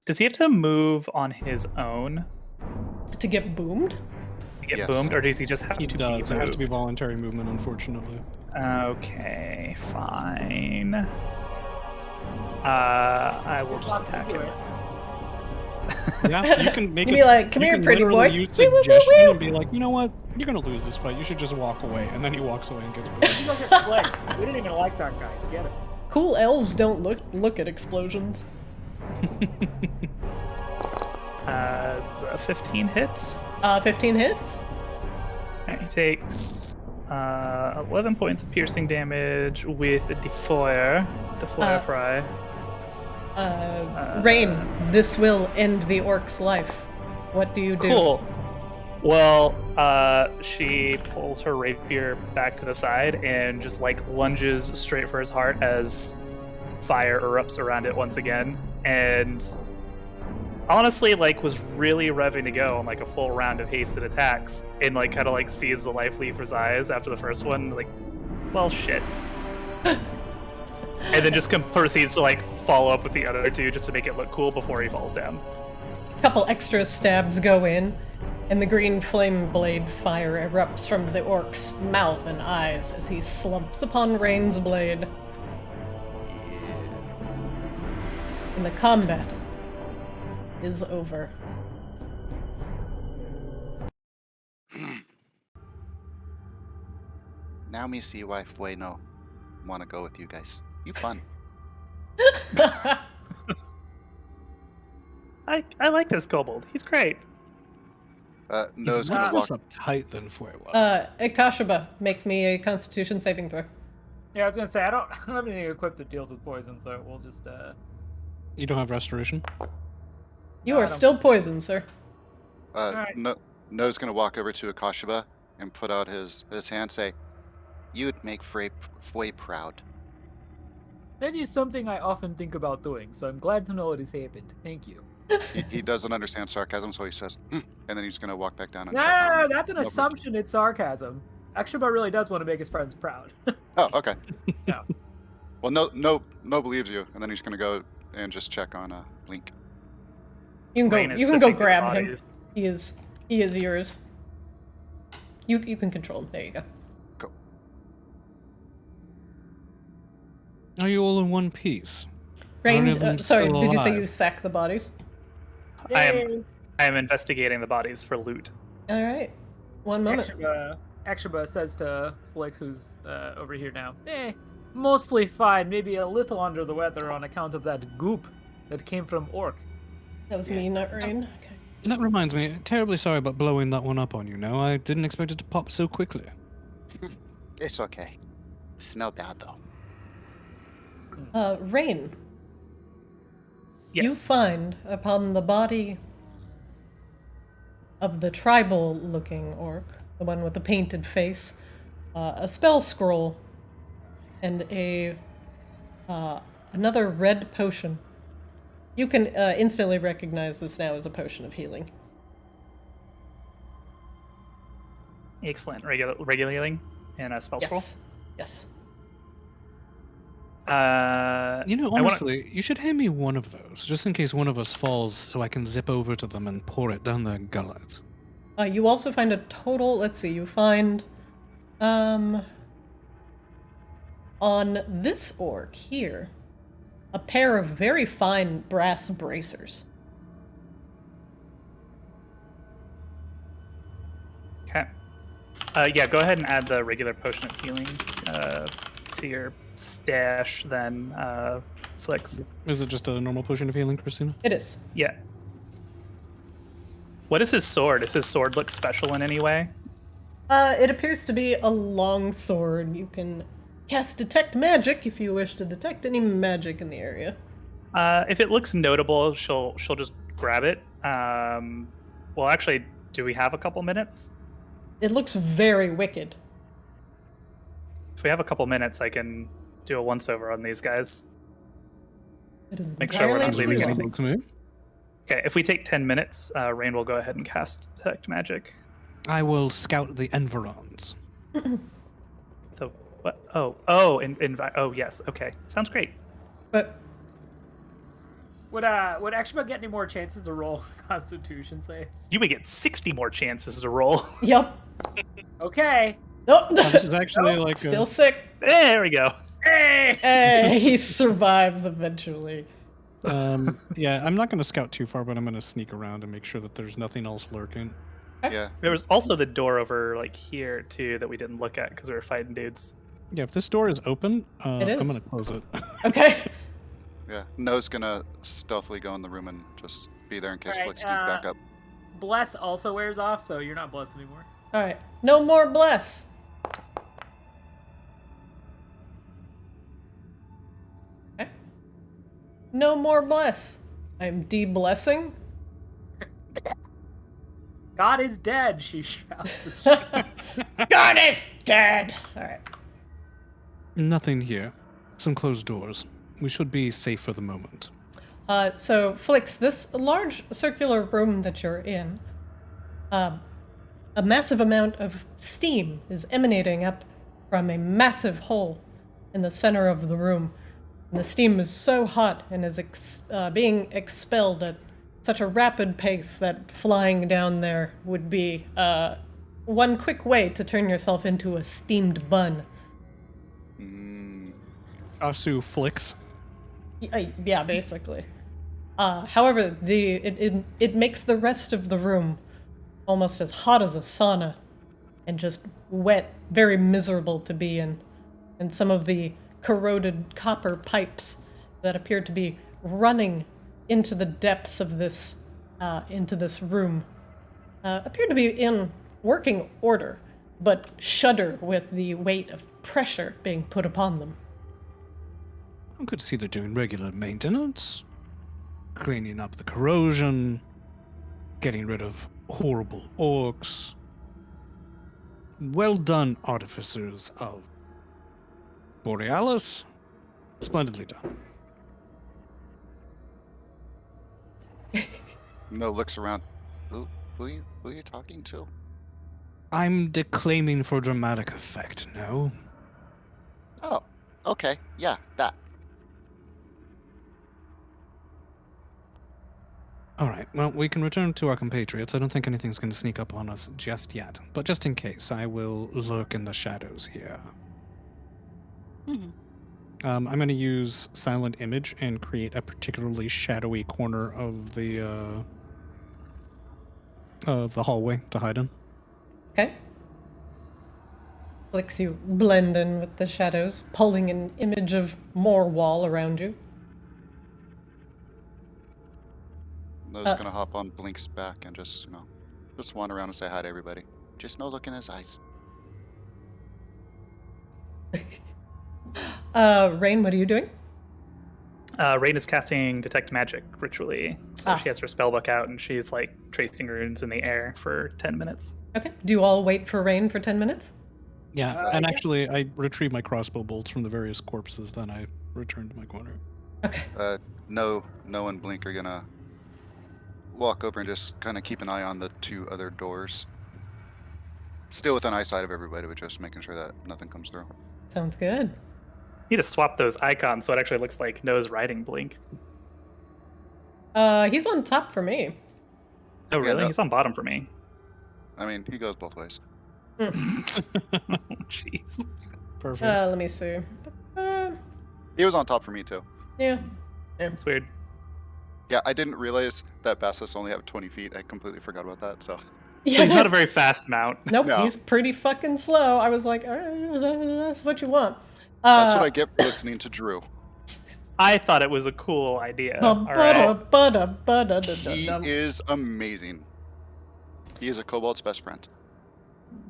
Does he have to move on his own To get boomed? to get Yes. boomed, or does he just have He to does. be It has to be moved? voluntary movement, unfortunately. Okay, fine. I will just attack him. Yeah, you can make You it. be like, "Come you here, can pretty literally boy." Use Wee, wee, wee, suggestion wee. and be like, you know what? You're gonna lose this fight. You should just walk away. And then he walks away and gets boomed. Look at Flix. We didn't even like that guy. Get it. Cool elves don't look at explosions. 15 hits. 15 hits. He takes 11 points of piercing damage with Defoyer. Fry. Rain, this will end the orc's life. What do you do? Cool. Well, she pulls her rapier back to the side and just like lunges straight for his heart as fire erupts around it once again. And honestly, like, was really revving to go on, like, a full round of hasted attacks, and, like, kind of, like, sees the life leave his eyes after the first one, like, well, shit. And then just proceeds to, like, follow up with the other two just to make it look cool before he falls down. A couple extra stabs go in, and the green flame blade fire erupts from the orc's mouth and eyes as he slumps upon Rain's blade. And the combat is over. Now me see why Fueno want to go with you guys. You fun. I like this kobold. He's great. No's He's gonna much walk. less uptight than Fue was. Kashaba, make me a Constitution saving throw. Yeah, I was gonna say I don't have anything equipped that deals with poison, so we'll just You don't have restoration? You No, I are don't. still poisoned, sir. Alright. No's gonna walk over to Akashiba and put out his hand, say, "You would make Fue proud." That is something I often think about doing, so I'm glad to know it has happened. Thank you. He doesn't understand sarcasm, so he says, and then he's gonna walk back down and check No, on. that's an Norbert. assumption. It's sarcasm. Akshaba really does want to make his friends proud. Oh, okay. Yeah. Well, no believes you, and then he's gonna go and just check on Blink. You can Rain go. is You can go sifting through the grab him. bodies. He is yours. You can control him. There you go. Go. Are you all in one piece? Are any Rain. of them Sorry, still did you say alive? you sack the bodies? I am investigating the bodies for loot. All right. One moment. Akshaba says to Flix, who's over here now, mostly fine, maybe a little under the weather on account of that goop that came from Orc. That was me, not Rain. Okay. That reminds me, terribly sorry about blowing that one up on you. No, I didn't expect it to pop so quickly. It's okay. Smell bad though. Rain. Yes. You find upon the body of the tribal-looking orc, the one with the painted face, a spell scroll, and another red potion. You can instantly recognize this now as a potion of healing. Excellent. Regular healing and a spell Yes. Yes. scroll. You know, I wanna- honestly, you should hand me one of those, just in case one of us falls, so I can zip over to them and pour it down their gullet. You also find a total. Let's see. You find, on this orc here, a pair of very fine brass bracers. Okay. Yeah, go ahead and add the regular potion of healing to your stash, then, Flix. Is it just a normal potion of healing, Christina? It is. Yeah. What is his sword? Does his sword look special in any way? It appears to be a long sword. You can cast Detect Magic if you wish to detect any magic in the area. If it looks notable, she'll just grab it. Well, actually, do we have a couple minutes? It looks very wicked. If we have a couple minutes, I can do a once-over on these guys. It is Make sure we're not entirely leaving up to you. anything. To me. Okay, if we take 10 minutes, Rain will go ahead and cast Detect Magic. I will scout the environs. So, what? Oh, oh, yes, okay. Sounds great. But Would Akshaba get any more chances to roll Constitution saves? You would get 60 more chances to roll. yep. Okay. Oh, This is actually like still sick. There we go. Hey. Hey, he survives eventually. yeah, I'm not going to scout too far, but I'm going to sneak around and make sure that there's nothing else lurking. Yeah. There was also the door over, like, here, too, that we didn't look at because we were fighting dudes. Yeah, if this door is open, It is. I'm going to close it. Okay. Yeah. No's gonna stealthily go in the room and just be there in case Alright, Flix sneaks back up. Bless also wears off, so you're not blessed anymore. All right. No more bless. Okay. No more bless. I'm de-blessing. God is dead, she shouts. God is dead. All right. Nothing here. Some closed doors. We should be safe for the moment. So, Flix, this large circular room that you're in, a massive amount of steam is emanating up from a massive hole in the center of the room. And the steam is so hot and is being expelled at such a rapid pace that flying down there would be one quick way to turn yourself into a steamed bun. Asu flicks. Yeah, basically. However, it makes the rest of the room almost as hot as a sauna and just wet, very miserable to be in. And some of the corroded copper pipes that appear to be running into the depths of this room appear to be in working order, but shudder with the weight of pressure being put upon them. I could see they're doing regular maintenance, cleaning up the corrosion, getting rid of horrible orcs. Well done, artificers of Borealis. Splendidly done. No looks around. Who are you talking to? I'm declaiming for dramatic effect, no? Oh, okay. Yeah, that. Alright, well, we can return to our compatriots. I don't think anything's going to sneak up on us just yet. But just in case, I will lurk in the shadows here. I'm going to use Silent Image and create a particularly shadowy corner of the hallway to hide in. Okay. Flix, you blend in with the shadows, pulling an image of more wall around you. I was gonna hop on Blink's back and just wander around and say hi to everybody. Just no look in his eyes. Rain, what are you doing? Rain is casting Detect Magic ritually, so she has her spellbook out and she's like tracing runes in the air for 10 minutes. Okay. Do you all wait for Rain for 10 minutes? Yeah, and actually, I retrieve my crossbow bolts from the various corpses, then I return to my corner. Okay. No and Blink are gonna walk over and just kind of keep an eye on the two other doors. Still within eyesight of everybody, but just making sure that nothing comes through. Sounds good. Need to swap those icons so it actually looks like Nose riding Blink. He's on top for me. Oh, really? no. He's on bottom for me. I mean, he goes both ways. Jeez. Perfect. Let me see. He was on top for me too. Yeah. It's weird. Yeah, I didn't realize that Bassus only have 20 feet. I completely forgot about that. So So he's not a very fast mount. Nope, No. he's pretty fucking slow. I was like, all right, that's what you want. that's what I get for listening to Drew. I thought it was a cool idea. Bum, All right. bada, bada, da, He da, da. is amazing. He is a kobold's best friend.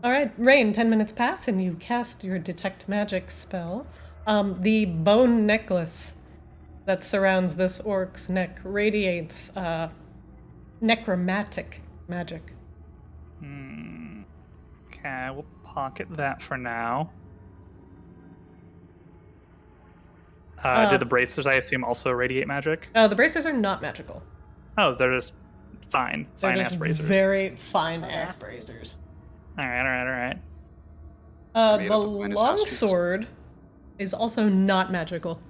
All right, Rain, 10 minutes pass and you cast your Detect Magic spell. The bone necklace that surrounds this orc's neck radiates necromantic magic. Okay, we'll pocket that for now. Do the bracers, I assume, also radiate magic? The bracers are not magical. Oh, they're just fine. They're Fine-ass just bracers. very fine-ass bracers. All right. Made The up of minus longsword is also not magical.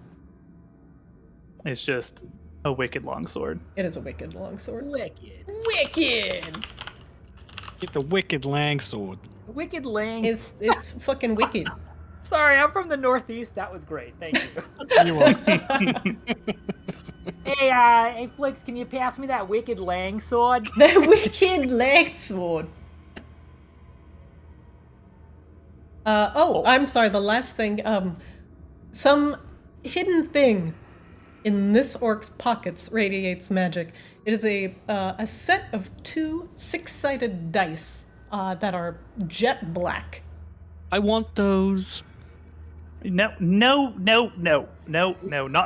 It's just a wicked longsword. It is a wicked longsword. Wicked. Wicked! Get the wicked langsword. Wicked Lang. It's fucking wicked. Sorry, I'm from the Northeast. That was great. Thank you. You are. Hey, Flix, can you pass me that Wicked Lang sword? The wicked longsword. I'm sorry, the last thing, some hidden thing in this orc's pockets radiates magic. It is a set of 2 6-sided dice that are jet black. I want those. No, not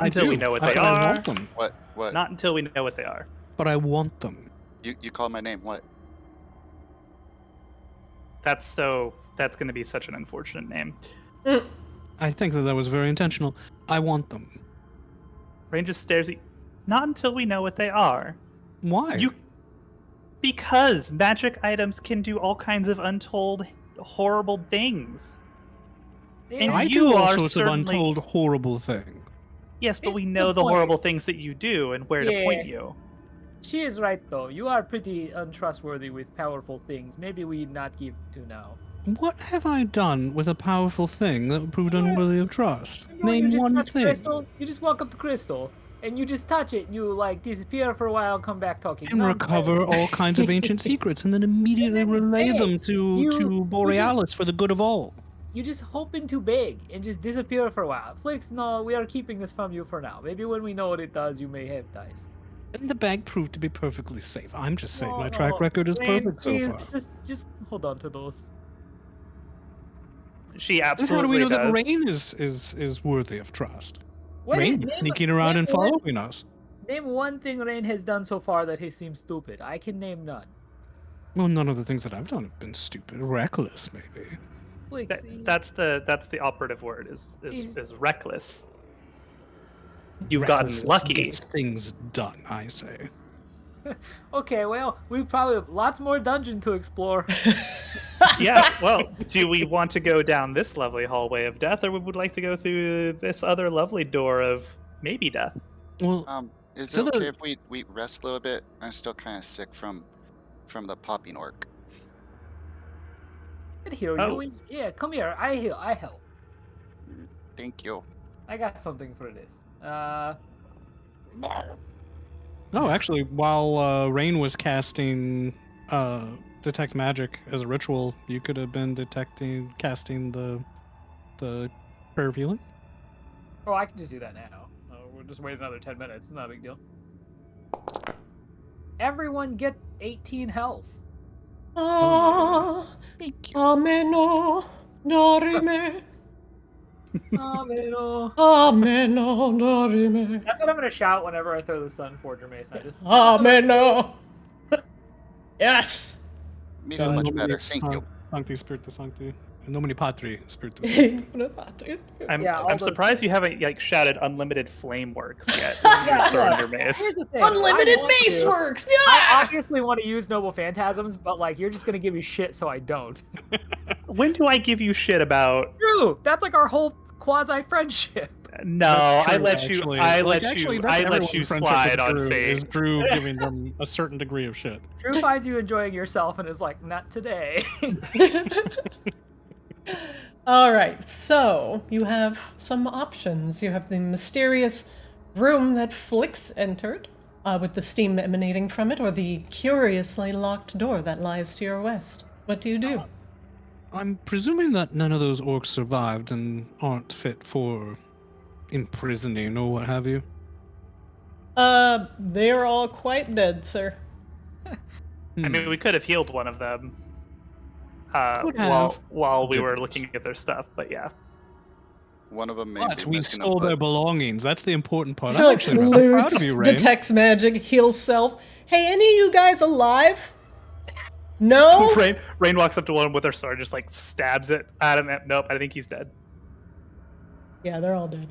until we know what they I are. want them, What? Not until we know what they are. but I want them. You called my name. What? That's going to be such an unfortunate name. I think that was very intentional. I want them. Rain just stares at Not until we know what they are. Why? Because magic items can do all kinds of untold, horrible things. And I you do all are sorts of certainly... untold horrible things. Yes, but It's we a know good the point. horrible things that you do and where to point Yeah. you. She is right, though. You are pretty untrustworthy with powerful things. Maybe we not give to now. What have I done with a powerful thing that proved unworthy of trust? Remember when you Name just one touch thing. Crystal? You just walk up to Crystal, and you just touch it, and you, like, disappear for a while, come back talking And nonsense. recover all kinds of ancient secrets, and then immediately And then, relay hey, them to Borealis for the good of all. You just hoping too big and just disappear for a while. Flix, no, we are keeping this from you for now. Maybe when we know what it does, you may have dice. And the bag proved to be perfectly safe. I'm just saying No, my track no, record is Rain, perfect so please, far. Just hold on to those. She And absolutely how do we know does. that Rain is worthy of trust? What Rain is- sneaking around name and one- following us. Name one thing Rain has done so far that he seems stupid. I can name none. Well, none of the things that I've done have been stupid. Reckless, maybe. Flix, That's the operative word is reckless. You've Reckless gotten lucky. gets things done, I say. okay, well, we've probably have lots more dungeon to explore. Yeah, well, do we want to go down this lovely hallway of death, or we would like to go through this other lovely door of maybe death? Well, Is So it okay the- if we rest a little bit? I'm still kind of sick from the popping orc. I can heal Oh. you. Yeah, come here. I heal. I help. Thank you. I got something for this. no, actually, while Rain was casting detect magic as a ritual, you could have been casting the prayer of healing. Oh, I can just do that now. We'll just wait another 10 minutes. It's not a big deal. Everyone get 18 health. Ah, ameno, dorime, Ameno. ameno, dorime, That's what I'm gonna shout whenever I throw the Sun Forger Mace. I just ameno. Yes. Me feel much better. Thank you. Sancti Spiritus Sancti. Nomine Patri Spiritus. I'm Yeah, all I'm those surprised you haven't like shouted unlimited flame works yet. when you've Yeah, thrown look, your mace. here's the thing. Unlimited I want mace to. works. I Yeah. obviously want to use Noble Phantasms, but like you're just gonna give me shit, so I don't. When do I give you shit about? True. That's like our whole quasi friendship. No, That's I true, let actually. you. I Like, let actually, you. that's I let everyone's you friendship slide with on Drew, fate. Is Drew giving them a certain degree of shit. Drew finds you enjoying yourself and is like, not today. All right, so you have some options. You have the mysterious room that Flix entered, with the steam emanating from it, or the curiously locked door that lies to your west. What do you do? I'm presuming that none of those orcs survived and aren't fit for imprisoning or what have you. They're all quite dead, sir. I mean, we could have healed one of them Could while have. we were Didn't. looking at their stuff. But yeah, One of them may But be we missing a stole their foot. belongings. That's the important part. He, I'm actually rather proud loots, of you, Rain. detects magic, heals self. Hey, any of you guys alive? No? Rain walks up to one with her sword, just like stabs it at him. Nope, I think he's dead. Yeah, they're all dead.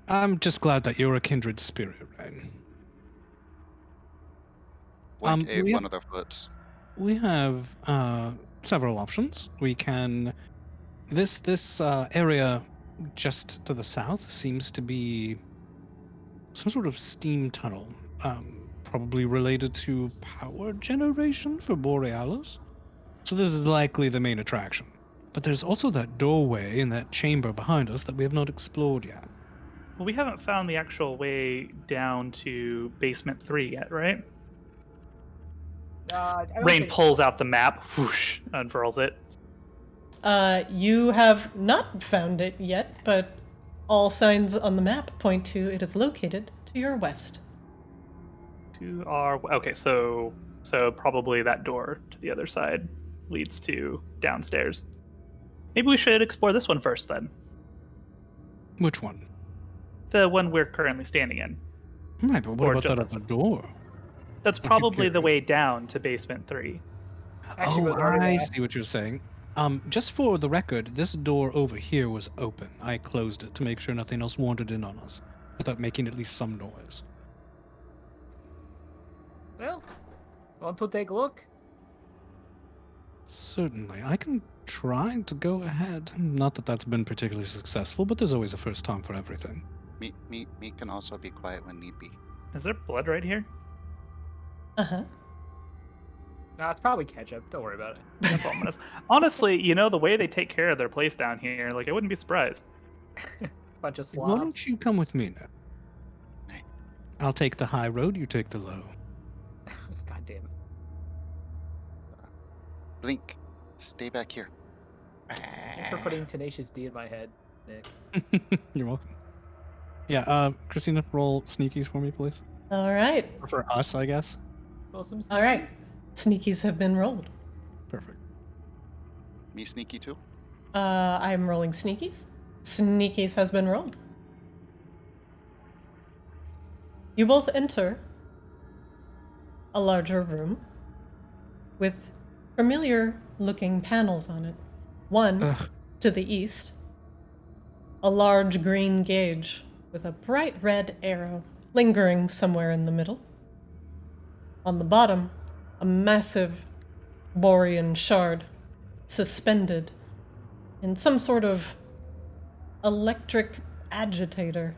I'm just glad that you're a kindred spirit, Rain. Blink ate we one have- of their foots. We have several options. We can. This area just to the south seems to be some sort of steam tunnel, probably related to power generation for Borealis. So this is likely the main attraction. But there's also that doorway in that chamber behind us that we have not explored yet. Well, we haven't found the actual way down to basement 3 yet, right? I don't Rain think- pulls out the map, whoosh, unfurls it. You have not found it yet, but all signs on the map point to it is located to your west. To our okay, so probably that door to the other side leads to downstairs. Maybe we should explore this one first, then. Which one? The one we're currently standing in. Right, but what Or about just that other door? That's If you probably the could- way down to basement 3. Actually, Oh, goes right I away. see what you're saying. Just for the record, this door over here was open. I closed it to make sure nothing else wandered in on us, without making at least some noise. Well, want to take a look? Certainly. I can try to go ahead. Not that that's been particularly successful, but there's always a first time for everything. Me can also be quiet when need be. Is there blood right here? Uh-huh. Nah, it's probably ketchup. Don't worry about it. That's ominous. Honestly, the way they take care of their place down here, like I wouldn't be surprised. Bunch of Why slobs. don't you come with me now? I'll take the high road, you take the low. God damn it. Blink, stay back here. Thanks for putting Tenacious D in my head, Nick. You're welcome. Yeah, Christina, roll sneakies for me, please. All right. Or for us, I guess. Roll some All right. Sneakies have been rolled. Perfect. Me sneaky too? I'm rolling sneakies. Sneakies has been rolled. You both enter a larger room with familiar looking panels on it. One Ugh. to the east, a large green gauge with a bright red arrow lingering somewhere in the middle. On the bottom, a massive borean shard suspended in some sort of electric agitator,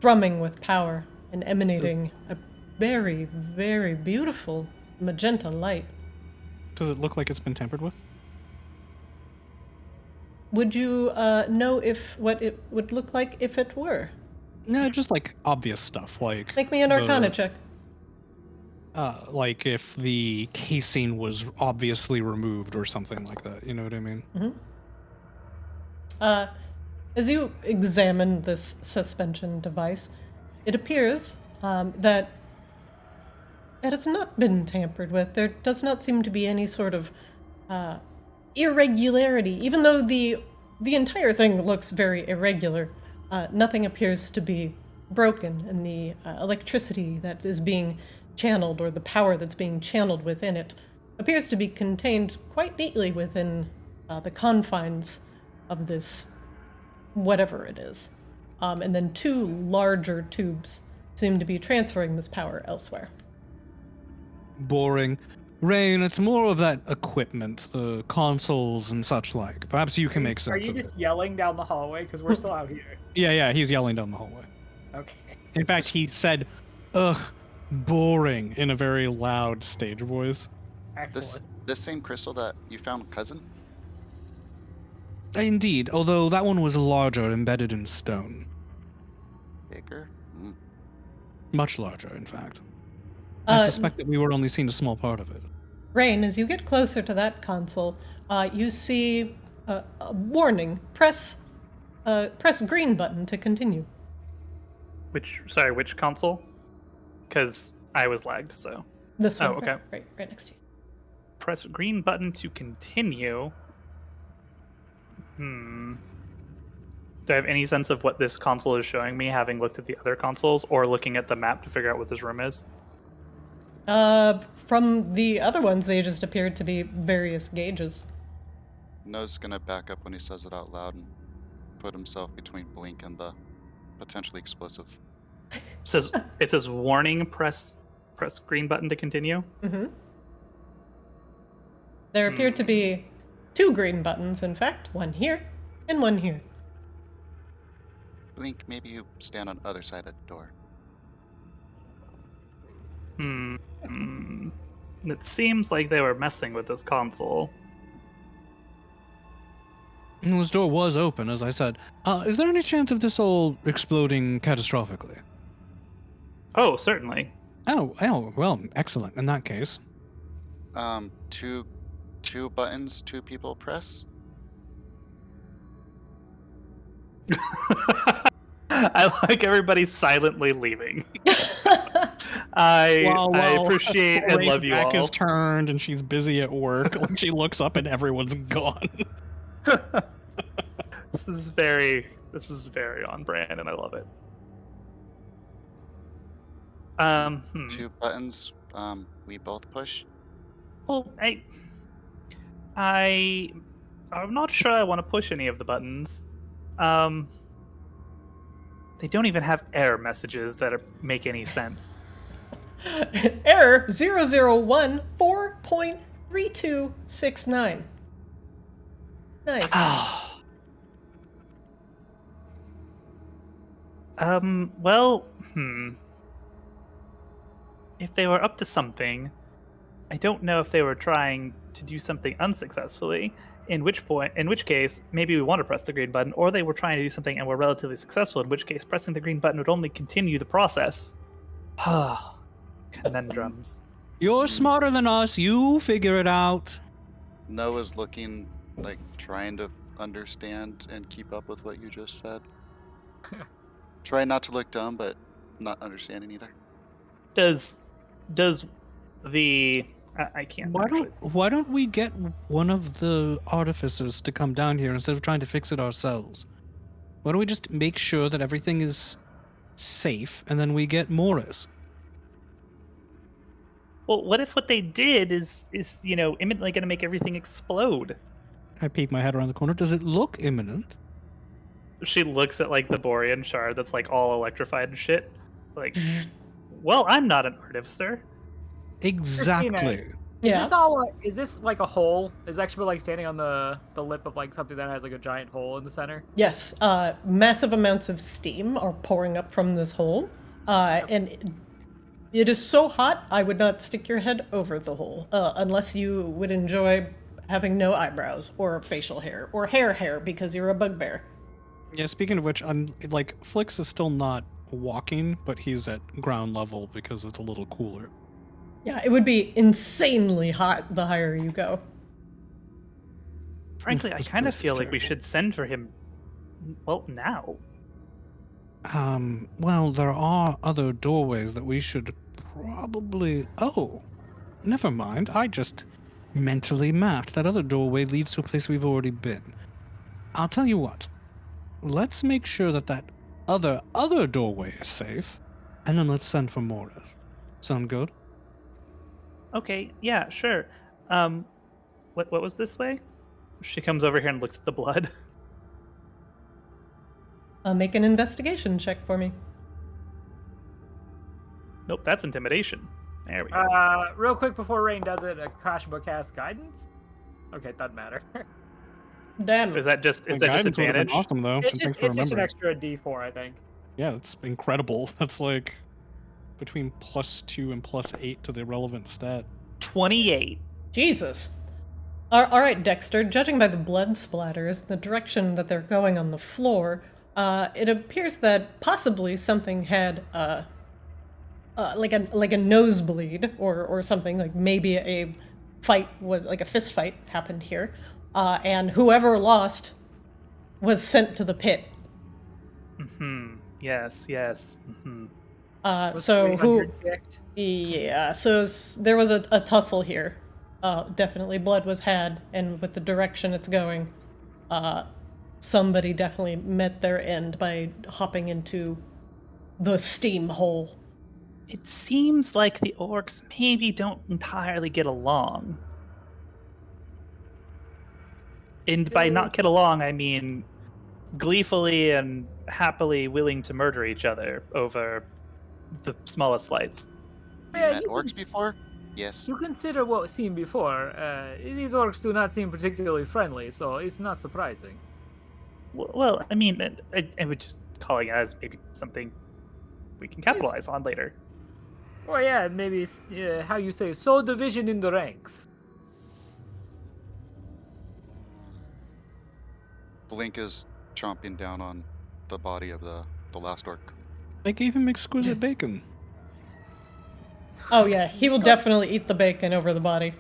thrumming with power and emanating a very, very beautiful magenta light. Does it look like it's been tampered with? Would you know what it would look like if it were? No, just like obvious stuff, like Make me an Arcana check. like if the casing was obviously removed or something like that. You know what I mean? As you examine this suspension device, it appears that it has not been tampered with. There does not seem to be any sort of irregularity, even though the entire thing looks very irregular. Nothing appears to be broken, and the electricity that is being channeled, or the power that's being channeled within it, appears to be contained quite neatly within the confines of this whatever it is. And then two larger tubes seem to be transferring this power elsewhere. Boring. Rain, it's more of that equipment, the consoles and such like. Perhaps you can make Are sense you of just it. yelling down the hallway? Because we're still out here. Yeah, he's yelling down the hallway. Okay. In fact, he said, ugh, boring, in a very loud stage voice. Excellent. This same crystal that you found, cousin? Indeed, although that one was larger, embedded in stone. Bigger? Much larger, in fact. I suspect that we were only seeing a small part of it. Rain, as you get closer to that console, you see a warning. Press green button to continue. Which console? Because I was lagged, so. This one. Oh, okay. Right next to you. Press green button to continue. Do I have any sense of what this console is showing me, having looked at the other consoles, or looking at the map to figure out what this room is? From the other ones, they just appeared to be various gauges. No's gonna back up when he says it out loud and put himself between Blink and the potentially explosive. It says warning, press green button to continue. Mm-hmm. There appear to be two green buttons, in fact, one here and one here. Blink, maybe you stand on the other side of the door. It seems like they were messing with this console. And this door was open, as I said. Is there any chance of this all exploding catastrophically? Oh, certainly. Oh, well, excellent. In that case. Two buttons, two people press. I like everybody silently leaving. I appreciate and love you all. Back is turned and she's busy at work. When she looks up and everyone's gone. This is very on brand, and I love it. Two buttons. We both push. Well, I'm not sure I want to push any of the buttons. They don't even have error messages that make any sense. Error 001 4.3269. Nice. Well, if they were up to something, I don't know if they were trying to do something unsuccessfully, in which case, maybe we want to press the green button, or they were trying to do something and were relatively successful, in which case pressing the green button would only continue the process. Conundrums. You're smarter than us. You figure it out. Noah's looking like trying to understand and keep up with what you just said. Try not to look dumb, but not understanding either. Does the I can't actually. Why don't we get one of the artificers to come down here instead of trying to fix it ourselves? Why don't we just make sure that everything is safe, and then we get Morris? Well, what if what they did is imminently going to make everything explode? I peek my head around the corner. Does it look imminent? She looks at like the Borean shard that's like all electrified and shit. Like, well, I'm not an artificer. Exactly. Yeah. Is this like a hole? Is actually like standing on the lip of like something that has like a giant hole in the center? Yes. Massive amounts of steam are pouring up from this hole. And it is so hot, I would not stick your head over the hole, unless you would enjoy having no eyebrows or facial hair or hair because you're a bugbear. Yeah, speaking of which, I'm like, Flix is still not walking, but he's at ground level because it's a little cooler. Yeah, it would be insanely hot the higher you go. Frankly, I kind of feel like we should send for him, well, now. Well, there are other doorways that we should probably... Oh, never mind. I just mentally mapped. That other doorway leads to a place we've already been. I'll tell you what. Let's make sure that other doorway is safe, and then let's send for Morris. Sound good? Okay, yeah, sure. What was this way? She comes over here and looks at the blood. Make an investigation check for me. Nope, that's intimidation. There we go. Real quick before Rain does it, Akash will cast guidance. Okay, it doesn't matter. Damn. Is that just Guidance would've been advantage? awesome, though. It's and just thanks for an remembering. extra D4, I think. Yeah, that's incredible. That's like between +2 and +8 to the relevant stat. 28. Jesus. All right, Dexter. Judging by the blood splatters, the direction that they're going on the floor, it appears that possibly something had like a nosebleed or something. Like maybe a fight was like a fist fight happened here, and whoever lost was sent to the pit. Yes. So who? 300 kicked? Yeah. So there was a tussle here. Definitely blood was had, and with the direction it's going, somebody definitely met their end by hopping into the steam hole. It seems like the orcs maybe don't entirely get along. And by not get along, I mean gleefully and happily willing to murder each other over the smallest slights. You Yeah, met you orcs can- before? Yes. You consider what we've seen before. These orcs do not seem particularly friendly, so it's not surprising. Well, I mean, I would just call it as maybe something we can capitalize on later. Or yeah, maybe how you say, sow division in the ranks. Blink is chomping down on the body of the last orc. I gave him exquisite bacon. Oh yeah, he will definitely eat the bacon over the body.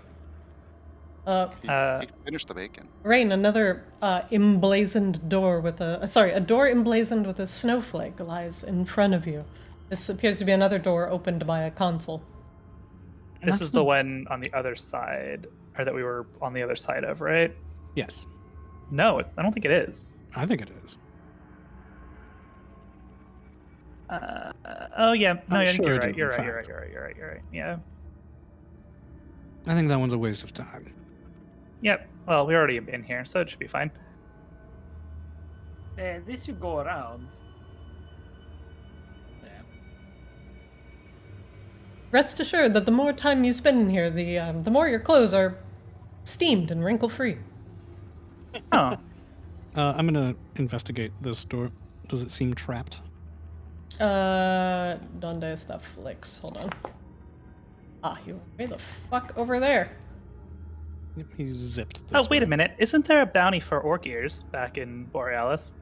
He finished the bacon. Rain, another emblazoned door with a door emblazoned with a snowflake lies in front of you. This appears to be another door opened by a console. This is the one on the other side, or that we were on the other side of, right? Yes, No, I don't think it is. I think it is. Oh yeah, no, I'm I think sure you're it right. is, You're in right. You're fact. right. You're right. Yeah. I think that one's a waste of time. Yep. Well, we're already in here, so it should be fine. This should go around. Yeah. rest assured that the more time you spend in here, the more your clothes are steamed and wrinkle-free. Oh, I'm gonna investigate this door. Does it seem trapped? Donde está Flix? Hold on. Ah, you're way the fuck over there. Yep, he zipped this oh, wait a way. minute. Isn't there a bounty for orc ears back in Borealis?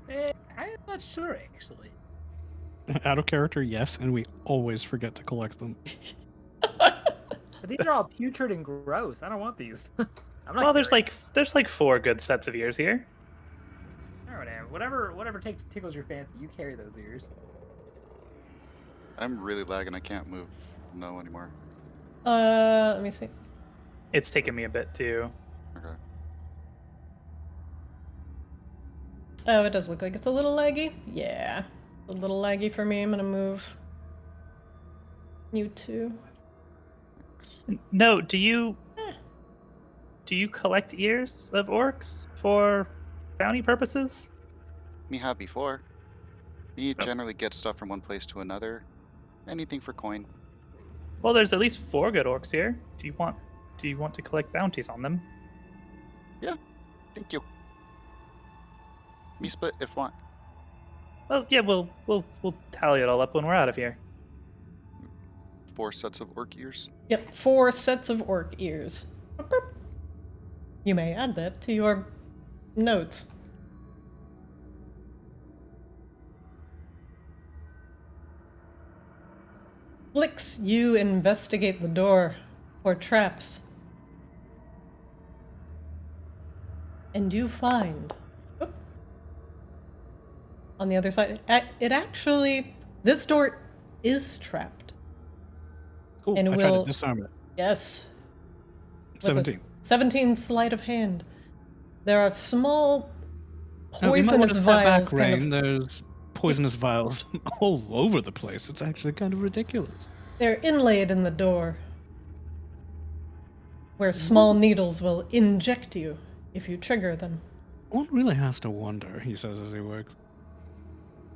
I'm not sure, actually. Out of character, yes, and we always forget to collect them. But these are all putrid and gross. I don't want these. I'm not Well, there's carrying- like 4 good sets of ears here. All right, Aaron, whatever tickles your fancy, you carry those ears. I'm really lagging. I can't move no anymore. Let me see. It's taken me a bit too. Okay. Oh, it does look like it's a little laggy. Yeah, a little laggy for me. I'm gonna move you two. No, do you collect ears of orcs for bounty purposes? Me have before. Me Oh. generally get stuff from one place to another. Anything for coin. Well, there's at least 4 good orcs here. Do you want to collect bounties on them? Thank you. Me split if want. Well, yeah, we'll tally it all up when we're out of here. 4 sets of orc ears. Yep, 4 sets of orc ears. Boop, boop. You may add that to your notes. Flix, you investigate the door for traps. And you find... Oop. On the other side, this door is trapped. Cool. And I tried will- to disarm it. Yes. 17. 17 sleight of hand. There are small Now, you might want poisonous to step back, vials kind Rain. of, There's poisonous vials all over the place. It's actually kind of ridiculous. they're inlaid in the door where small needles will inject you if you trigger them. One really has to wonder, he says as he works.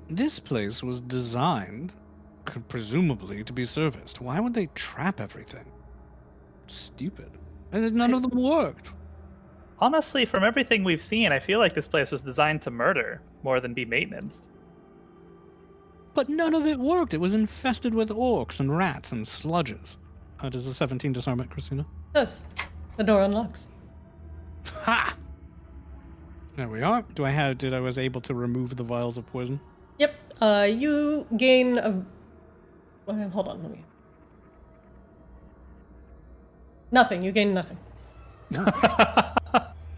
This place was designed, presumably, to be serviced. Why would they trap everything? Stupid. And none of them worked. Honestly, from everything we've seen, I feel like this place was designed to murder more than be maintenance. But none of it worked. It was infested with orcs and rats and sludges. Does the 17 disarm it, Christina? Yes. The door unlocks. Ha! There we are. Did I was able to remove the vials of poison? Yep. You gain a... Well, hold on, let me... Nothing. You gain nothing.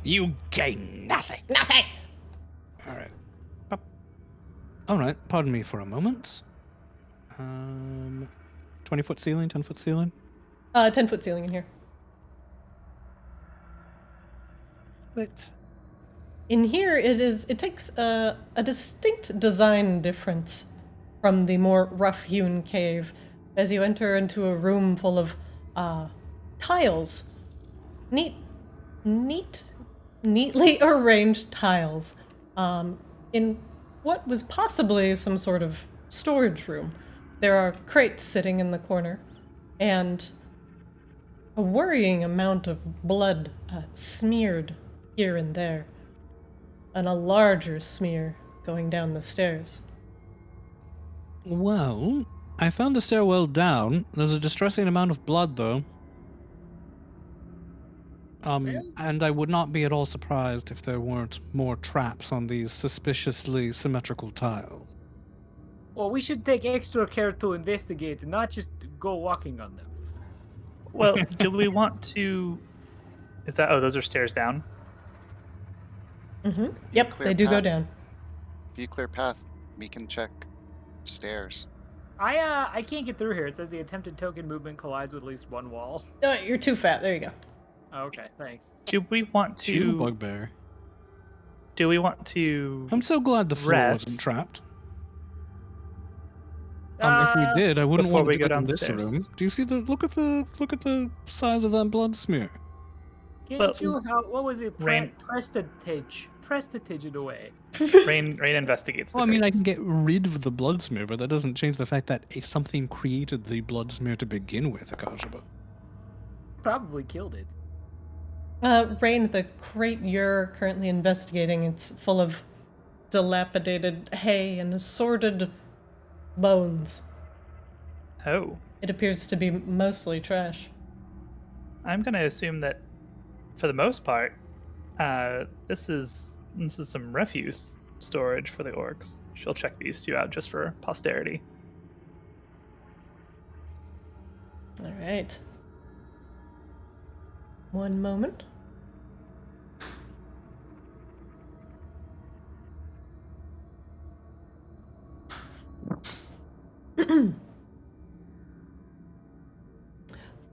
You gain nothing. Nothing! Alright. Alright, pardon me for a moment. 20-foot ceiling, 10-foot ceiling? 10-foot ceiling in here. Wait. In here, it takes a distinct design difference from the more rough-hewn cave as you enter into a room full of tiles. Neatly arranged tiles in what was possibly some sort of storage room. There are crates sitting in the corner, and a worrying amount of blood smeared here and there, and a larger smear going down the stairs. Well, I found the stairwell down. There's a distressing amount of blood, though. And I would not be at all surprised if there weren't more traps on these suspiciously symmetrical tiles. Well, we should take extra care to investigate, and not just go walking on them. Well, do we want to... Is that... Oh, those are stairs down? Mm-hmm. Yep, Clear they do go path. down. If you clear path, we can check stairs. I can't get through here. It says the attempted token movement collides with at least one wall. No, you're too fat. There you go. Oh, okay, thanks. Do we want You to... bugbear. Do we want to... I'm so glad the floor wasn't Rest. trapped. If we did, I wouldn't before want we to go go in this downstairs. room. Do you see the look at the size of that blood smear? Can't Well, you? What was it? Rain- prestidigit away. Rain investigates. The Well, I mean, I can crates. get rid of the blood smear, but that doesn't change the fact that if something created the blood smear to begin with, Akashaba. Probably killed it. Rain, the crate you're currently investigating, it's full of dilapidated hay and assorted bones. Oh, It appears to be mostly trash. I'm gonna assume that, for the most part, this is some refuse storage for the orcs. She'll check these two out just for posterity. All right. One moment.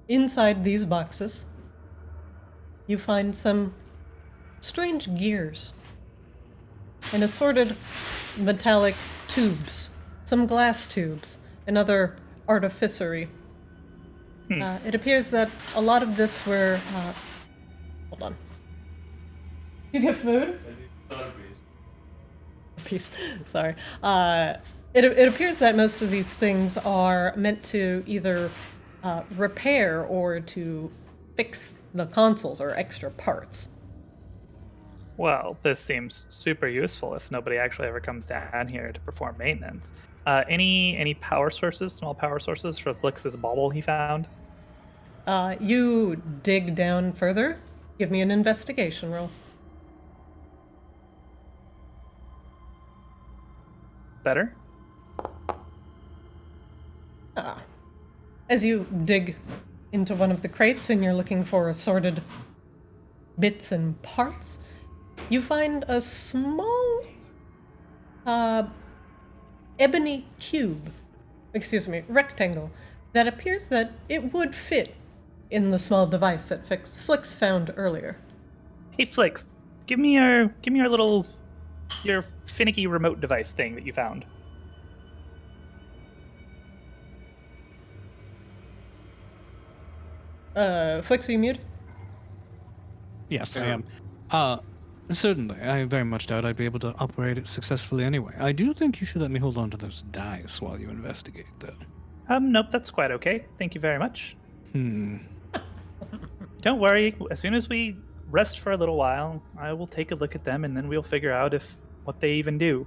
Inside these boxes, you find some strange gears and assorted metallic tubes, some glass tubes, and other artificery. It appears that a lot of this were. Hold on. You get food? Peace. Sorry. It appears that most of these things are meant to either repair or to fix the consoles or extra parts. Well, this seems super useful if nobody actually ever comes down here to perform maintenance. Any power sources, small power sources for Flix's bauble he found? You dig down further. Give me an investigation roll. Better? As you dig into one of the crates and you're looking for assorted bits and parts, you find a small ebony cube, rectangle, that appears that it would fit in the small device that Flix found earlier. Hey Flix, give me your finicky remote device thing that you found. Flix, are you muted? Yes, I am. Certainly. I very much doubt I'd be able to operate it successfully anyway. I do think you should let me hold on to those dice while you investigate, though. Nope, that's quite okay. Thank you very much. Don't worry. As soon as we rest for a little while, I will take a look at them, and then we'll figure out what they even do.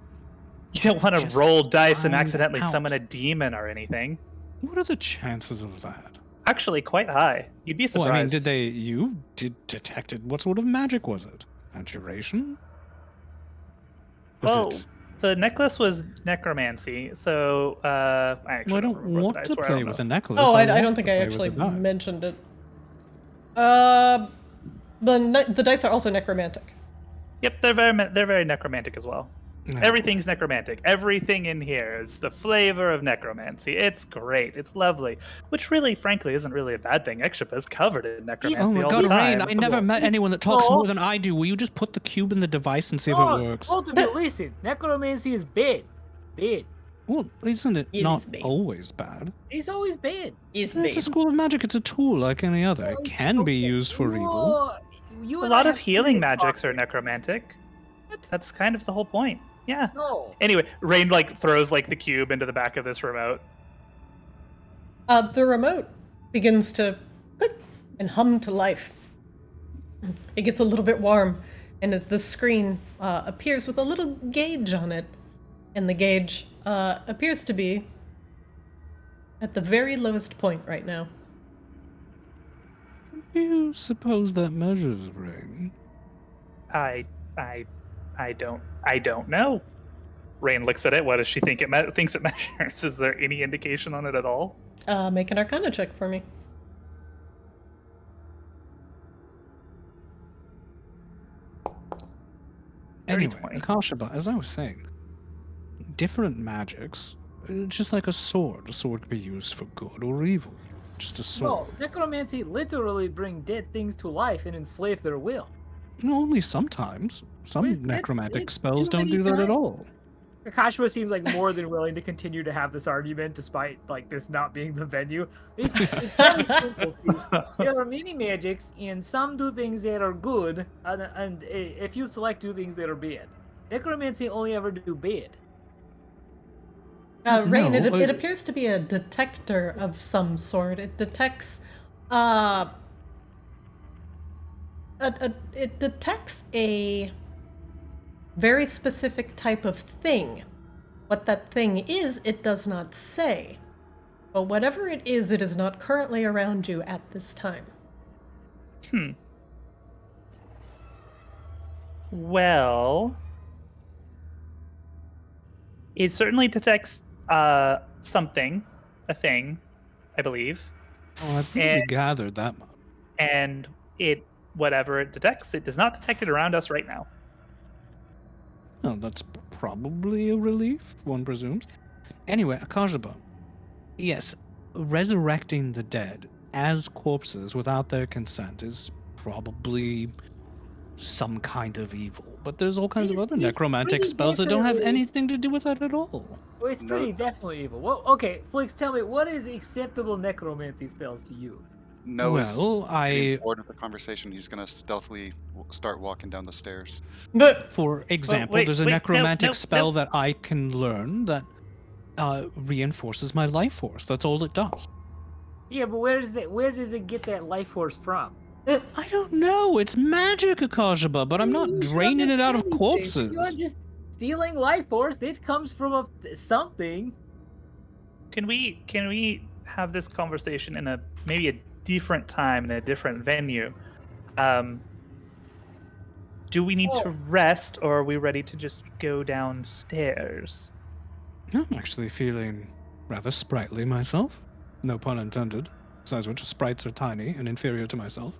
You don't want to Just roll dice and find accidentally out. summon a demon or anything. What are the chances of that? Actually, quite high. You'd be Well, I mean, surprised. you detected, what sort of magic was it? Abjuration? Was Well, it... the necklace was necromancy, so I actually Well, I don't don't remember what want the to dice were. play with a necklace. Oh, I want don't to think I play with actually the dice. mentioned it. The dice are also necromantic. Yep, they're very necromantic as well. No. Everything's necromantic. Everything in here is the flavor of necromancy. It's great. It's lovely. Which really, frankly, isn't really a bad thing. Extrapa's covered in Oh necromancy my all god, the time. Rain, I never met anyone that talks more than I do. Will you just put the cube in the device and see if it works? Both of you, listen. Necromancy is bad. Bad. Well, isn't it It not is bad. always bad? It's always bad. It's It's a school of magic. It's a tool like any other. It can be used for evil. You A and I lot of have healing serious magics are problems. necromantic. What? That's kind of the whole point. Yeah. No. Anyway, Rain throws the cube into the back of this remote. The remote begins to click and hum to life. It gets a little bit warm, and the screen appears with a little gauge on it. And the gauge appears to be at the very lowest point right now. Do you suppose that measures, Rain? I don't know. Rain looks at it. What does she think thinks it measures? Is there any indication on it at all? Make an Arcana check for me. Anyway, 20. Akashaba, as I was saying, different magics, just like a sword. A sword can be used for good or evil. Just a sword. No, necromancy literally bring dead things to life and enslave their will. No, only sometimes. Some Wait, that's- necromantic it's spells too don't many do that at times. all. Akashima seems like more than willing to continue to have this argument, despite like this not being the venue. It's very simple, Steve. There are many magics, and some do things that are good, and if you select do things that are bad. Necromancy only ever do bad. Rain, No, it appears to be a detector of some sort. It detects, it detects a very specific type of thing. What that thing is, it does not say. But whatever it is not currently around you at this time. Well, it certainly detects something, a thing, I believe. Oh, I think we gathered that much. And it, whatever it detects, it does not detect it around us right now. Oh, that's probably a relief, one presumes. Anyway, Akashaba. Yes, resurrecting the dead as corpses without their consent is probably some kind of evil. But there's all kinds of other It's necromantic pretty spells that don't have definitely- anything to do with that at all. Well, it's No. pretty definitely evil. Well, okay, Flix, tell me, what is acceptable necromancy spells to you? Noah's Well, getting I, bored with the conversation. He's gonna stealthily start walking down the stairs. But for example, wait, there's a wait, no, necromantic no, spell no. that I can learn that reinforces my life force. That's all it does. Yeah, but where does it get that life force from? I don't know. It's magic, Akashaba, but I'm not You should draining it out of understand these things. corpses. If you are just stealing life force, it comes from something. Can we have this conversation in maybe a different time in a different venue? Do we need to rest, or are we ready to just go downstairs? I'm actually feeling rather sprightly myself. No pun intended. Besides which, sprites are tiny and inferior to myself.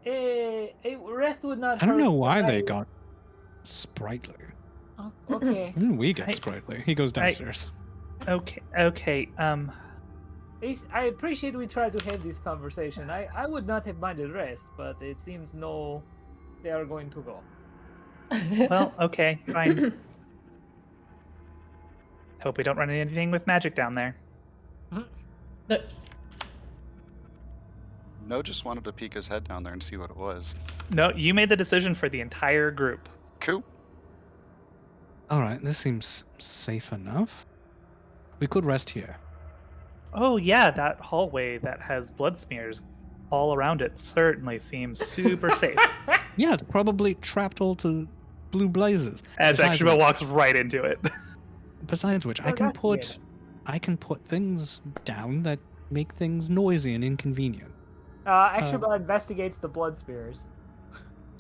Rest would not hurt. I don't know why but they I- got sprightly. Oh, okay. When did we get I- sprightly? He goes downstairs. Okay. I appreciate we tried to have this conversation. I would not have minded rest, but it seems they are going to go. Well, okay, fine. Hope we don't run into anything with magic down there. No just wanted to peek his head down there and see what it was. No, you made the decision for the entire group. Cool. Alright, this seems safe enough. We could rest here. Oh yeah, that hallway that has blood smears all around it certainly seems super safe. Yeah, it's probably trapped all to blue blazes. As Besides Extremo which- walks right into it. Besides which, I can put things down that make things noisy and inconvenient. Extra investigates the blood spears.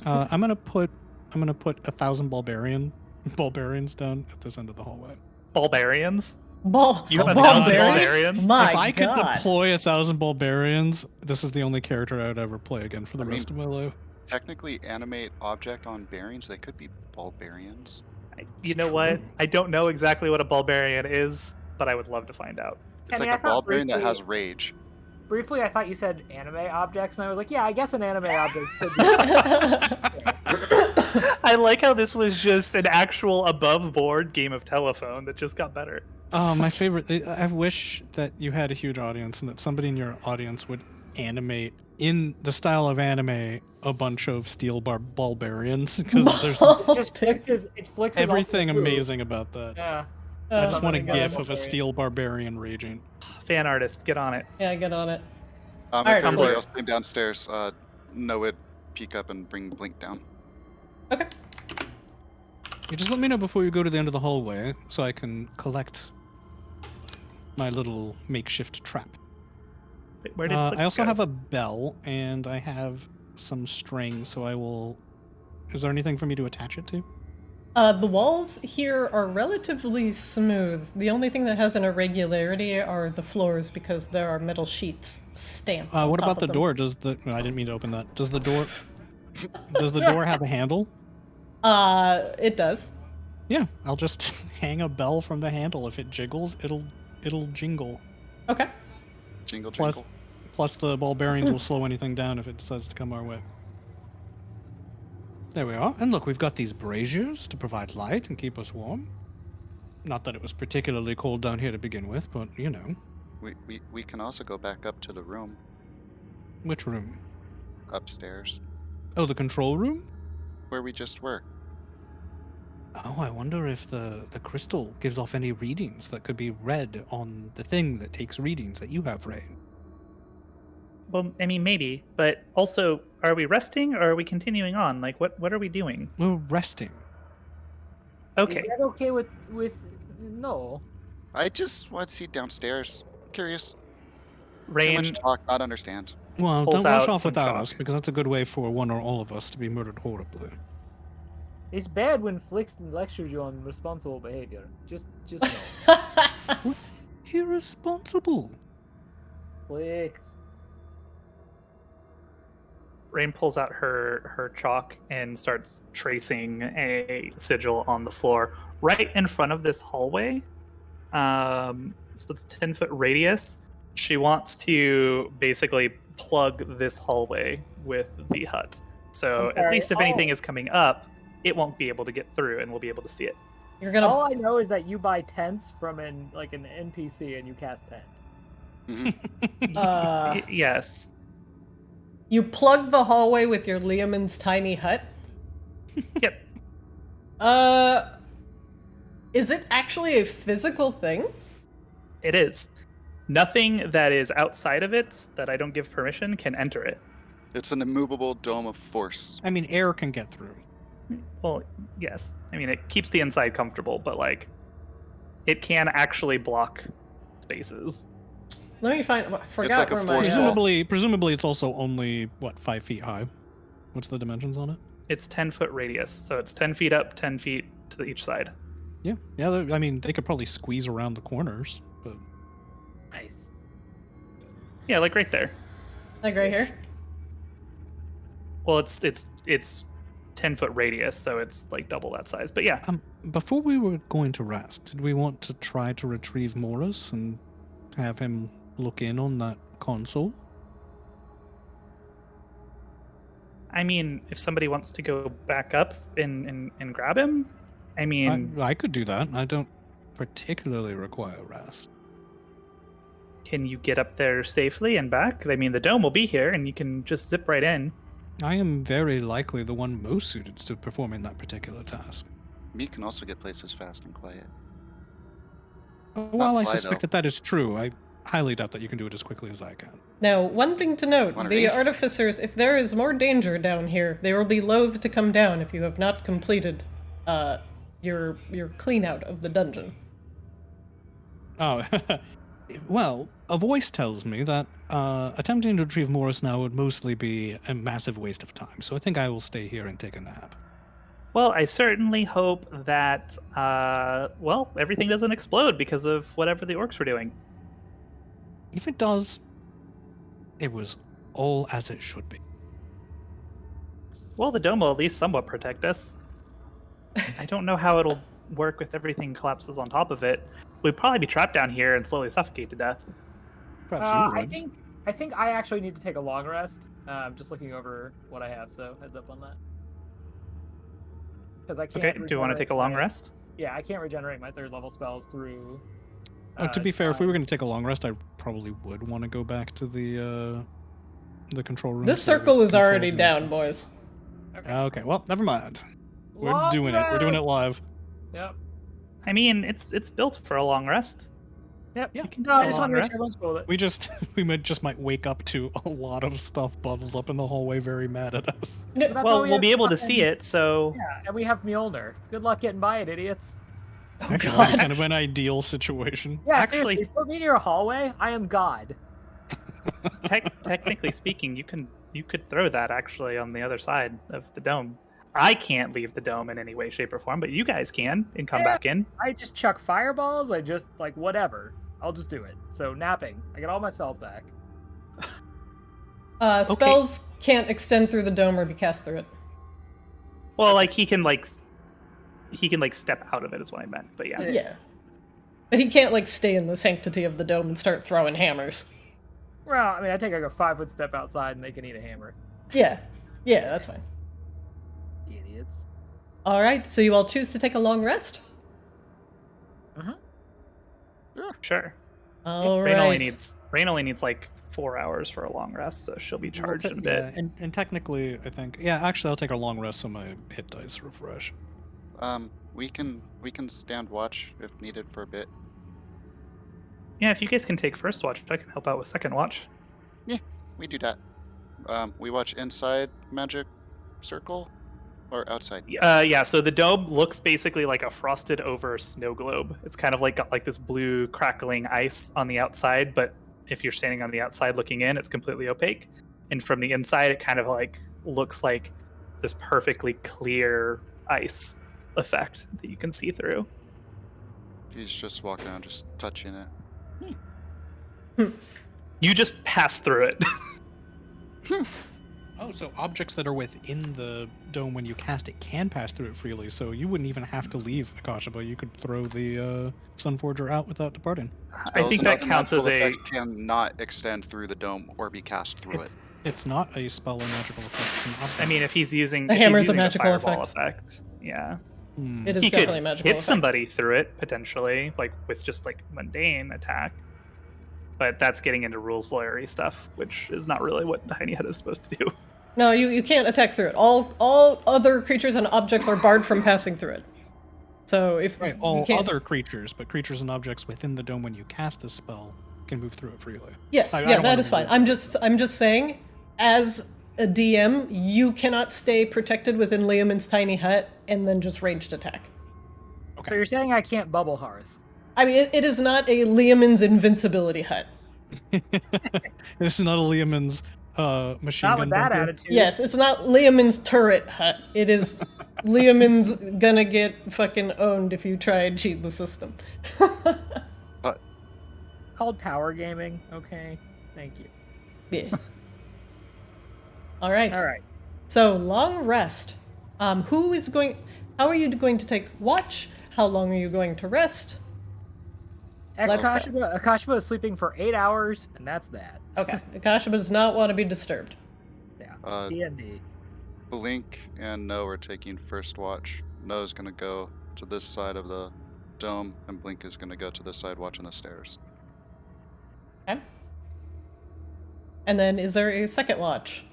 I'm gonna put 1,000 barbarians down at this end of the hallway. Barbarians? You have 1,000 barbarians? My If I could God. deploy 1,000 barbarians, this is the only character I would ever play again for the I rest of my life. Technically, animate object on bearings. They could be barbarians. You know what? I don't know exactly what a barbarian is, but I would love to find out. It's Kenny, like I a thought barbarian that briefly- has rage. Briefly, I thought you said anime objects, and I was like, yeah, I guess an anime object could be. I like how this was just an actual above board game of telephone that just got better. Oh, my favorite. I wish that you had a huge audience and that somebody in your audience would animate in the style of anime a bunch of steel barbarians because there's Just it's Flix is everything also blue. amazing about that. Yeah. I just want a my God. gif of a steel barbarian raging. Fan artists, get on it. Yeah, get on it. If Alright, everybody Tumblr. else came downstairs, Noah peek up and bring Blink down. Okay. You just let me know before you go to the end of the hallway so I can collect my little makeshift trap. Wait, where did Flix I also go? have a bell and I have some string, so I will. Is there anything for me to attach it to? The walls here are relatively smooth. The only thing that has an irregularity are the floors because there are metal sheets stamped. on What top about the of them. door? I didn't mean to open that. Does the door? Does the door have a handle? It does. Yeah, I'll just hang a bell from the handle. If it jiggles, it'll jingle. Okay. Jingle, Plus- jingle. Plus, the barbarians will slow anything down if it decides to come our way. There we are. And look, we've got these braziers to provide light and keep us warm. Not that it was particularly cold down here to begin with, but you know. We can also go back up to the room Which room? upstairs Oh, the control room? where we just were. Oh, I wonder if the crystal gives off any readings that could be read on the thing that takes readings that you have, Rain. Well, I mean, maybe, but also, are we resting or are we continuing on? Like, what are we doing? We're resting. Okay. Is that okay with no? I just want to see downstairs. Curious. Too Rain much talk, not understand. Well, Pulls don't rush out off some without chalk. us, because that's a good way for one or all of us to be murdered horribly. It's bad when Flix lectures you on responsible behavior. Just know. Irresponsible. Flix. Rain pulls out her chalk and starts tracing a sigil on the floor right in front of this hallway. So it's 10-foot radius. She wants to basically plug this hallway with the hut. So I'm at sorry. least if anything is coming up, it won't be able to get through and we'll be able to see it. You're gonna. All I know is that you buy tents from an NPC and you cast tent. Mhm. Yes. You plug the hallway with your Liamon's tiny hut. Yep. Is it actually a physical thing? It is. Nothing that is outside of it that I don't give permission can enter it. It's an immovable dome of force. I mean, air can get through. Well, yes. I mean, it keeps the inside comfortable, but like, it can actually block spaces. Let me find. I forgot like a where my. force wall. Presumably, it's also only, 5 feet high? What's the dimensions on it? It's 10-foot radius, so it's 10 feet up, 10 feet to each side. Yeah, I mean, they could probably squeeze around the corners, but... Nice. Yeah, like right there. Like right here. Well, it's 10-foot radius, so it's like double that size. But yeah, Before we were going to rest, did we want to try to retrieve Morris and have him look in on that console? I mean, if somebody wants to go back up and grab him, I mean, I could do that. I don't particularly require rest. can you get up there safely and back? I mean, the dome will be here, and you can just zip right in. I am very likely the one most suited to performing that particular task. Me can also get places fast and quiet. While I fly, suspect though. that is true, I highly doubt that you can do it as quickly as I can. Now, one thing to note: Wanna the race? artificers, if there is more danger down here, they will be loath to come down if you have not completed your clean out of the dungeon. Oh, well, a voice tells me that attempting to retrieve Morris now would mostly be a massive waste of time, so I think I will stay here and take a nap. Well, I certainly hope that, everything doesn't explode because of whatever the orcs were doing. If it does, it was all as it should be. Well, the dome will at least somewhat protect us. I don't know how it'll work with everything collapses on top of it. We'd probably be trapped down here and slowly suffocate to death. Perhaps you would. I think I actually need to take a long rest. Just looking over what I have, so heads up on that. Because I can't. Okay, do you want to take a long rest? Yeah, I can't regenerate my 3rd level spells through. To be fair, if we were going to take a long rest, I probably would want to go back to the control room. This to circle is control already the- down, boys. Okay, well, never mind. We're Long doing it. We're doing it rest! live. Yep. I mean, it's built for a long rest. Yep. Yeah. You can No, I take a just long want to make rest. sure I don't spoil it. We might wake up to a lot of stuff bundled up in the hallway, very mad at us. That's why Well, we we'll have be able to fucking- see it, so Yeah, and we have Mjolnir. Good luck getting by it, idiots. Oh Actually, god. kind of an ideal situation. Yeah, Actually- seriously, put me in your hallway. I am God. technically speaking, you could throw that actually on the other side of the dome. I can't leave the dome in any way, shape, or form, but you guys can and come Yeah. back in. I just chuck fireballs. I just like whatever. I'll just do it. So napping. I get all my spells back. Spells can't extend through the dome or be cast through it. Well, like he can step out of it is what I meant. But yeah. Yeah. But he can't, like, stay in the sanctity of the dome and start throwing hammers. Well, I mean, I take like a 5-foot step outside and they can eat a hammer. Yeah. Yeah, that's fine. Idiot. idiots. All right, so you all choose to take a long rest? Sure. All Rain right. only needs like 4 hours for a long rest, so she'll be charged in a bit. Yeah, and technically, I think. Yeah, actually, I'll take a long rest so my hit dice refresh. We can stand watch if needed for a bit. Yeah, if you guys can take first watch, I can help out with second watch. Yeah, we do that. We watch inside magic circle or outside. Yeah, so the dome looks basically like a frosted over snow globe. It's kind of like got like this blue crackling ice on the outside, but if you're standing on the outside looking in, it's completely opaque. And from the inside, it kind of like looks like this perfectly clear ice effect that you can see through. He's just walking around, just touching it. You just pass through it. Oh, so objects that are within the dome when you cast it can pass through it freely, so you wouldn't even have to leave Akashaba. You could throw the Sunforger out without departing. I think Spells and that other counts as magical a. effects cannot extend through the dome or be cast through it. It's not a spell or magical effect. It's an object. I mean, if he's using The if he's hammer's a using magical fireball effect, yeah, It is he definitely a could magical hit effect. somebody through it potentially, like with just like mundane attack. But that's getting into rules lawyery stuff, which is not really what Tiny Head is supposed to do. No, you can't attack through it. All other creatures and objects are barred from passing through it. So if Right, you all can't... other creatures, but creatures and objects within the dome when you cast the spell can move through it freely. Yes, I yeah, don't that wanna is fine. move I'm just saying, as a DM, you cannot stay protected within Liamon's tiny hut and then just ranged attack. So you're saying I can't bubble hearth? I mean, it is not a Liamon's invincibility hut. This is not a Liamon's machine Not gun with that bunker. attitude. Yes, it's not Liamon's turret hut. It is Liamon's gonna get fucking owned if you try and cheat the system. But Called power gaming. Okay. Thank you. Yes. All right. All right. So long rest. How are you going to take watch? How long are you going to rest? Let's go. Akashaba is sleeping for 8 hours, and that's that. Okay. Akashaba does not want to be disturbed. Yeah. D&D. Blink and No are taking first watch. No's gonna go to this side of the dome, and Blink is gonna go to this side watching the stairs. Okay. And then is there a second watch?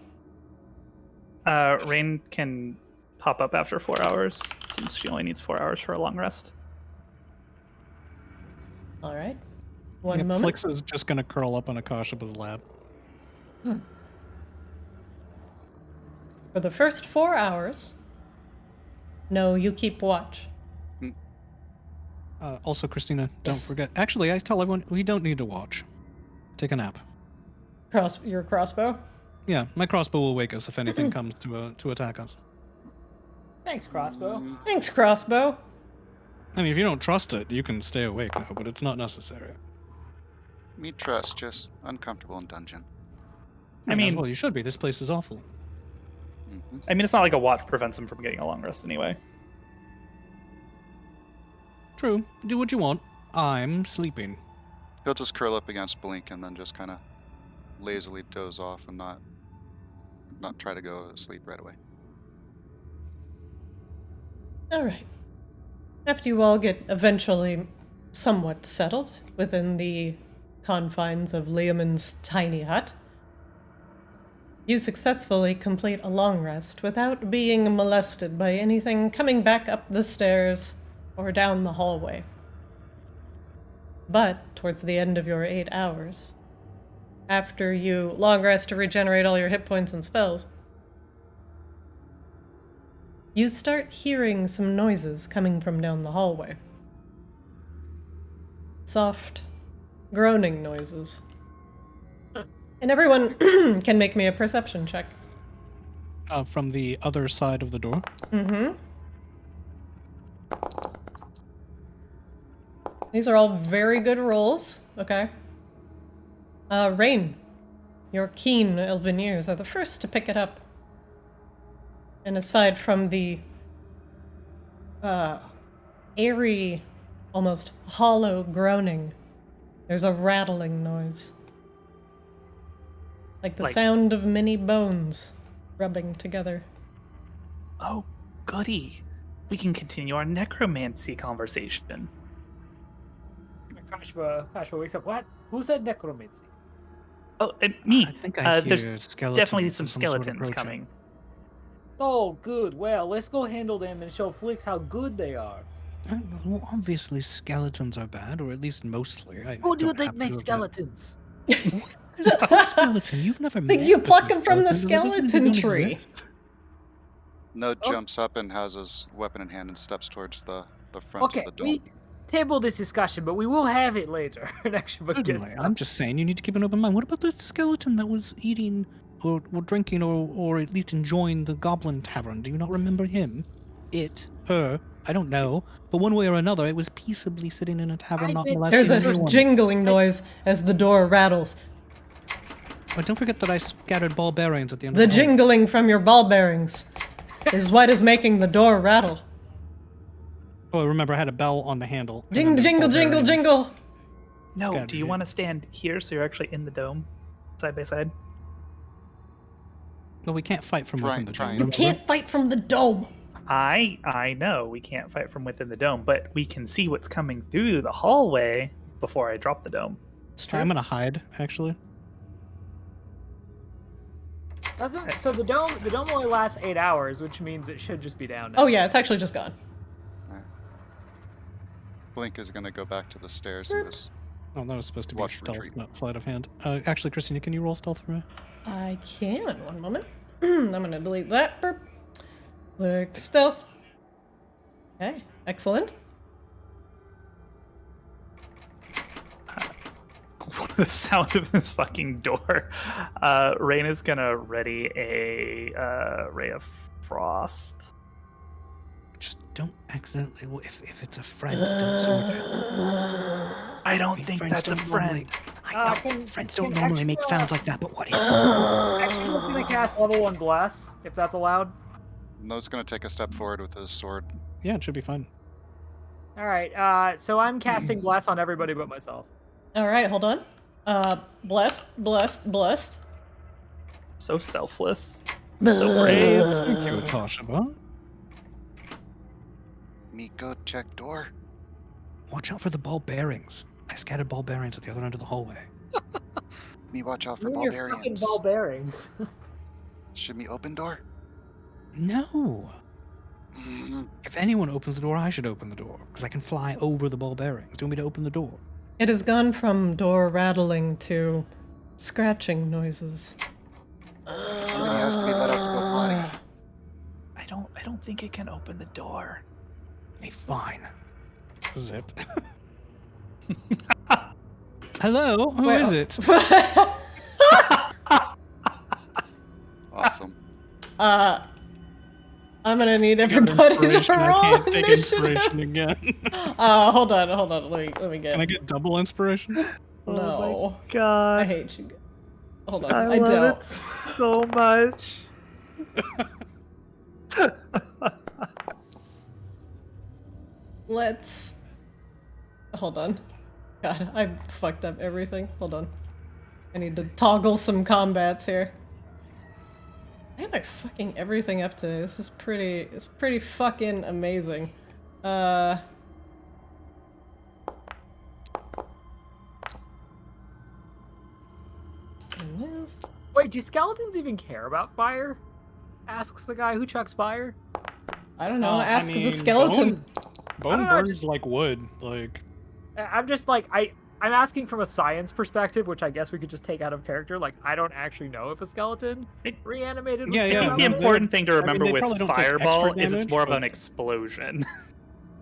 Rain can pop up after 4 hours, since she only needs 4 hours for a long rest. All right. One Yeah, moment. Flix is just gonna curl up on Akashaba's lap. For the first 4 hours, no, you keep watch. Also, Christina, don't Yes. forget. Actually, I tell everyone we don't need to watch. Take a nap. Your crossbow? Yeah, my crossbow will wake us if anything comes to attack us. Thanks, crossbow. Thanks, crossbow. I mean, if you don't trust it, you can stay awake now, but it's not necessary. Me trust, just uncomfortable in dungeon. I mean, well, you should be. This place is awful. it's not like a watch prevents him from getting a long rest anyway. True. Do what you want. I'm sleeping. He'll just curl up against Blink and then just kind of lazily doze off and not try to go to sleep right away. All right. After you all get eventually somewhat settled within the confines of Liamon's tiny hut, you successfully complete a long rest without being molested by anything coming back up the stairs or down the hallway. But towards the end of your 8 hours, after you long rest to regenerate all your hit points and spells, you start hearing some noises coming from down the hallway. Soft, groaning noises. And everyone can make me a perception check. From the other side of the door. Mm-hmm. These are all very good rolls. Okay. Rain, your keen elven ears are the first to pick it up. And aside from the airy, almost hollow groaning, there's a rattling noise. Like the Like- sound of many bones rubbing together. Oh goody. We can continue our necromancy conversation. Kashba wakes up. What? Who said necromancy? Oh, me. I think I hear There's skeletons definitely of some some sort skeletons approaching. coming. Oh, good. Well, let's go handle them and show Flix how good they are. Well, obviously skeletons are bad, or at least mostly. I Who do you don't think happen makes to have met- skeletons? There's a cool skeleton. You've never met. Think you the pluck cool him from the skeleton. Does that mean they skeleton don't tree. exist? Node Oh. jumps up and has his weapon in hand and steps towards the front Okay, of the dome. we table this discussion, but we will have it later. Certainly. I'm just saying you need to keep an open mind. What about the skeleton that was eating or drinking or at least enjoying the Goblin Tavern? Do you not remember him? It, her, I don't know. But one way or another, it was peaceably sitting in a tavern I not bet molesting There's a anyone. jingling noise as the door rattles. But don't forget that I scattered ball bearings at the end The of the hallway. jingling from your ball bearings is what is making the door rattle. Oh, remember I had a bell on the handle. and Jingle, then jingle, ball jingle, bearings. jingle. No, Scattered do you it. want to stand here so you're actually in the dome, side by side? Well, we can't fight from within the Trying. dome. You remember? can't fight from the dome. I know we can't fight from within the dome, but we can see what's coming through the hallway before I drop the dome. It's true. I'm gonna hide, actually. So the dome only lasts 8 hours, which means it should just be down now. Oh yeah, it's actually just gone. Blink is gonna go back to the stairs and just Oh, that was supposed to be Watch stealth, retreat. not sleight of hand. Actually, Christina, can you roll stealth for me? I can. One moment. I'm gonna delete that. Burp. Click stealth. Okay, excellent. The sound of this fucking door. Rain is gonna ready a ray of frost. Just don't accidentally. If it's a friend, don't sword it. I don't mean, think friends that's a don't friend. normally- I know, Can- friends can don't normally make extra- sounds like that, but what if? Actually, was gonna cast level 1 bless, if that's allowed. Node's gonna take a step forward with his sword. Yeah, it should be fine. All right. So I'm casting bless on everybody but myself. All right, hold on. Blessed, blessed, blessed. So selfless. So brave. Thank you, Toshaba. Me go check door. Watch out for the ball bearings. I scattered ball bearings at the other end of the hallway. Me watch out for You and ball your fucking bearings. ball bearings. Should me open door? No. Mm, If anyone opens the door, I should open the door, because I can fly over the ball bearings. Do you want me to open the door? It has gone from door rattling to scratching noises. Somebody has to be let out to go potty. I don't think it can open the door. Hey, fine. Zip. Hello? Who Wait, is it? Awesome. I'm gonna need everybody to Inspiration. I roll can't take initiative. inspiration again. Hold on. Let me get. Can I get double inspiration? No, I God, hate you. Hold on, I don't. so much. Let's. Hold on. God, I fucked up everything. Hold on. I need to toggle some combats here. I have my fucking everything up today. This is pretty. It's pretty fucking amazing. And this. Wait, do skeletons even care about fire? Asks the guy who chucks fire. I don't know. I Ask mean, the skeleton. Bone I don't know, burns like wood. Like, I'm just like I'm asking from a science perspective, which I guess we could just take out of character. Like, I don't actually know if a skeleton reanimated. would Yeah, care yeah, I about think the it. they're- important thing to remember they with probably don't take fireball extra is it's damage, more of but- an explosion.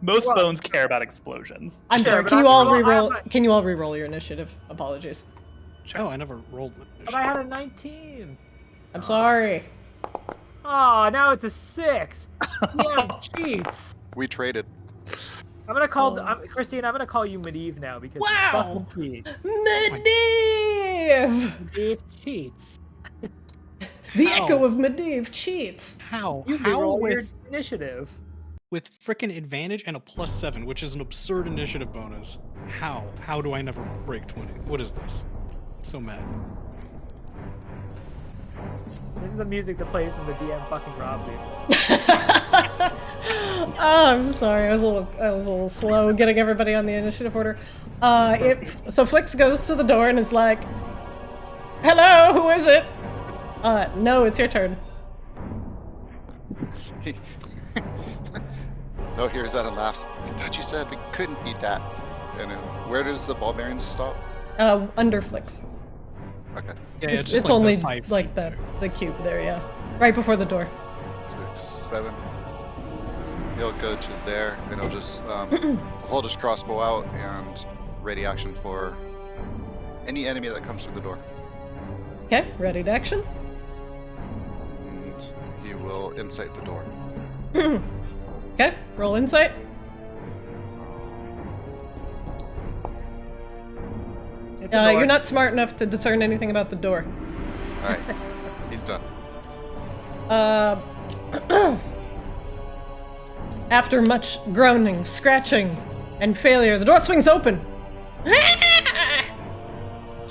Most Well- bones care about explosions. I'm Sure, sorry. but Can I- you all well, I- reroll? Can you all reroll your initiative? Apologies. oh, I never rolled. But I had a 19. I'm sorry. Oh, now it's a 6. Yeah, cheats. We traded. I'm gonna call Christine. I'm gonna call you Medivh now because you Wow. fucking cheat. Medivh! Medivh cheats. The How? echo of Medivh cheats. How? You How reroll your with initiative. frickin' advantage and a +7, which is an absurd initiative bonus? How? How do I never break 20? What is this? So mad. This is the music that plays when the DM fucking robs you. I'm sorry. I was a little slow getting everybody on the initiative order. So Flix goes to the door and is like, "Hello, who is it?" No, it's your turn. No, hears that and laughs. I thought you said we couldn't beat that. And then, where does the ball bearings stop? Under Flix. Okay. Yeah, It's just only the 5 like feet the there. cube there, yeah. Right before the door. 6, 7. He'll go to there, and he'll just hold his crossbow out and ready action for any enemy that comes through the door. Okay, ready to action. And he will insight the door. Okay, roll insight. It's a door. You're not smart enough to discern anything about the door. All right, he's done. After much groaning, scratching, and failure, the door swings open.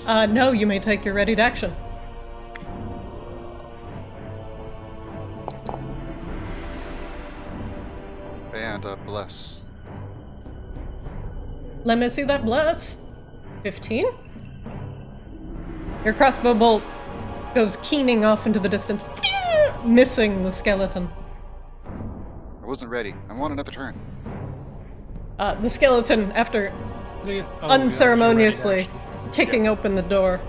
No, you may take your ready to action. And bless. Let me see that bless. 15. Your crossbow bolt goes keening off into the distance, missing the skeleton. I wasn't ready. I want another turn. The skeleton, after Oh, unceremoniously yeah, kicking open the door,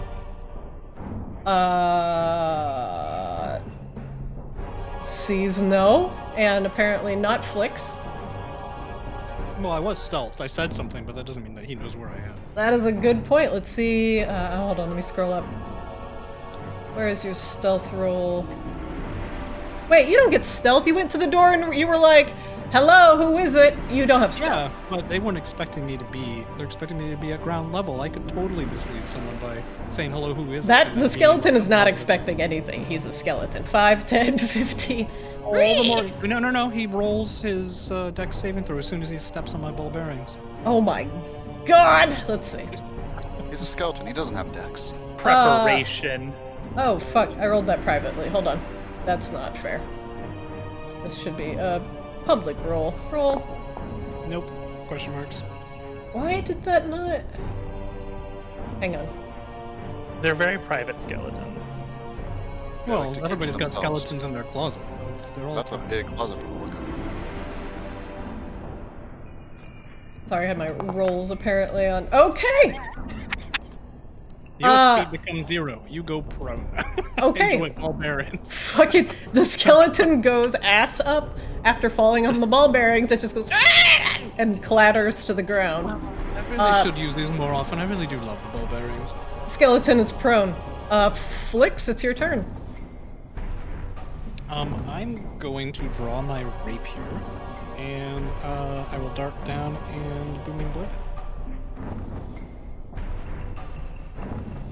sees no, and apparently not Flix. well, I was stealthed. I said something, but that doesn't mean that he knows where I am. That is a good point. Let's see. Hold on, let me scroll up. Where is your stealth roll? Wait, you don't get stealth. You went to the door and you were like, "Hello, who is it?" You don't have stealth. Yeah, but they weren't expecting me to be. They're expecting me to be at ground level. I could totally mislead someone by saying hello, who is it? That and the then skeleton being is not like, expecting anything. He's a skeleton. 5, 10, 15. all the more. No. He rolls his dex saving throw as soon as he steps on my ball bearings. Oh my god! Let's see. He's a skeleton. He doesn't have dex. Preparation. Oh fuck! I rolled that privately. Hold on. That's not fair. This should be a public roll. Roll. Nope. Question marks. Why did that not? Hang on. They're very private skeletons. They Well, like to keep everybody's got themselves. skeletons in their closet. They're all That's a fine. big closet from the look of it. Sorry, I had my rolls apparently on. Okay. Your speed becomes 0. You go prone. Okay. Enjoy ball bearings. Fucking the skeleton goes ass up after falling on the ball bearings. It just goes "Ah!" and clatters to the ground. I really should use these more often. I really do love the ball bearings. Skeleton is prone. Flix, it's your turn. I'm going to draw my rapier, and I will dart down and booming blade it.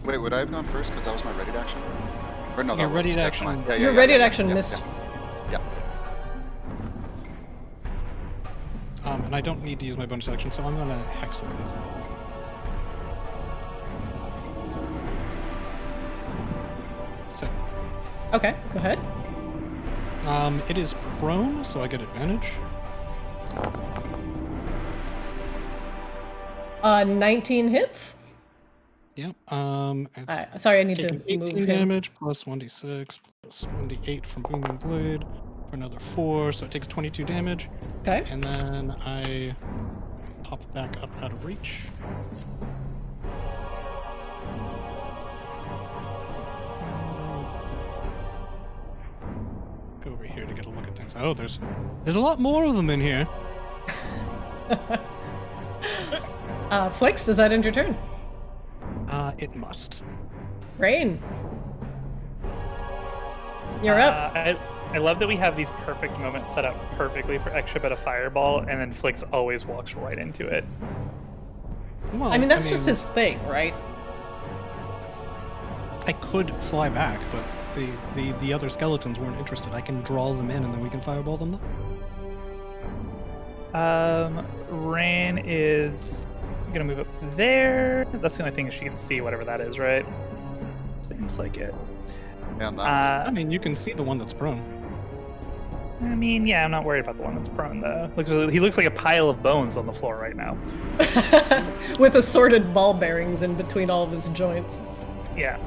Wait, would I have gone first? Because that was my ready to action? Or no, Your that ready was to never action- mind. Yeah, Your ready to action yeah, missed. Yeah. And I don't need to use my bonus action, so I'm going to hex it as well. So, Okay, go ahead. it is prone, so I get advantage. 19 hits. Yep. It's Sorry, I need to taking move 18 him. damage plus 1d6 plus 1d8 from booming blade for another 4, so it takes 22 damage. Okay. And then I pop back up out of reach. And I'll go over here to get a look at things. Oh, there's a lot more of them in here. Flix, does that end your turn? It must. Rain. You're up. I love that we have these perfect moments set up perfectly for extra bit of fireball, and then Flix always walks right into it. Well, I mean, that's just his thing, right? I could fly back, but the other skeletons weren't interested. I can draw them in, and then we can fireball them. Rain is gonna move up there. That's the only thing she can see, whatever that is, right? Seems like it. And I mean, you can see the one that's prone. I mean, yeah, I'm not worried about the one that's prone, though. He looks like a pile of bones on the floor right now. With assorted ball bearings in between all of his joints. Yeah.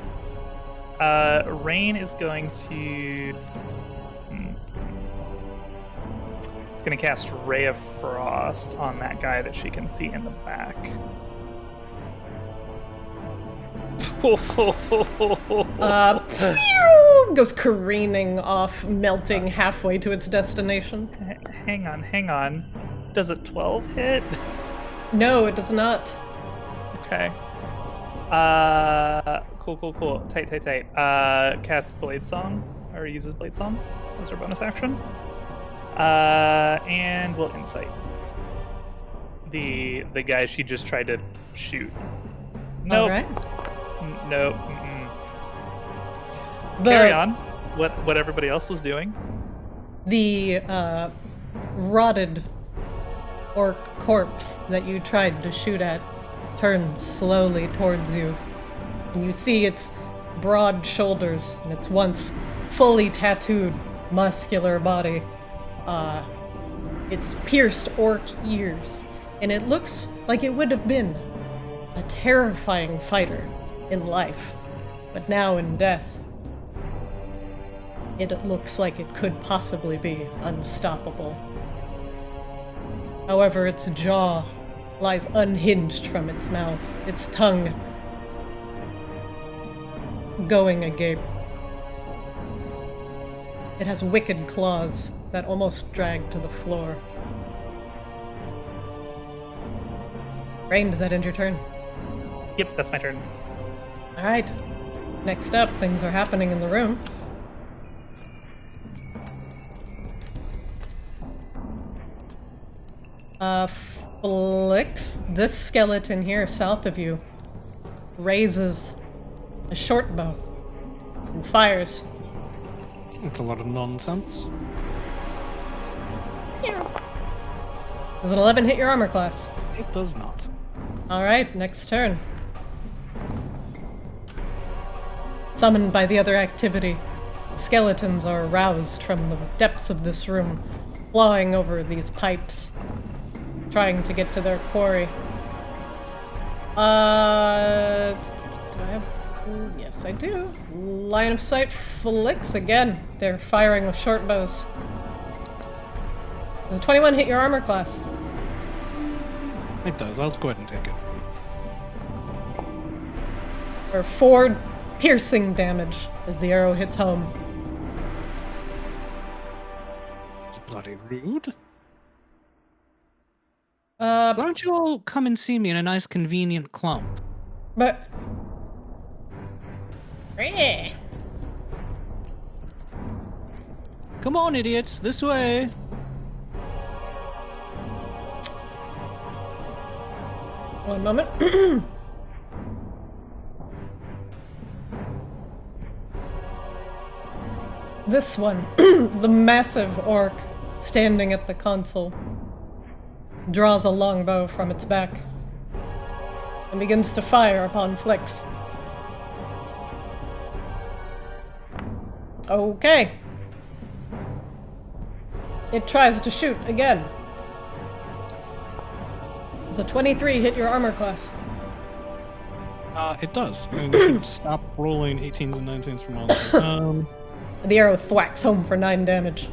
Rain is going to... It's going to cast Ray of Frost on that guy that she can see in the back. Goes careening off, melting halfway to its destination. Hang on. Does a 12 hit? No, it does not. Okay. Cool. Tight. Cast Blade Song, or uses Blade Song as her bonus action. And we'll insight the guy she just tried to shoot. Nope. All right. Nope. Carry on. What everybody else was doing. The rotted orc corpse that you tried to shoot at turns slowly towards you, and you see its broad shoulders and its once fully tattooed, muscular body. Its pierced orc ears, and it looks like it would have been a terrifying fighter in life, but now in death, it looks like it could possibly be unstoppable. However, its jaw lies unhinged from its mouth, its tongue going agape. It has wicked claws that almost drag to the floor. Rain, does that end your turn? Yep, that's my turn. Alright. Next up, things are happening in the room. Flix, this skeleton here south of you raises a short bow and fires. It's a lot of nonsense. Does an 11 hit your armor class? It does not. Alright, next turn. Summoned by the other activity, skeletons are aroused from the depths of this room, flying over these pipes, trying to get to their quarry. Do I have... Yes, I do. Line of sight flicks again. They're firing with short bows. Does a 21 hit your armor class? It does. I'll go ahead and take it. Or 4 piercing damage as the arrow hits home. It's bloody rude. But Why don't you all come and see me in a nice convenient clump? Come on, idiots, this way. One moment. This one, the massive orc standing at the console, draws a longbow from its back and begins to fire upon Flix. Okay. It tries to shoot again. Does a 23 hit your armor class? It does. I mean, you should stop rolling 18s and 19s for monsters. The arrow thwacks home for 9 damage.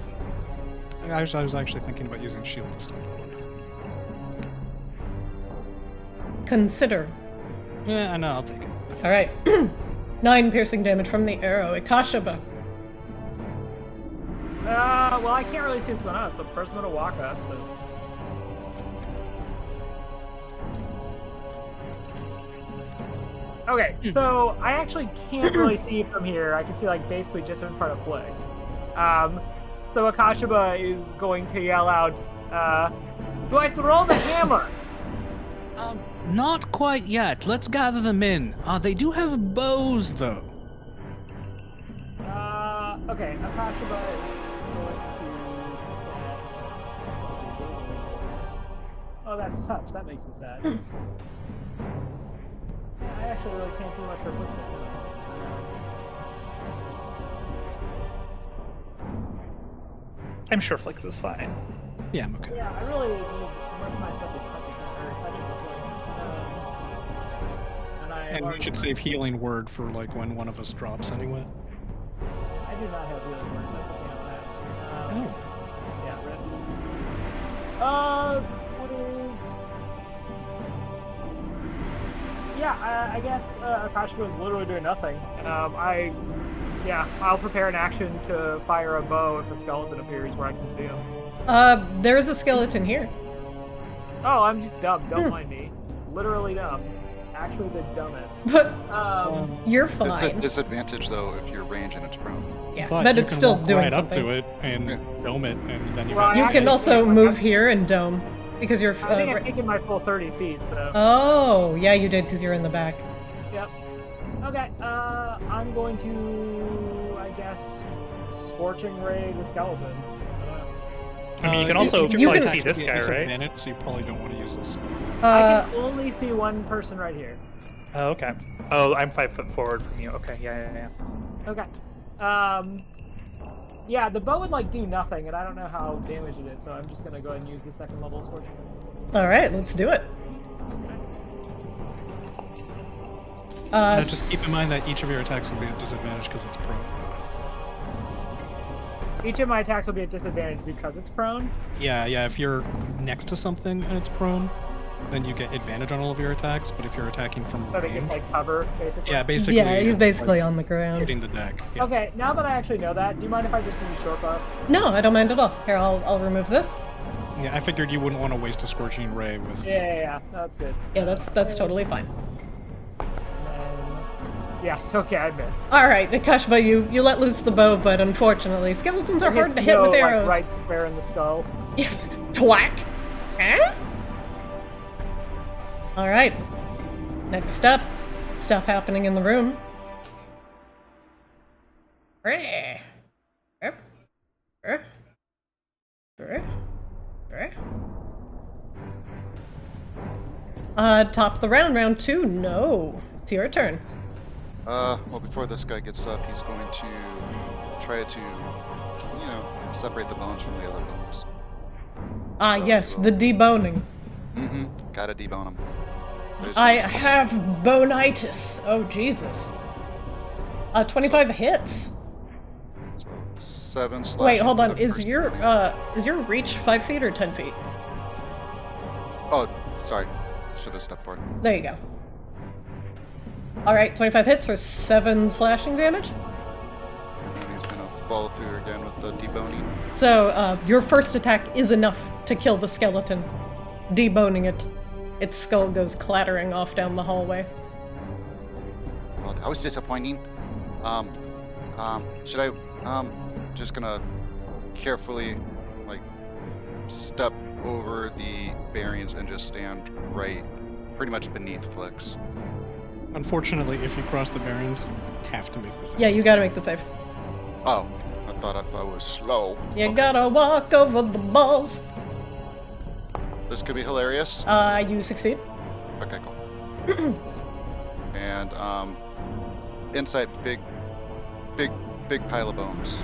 I was actually thinking about using shield to stop that one. Consider. Yeah, I know, I'll take it. Alright. 9 piercing damage from the arrow. Ikashaba. Well, I can't really see what's going on, so first I'm gonna walk up, so... Okay, so I actually can't really see from here. I can see, like, basically just in front of Flix. So Akashaba is going to yell out, do I throw the hammer? Not quite yet. Let's gather them in. They do have bows, though. Okay, Akashaba is going to... Oh, that's touch. That makes me sad. I actually really can't do much for Flix. I'm sure Flix is fine. Yeah, I'm okay. Yeah, I really need most of my stuff is touchable. And I And we should save healing word for like when one of us drops anyway. I do not have healing word. That's okay on that. Oh. Yeah, red. What is? Yeah, I guess Akashima is literally doing nothing. I'll prepare an action to fire a bow if a skeleton appears where I can see him. There is a skeleton here. Oh, I'm just dumb. Don't mind me. Literally dumb. Actually, the dumbest. But you're It's a fine. disadvantage though if you're range and it's prone. Yeah, But, but you it's can still walk doing right something. up to it and dome it, and then you. Well, have You I can actually also think move here and dome because you're. I think I've taken my full 30 feet, so. Oh, yeah, you did because you're in the back. Yep. Okay, I'm going to, I guess, Scorching Ray the skeleton. I mean, you can also you probably can- see this guy, right? Disadvantage, so you probably don't want to use this. I can only see one person right here. Oh, okay. Oh, I'm 5 foot forward from you. Okay, yeah. Okay. Yeah, the bow would, like, do nothing, and I don't know how damaged it is, so I'm just gonna go ahead and use the second level Scorching Ray. All right, let's do it. Now just keep in mind that each of your attacks will be at disadvantage because it's prone. Each of my attacks will be at disadvantage because it's prone. Yeah, if you're next to something and it's prone, then you get advantage on all of your attacks. But if you're attacking from So it range, gets, like, cover, basically. yeah, basically. Yeah, he's it's, basically like, on the ground. hitting the deck. Yeah. Okay, now that I actually know that, do you mind if I just use short bow? No, I don't mind at all. Here, I'll remove this. Yeah, I figured you wouldn't want to waste a scorching ray with. Yeah, that's good. Yeah, that's totally fine. Yeah, it's okay, I missed. All right, Akashima, you let loose the bow, but unfortunately, skeletons are hard to hit with arrows. Like, right square in the skull. Twack! Huh? All right. Next up, stuff happening in the room. Top of the round 2. No, it's your turn. Well, before this guy gets up, he's going to try to, separate the bones from the other bones. Yes, the deboning. Mm-hmm. Gotta debone him. I have bonitis. Oh, Jesus. 25 hits. 7 slashing. Wait, hold for on. the Is first your one. reach 5 feet or 10 feet? Oh, sorry. Should have stepped forward. There you go. Alright, 25 hits for 7 slashing damage. And he's gonna follow through again with the deboning. So, your first attack is enough to kill the skeleton. Deboning it. Its skull goes clattering off down the hallway. Well, that was disappointing. Should I, just gonna carefully, step over the bearings and just stand right, pretty much beneath Flix. Unfortunately, if you cross the bearings, you have to make this. Yeah, you gotta make the save. Oh, I thought if I was slow. You Okay. gotta walk over the balls. This could be hilarious. You succeed. Okay, cool. And, inside, big pile of bones.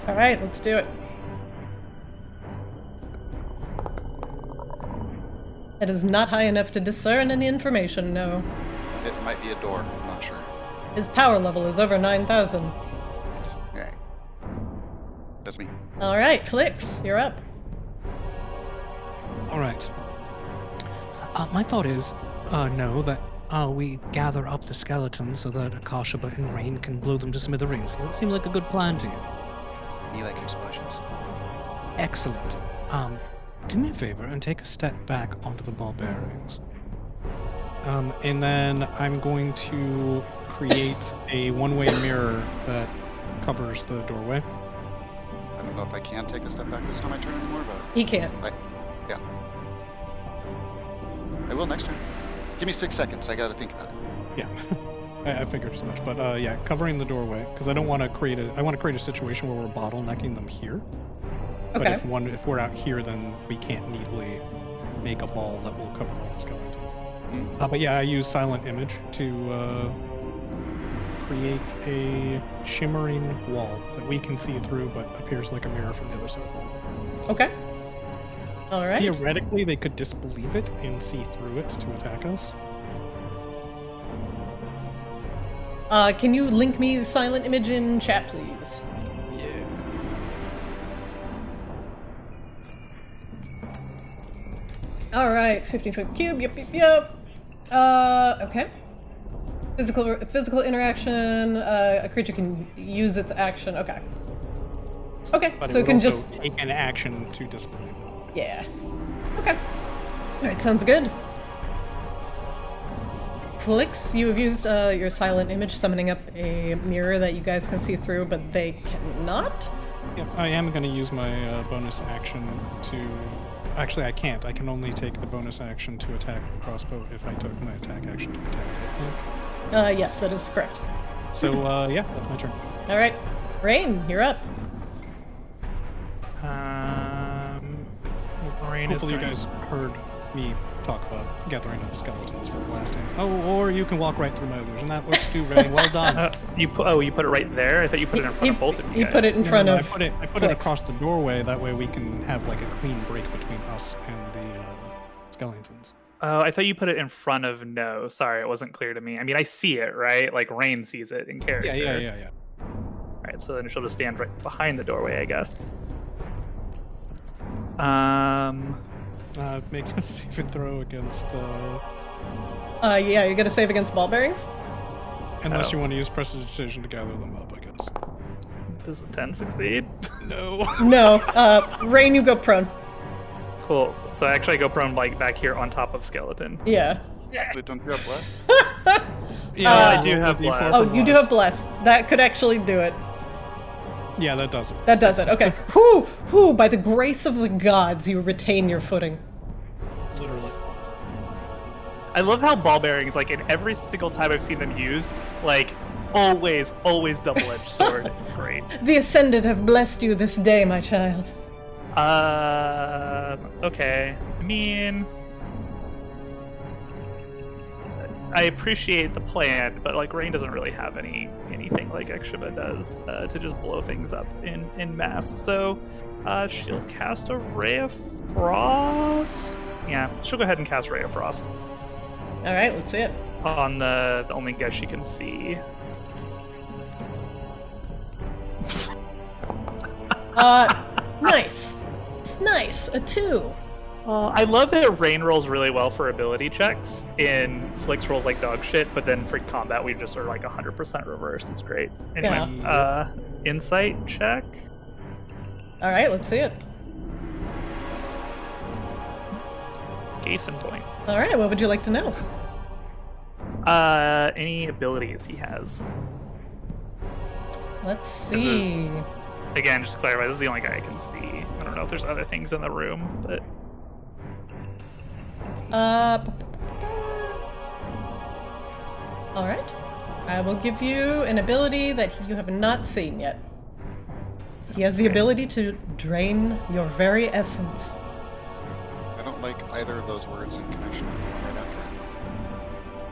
Alright, let's do it. It is not high enough to discern any information, no. It might be a door, I'm not sure. His power level is over 9,000. Okay. That's me. Alright, Flix, you're up. All right. My thought is, that we gather up the skeletons so that Akashima and Rain can blow them to smithereens. Does that seem like a good plan to you? Me like explosions. Excellent. Do me a favor and take a step back onto the ball bearings. And then I'm going to create a one-way mirror that covers the doorway. I don't know if I can take a step back this time I turn anymore, but He can't. yeah. I will next turn. Give me 6 seconds. I gotta think about it. Yeah, I figured as much. But yeah, covering the doorway because I don't want to create a. I want to create a situation where we're bottlenecking them here. But Okay. if we're out here, then we can't neatly make a ball that will cover all the skeletons. But yeah, I use silent image to creates a shimmering wall that we can see through, but appears like a mirror from the other side. Okay. All right. Theoretically, they could disbelieve it and see through it to attack us. Can you link me the silent image in chat, please? Yeah. All right, 15-foot cube. Yep. Okay. Physical interaction. A creature can use its action. Okay. Okay, But so it it can would just. also take an action to disbelieve it. Yeah. Okay. All right, sounds good. Flix, you have used your silent image, summoning up a mirror that you guys can see through, but they cannot. Yep, I am going to use my bonus action to... Actually, I can't. I can only take the bonus action to attack with the crossbow if I took my attack action to attack, I think. Yes, that is correct. So, yeah, that's my turn. All right, Rain, you're up. Rain is Hopefully you going- guys heard me talk about gathering up skeletons for blasting. Oh, or you can walk right through my illusion. That works too, Rain. Well done. you put it right there. I thought you put it in front of both of you He guys. put it in front No, of. I put it Flix. across the doorway. That way we can have like a clean break between us and the skeletons. Oh, I thought you put it in front of no. Sorry, it wasn't clear to me. I mean, I see it, right? Like Rain sees it in character. Yeah. All right, so then she'll just stand right behind the doorway, I guess. Make a saving throw against. Yeah, you're gonna save against ball bearings. Unless you want to use prestidigitation to gather them up, I guess. Does a 10 succeed? No. No, Rain, you go prone. Cool. So actually, I go prone like back here on top of skeleton. Yeah. Wait, don't you have bless? Yeah, I do have roll the bless. D4 Oh, for you do bless. have bless. That could actually do it. Yeah, that does it. That does it. Okay. Whoo! By the grace of the gods, you retain your footing. Literally. I love how ball bearings, like in every single time I've seen them used, like always double-edged sword. It's great. The Ascended have blessed you this day, my child. Okay. I mean, I appreciate the plan, but like Rain doesn't really have anything like Exhiba does to just blow things up in mass. So she'll cast a Ray of Frost. Yeah, she'll go ahead and cast Ray of Frost All right, let's see it. on the only guy she can see. Nice. A 2. I love that Rain rolls really well for ability checks. In Flix rolls like dog shit, but then for combat we just are like 100% reversed. It's great. Anyway, insight check. All right, let's see it. Jason point. All right, what would you like to know? Any abilities he has. Let's This is- see. Again, just to clarify, this is the only guy I can see. I don't know if there's other things in the room, but All right. I will give you an ability that you have not seen yet. He has the ability to drain your very essence. I don't like either of those words in connection with the one right after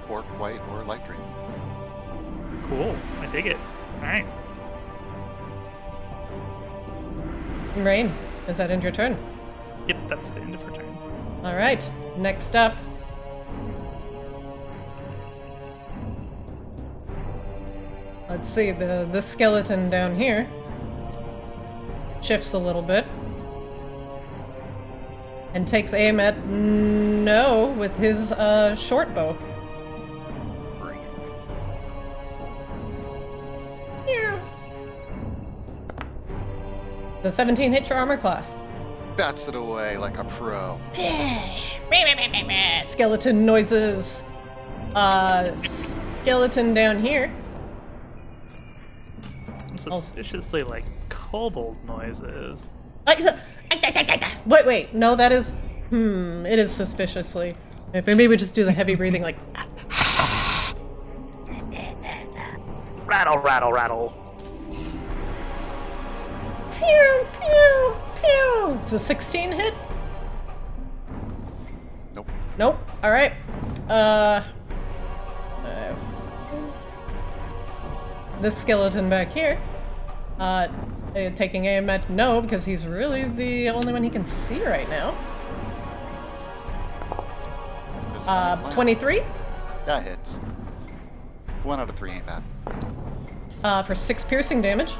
it. Orc, white, or light drain. cool. I dig it. All right. Rain, does that end your turn? Yep, that's the end of her turn. All right. Next up. Let's see, the skeleton down here shifts a little bit and takes aim at No with his short bow. Bring it. Yeah. The 17 hit your armor class. Bats it away like a pro. Skeleton noises. Skeleton down here. Suspiciously like kobold noises. Wait, no, that is, it is suspiciously. Maybe we just do the heavy breathing like, Rattle, rattle, rattle. pew, pew, pew. It's a 16 hit? Nope. Nope. All right. this skeleton back here, taking aim at no, because he's really the only one he can see right now. 23? That hits. 1 out of 3 ain't bad. For 6 piercing damage.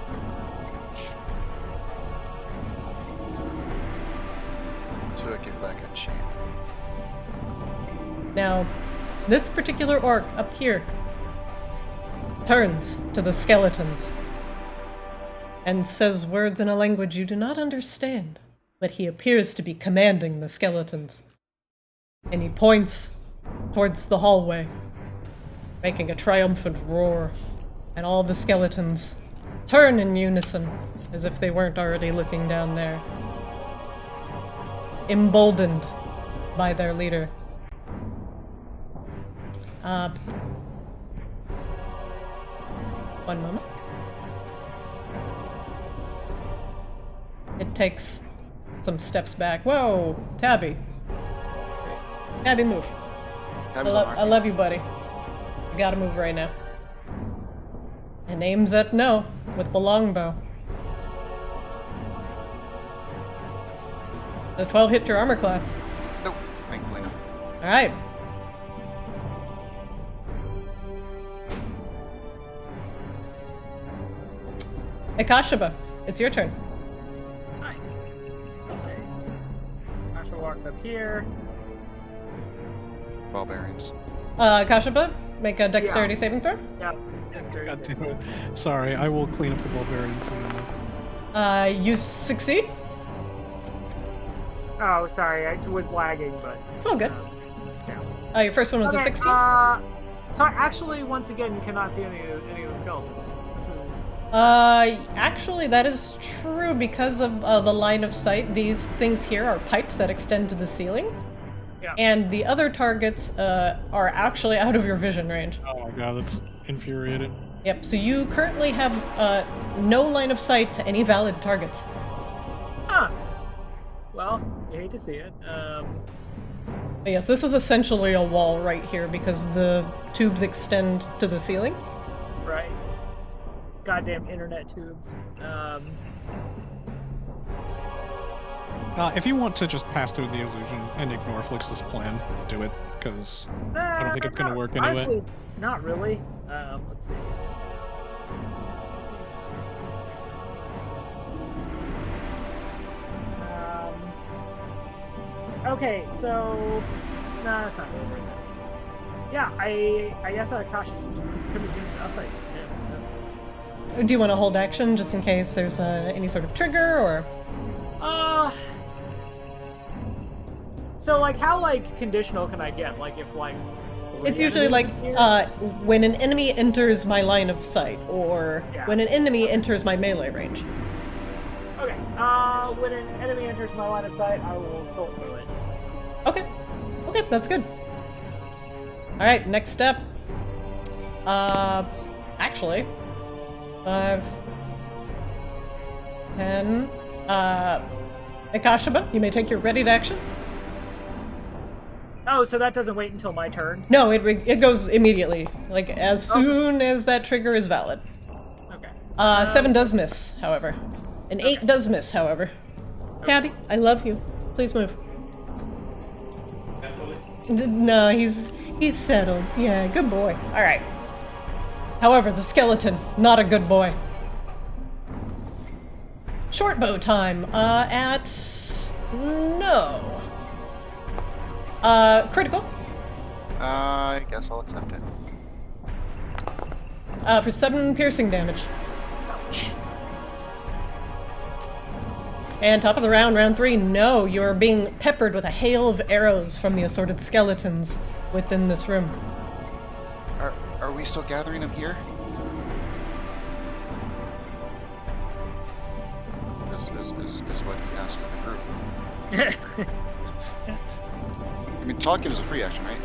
Took it like a champ. Now, this particular orc up here turns to the skeletons and says words in a language you do not understand, but he appears to be commanding the skeletons. And he points towards the hallway, making a triumphant roar, and all the skeletons turn in unison, as if they weren't already looking down there, emboldened by their leader. One moment. It takes some steps back. Whoa, Tabby. Tabby, move. I love you, buddy. You gotta move right now. And aims at no with the longbow. The 12 hit your armor class. Nope, thankfully no. Alright. Akashaba, it's your turn. Hi. Asha walks up here. Ball bearings. Akashaba, make a dexterity saving throw. Yeah. God damn it. Sorry, I will clean up the barbarians soon enough. You succeed. Oh, sorry, I was lagging, but It's all good. yeah. Your first one was a 16. So I actually, once again, cannot see any of the skeletons. This is... Actually, that is true because of the line of sight. These things here are pipes that extend to the ceiling. Yeah. And the other targets are actually out of your vision range. Oh my god, that's infuriating. Yep, so you currently have no line of sight to any valid targets. Huh. Well, you hate to see it. But yes, this is essentially a wall right here because the tubes extend to the ceiling. Right. Goddamn internet tubes. If you want to just pass through the illusion and ignore Flix's plan, do it, because I don't think it's going to work anyway. Honestly, not really. Let's see. Okay, so no, that's not really worth it. Yeah, I guess Akash is gonna do nothing. Yeah, Do you want to hold action just in case there's any sort of trigger or? So like, how like conditional can I get? Like, if like. It's usually like when an enemy enters my line of sight, or when an enemy enters my melee range. Okay. When an enemy enters my line of sight, I will soul through it. Okay. Okay, that's good. All right, next step. Actually, 5, 10. Akashaba, you may take your ready to action. Oh, so that doesn't wait until my turn? No, it goes immediately. Like as soon as that trigger is valid. Okay. 7 does miss, however. An 8 does miss, however. Tabby, I love you. Please move. No, he's settled. Yeah, good boy. All right. However, the skeleton, not a good boy. Short bow time. At no. Critical. I guess I'll accept it. For 7 piercing damage. Ouch. And top of the round, round 3, no, you're being peppered with a hail of arrows from the assorted skeletons within this room. Are we still gathering them here? Is what he asked in the group. I mean, talking is a free action, right?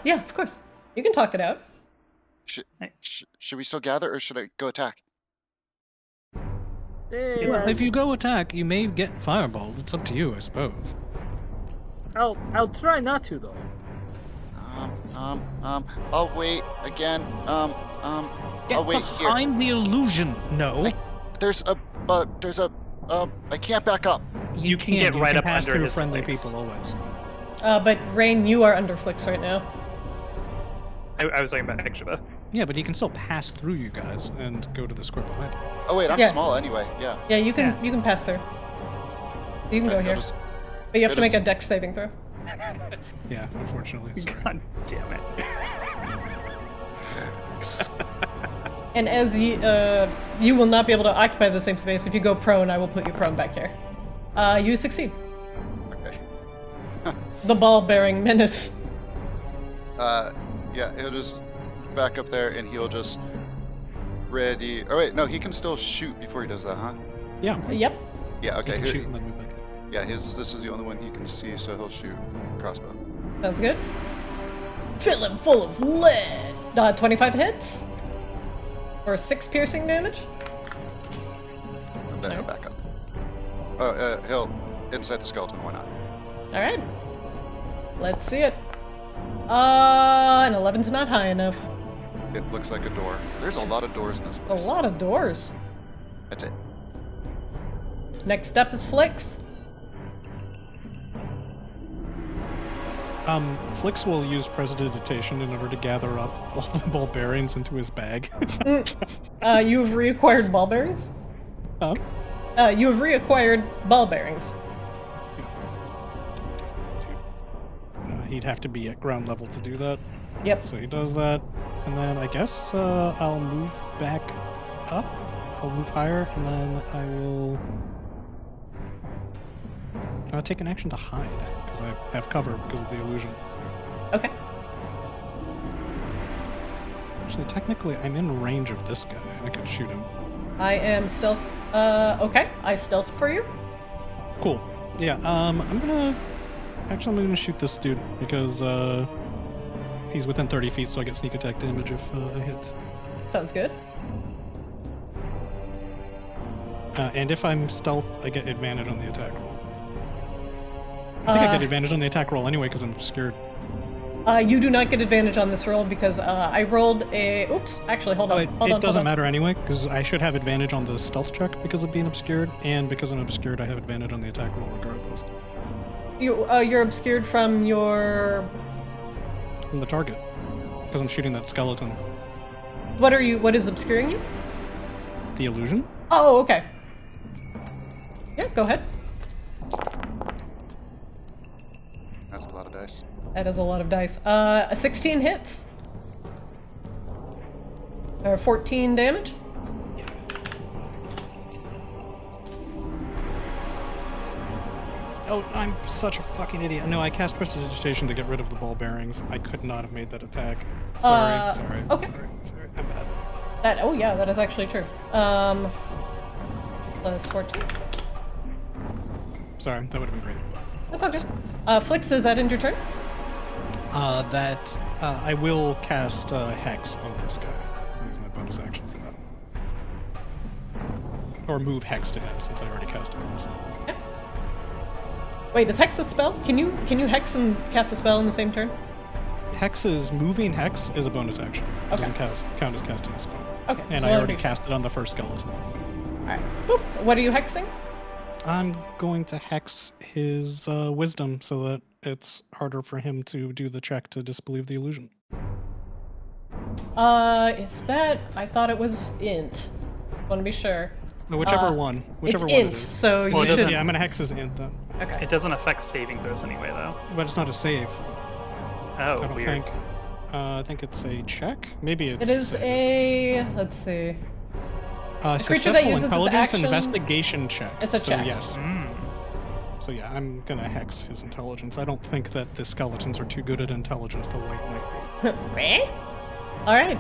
Yeah, of course. You can talk it out. Should we still gather, or should I go attack? Well, if you go attack, you may get fireballed. It's up to you, I suppose. I'll try not to though. I'll wait again. Get I'll wait here. behind the illusion. No. There's a I can't back up. You can get right up pass under through his friendly legs. people always. But Rain, you are under Flix right now. I was talking about Extra. Yeah, but he can still pass through you guys and go to the square behind him. Oh wait, I'm Yeah. small anyway. Yeah. Yeah, you can pass through. You can go I'll here, just- but you have to make a just- dex saving throw. Yeah, unfortunately. Sorry. God damn it. And as you will not be able to occupy the same space. If you go prone, I will put you prone back here. You succeed. Okay. The ball-bearing menace. Yeah, he'll just back up there and he'll just ready. Oh wait, no, he can still shoot before he does that, huh? Yeah. Yep. Yeah. He Okay. can Here- shoot and then move back. yeah. This is the only one he can see, so he'll shoot crossbow. Sounds good. Fill him full of lead. 25 hits. Or 6 piercing damage. And then he'll back up. Oh, he'll inside the skeleton. Why not? All right. Let's see it. An 11's not high enough. It looks like a door. There's a lot of doors in this A place. lot of doors. That's it. Next up is Flix. Flix will use prestidigitation in order to gather up all the ball bearings into his bag. You've reacquired ball bearings? Huh? You have reacquired ball bearings. He'd have to be at ground level to do that. Yep. So he does that, and then I guess I'll move back up. I'll move higher, and then I will take an action to hide, because I have cover because of the illusion. Okay. Actually, technically, I'm in range of this guy. I could shoot him. I am stealth. Okay. I stealth for you. Cool. Yeah, I'm gonna shoot this dude, because he's within 30 feet, so I get sneak attack damage if I hit. Sounds good. And if I'm stealth, I get advantage on the attack roll. I think I get advantage on the attack roll anyway because I'm obscured. You do not get advantage on this roll because I rolled a. Oops. Actually, hold on. It doesn't matter anyway because I should have advantage on the stealth check because of being obscured, and because I'm obscured, I have advantage on the attack roll regardless. You're obscured from your. From the target, because I'm shooting that skeleton. What is obscuring you? The illusion? Oh, okay. Yeah, go ahead. That's a lot of dice. That is a lot of dice. A 16 hits. Or 14 damage. Oh, I'm such a fucking idiot. No, I cast prestidigitation to get rid of the ball bearings. I could not have made that attack. Sorry. Okay. Sorry. I'm bad. That is actually true. Plus 14. Sorry, that would have been great. That's okay. Flix, does that end your turn? I will cast Hex on this guy. Use my bonus action for that. Or move Hex to him since I already cast it once. Yeah. Wait, is Hex a spell? Can you Hex and cast a spell in the same turn? Moving Hex is a bonus action. It Okay. doesn't count as casting a spell. Okay. And so I that'll already be- cast it on the first skeleton. Alright. Boop. What are you hexing? I'm going to Hex his wisdom so that it's harder for him to do the check to disbelieve the illusion. Is that? I thought it was int. Want to be sure. No, whichever one. Whichever it's one int, it is. so Well, you it doesn't- should. Yeah, I'm going to Hex his int then. Okay. It doesn't affect saving throws anyway, though. But it's not a save. Oh, I don't weird. think. I think it's a check. Maybe it's. It is a. Let's see. creature that successful uses its intelligence action- investigation check. It's a so check. Yes. Mm. So yeah, I'm gonna Hex his intelligence. I don't think that the skeletons are too good at intelligence. The white might be. All right.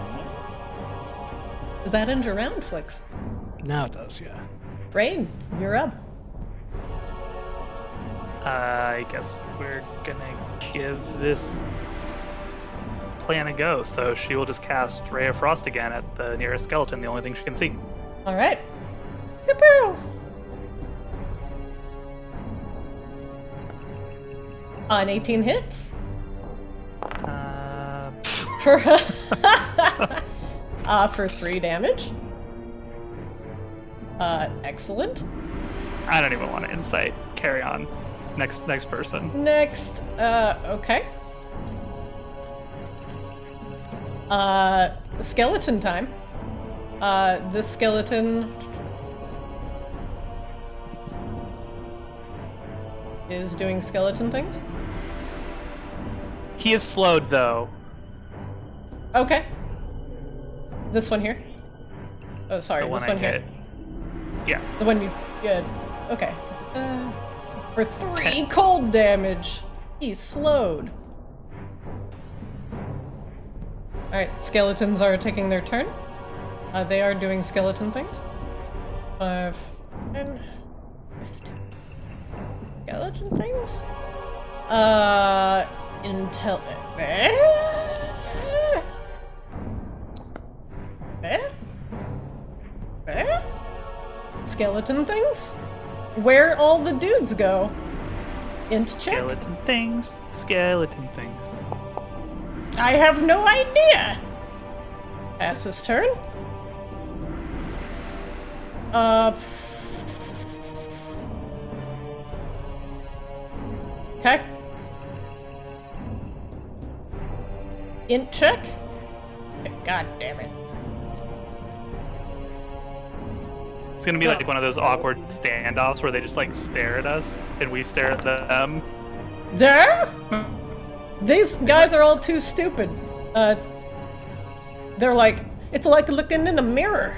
Does that end your round, Flix? Now it does, yeah. Rain, you're up. I guess we're gonna give this plan a go. So she will just cast Ray of Frost again at the nearest skeleton, the only thing she can see. All right. Pew-pew. An 18 hits. For 3 damage. Excellent. I don't even want to insight. Carry on. Next person. Next, okay. Skeleton time. This skeleton is doing skeleton things. He is slowed though. Okay. This one here. Oh, sorry, The one this I one here. hit. Yeah. The one you did. Okay. For 3 cold damage. He's slowed. Alright, skeletons are taking their turn. They are doing skeleton things. 5, 10, 15. Skeleton things? Intel. Skeleton things? Where all the dudes go? Int check? Skeleton things. Skeleton things. I have no idea. Pass this turn. Okay. Int check? God damn it. It's gonna be like one of those awkward standoffs where they just like stare at us and we stare at them. There? These guys are all too stupid. They're like, it's like looking in a mirror.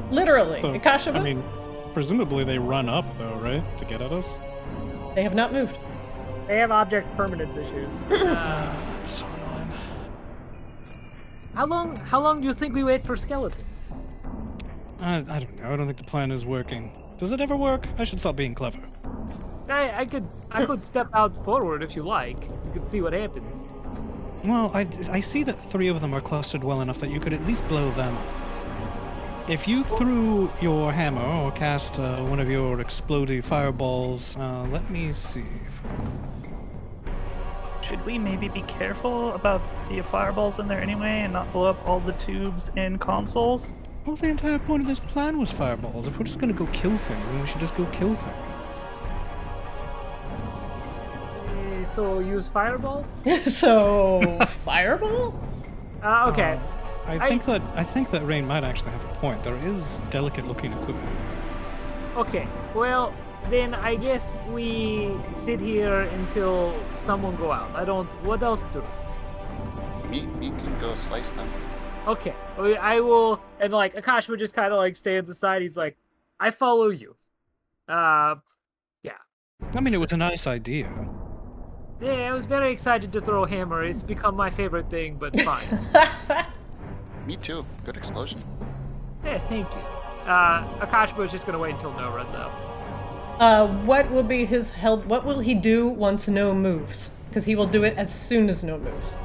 Literally. So, Ikashima? I mean, presumably they run up though, right? To get at us? They have not moved. They have object permanence issues. It's so annoying. How long do you think we wait for skeletons? I don't know. I don't think the plan is working. Does it ever work? I should stop being clever. I could step out forward if you like. You could see what happens. Well, I see that 3 of them are clustered well enough that you could at least blow them up. If you threw your hammer or cast one of your exploding fireballs, let me see. Should we maybe be careful about the fireballs in there anyway and not blow up all the tubes in consoles? Well, the entire point of this plan was fireballs. If we're just gonna go kill things, then we should just go kill things. So use fireballs? So, fireball? Okay. I think that Rain might actually have a point. There is delicate-looking equipment in there. Okay. Well, then I guess we sit here until someone go out. What else do? Me can go slice them. Okay. I will, and like Akashima just kind of like stands aside. He's like, I follow you. Yeah. I mean, it was a nice idea. Yeah, I was very excited to throw a hammer. It's become my favorite thing, but fine. Me too. Good explosion. Yeah, thank you. Akashima is just gonna wait until No runs out. What will be his held? What will he do once No moves? Because he will do it as soon as No moves.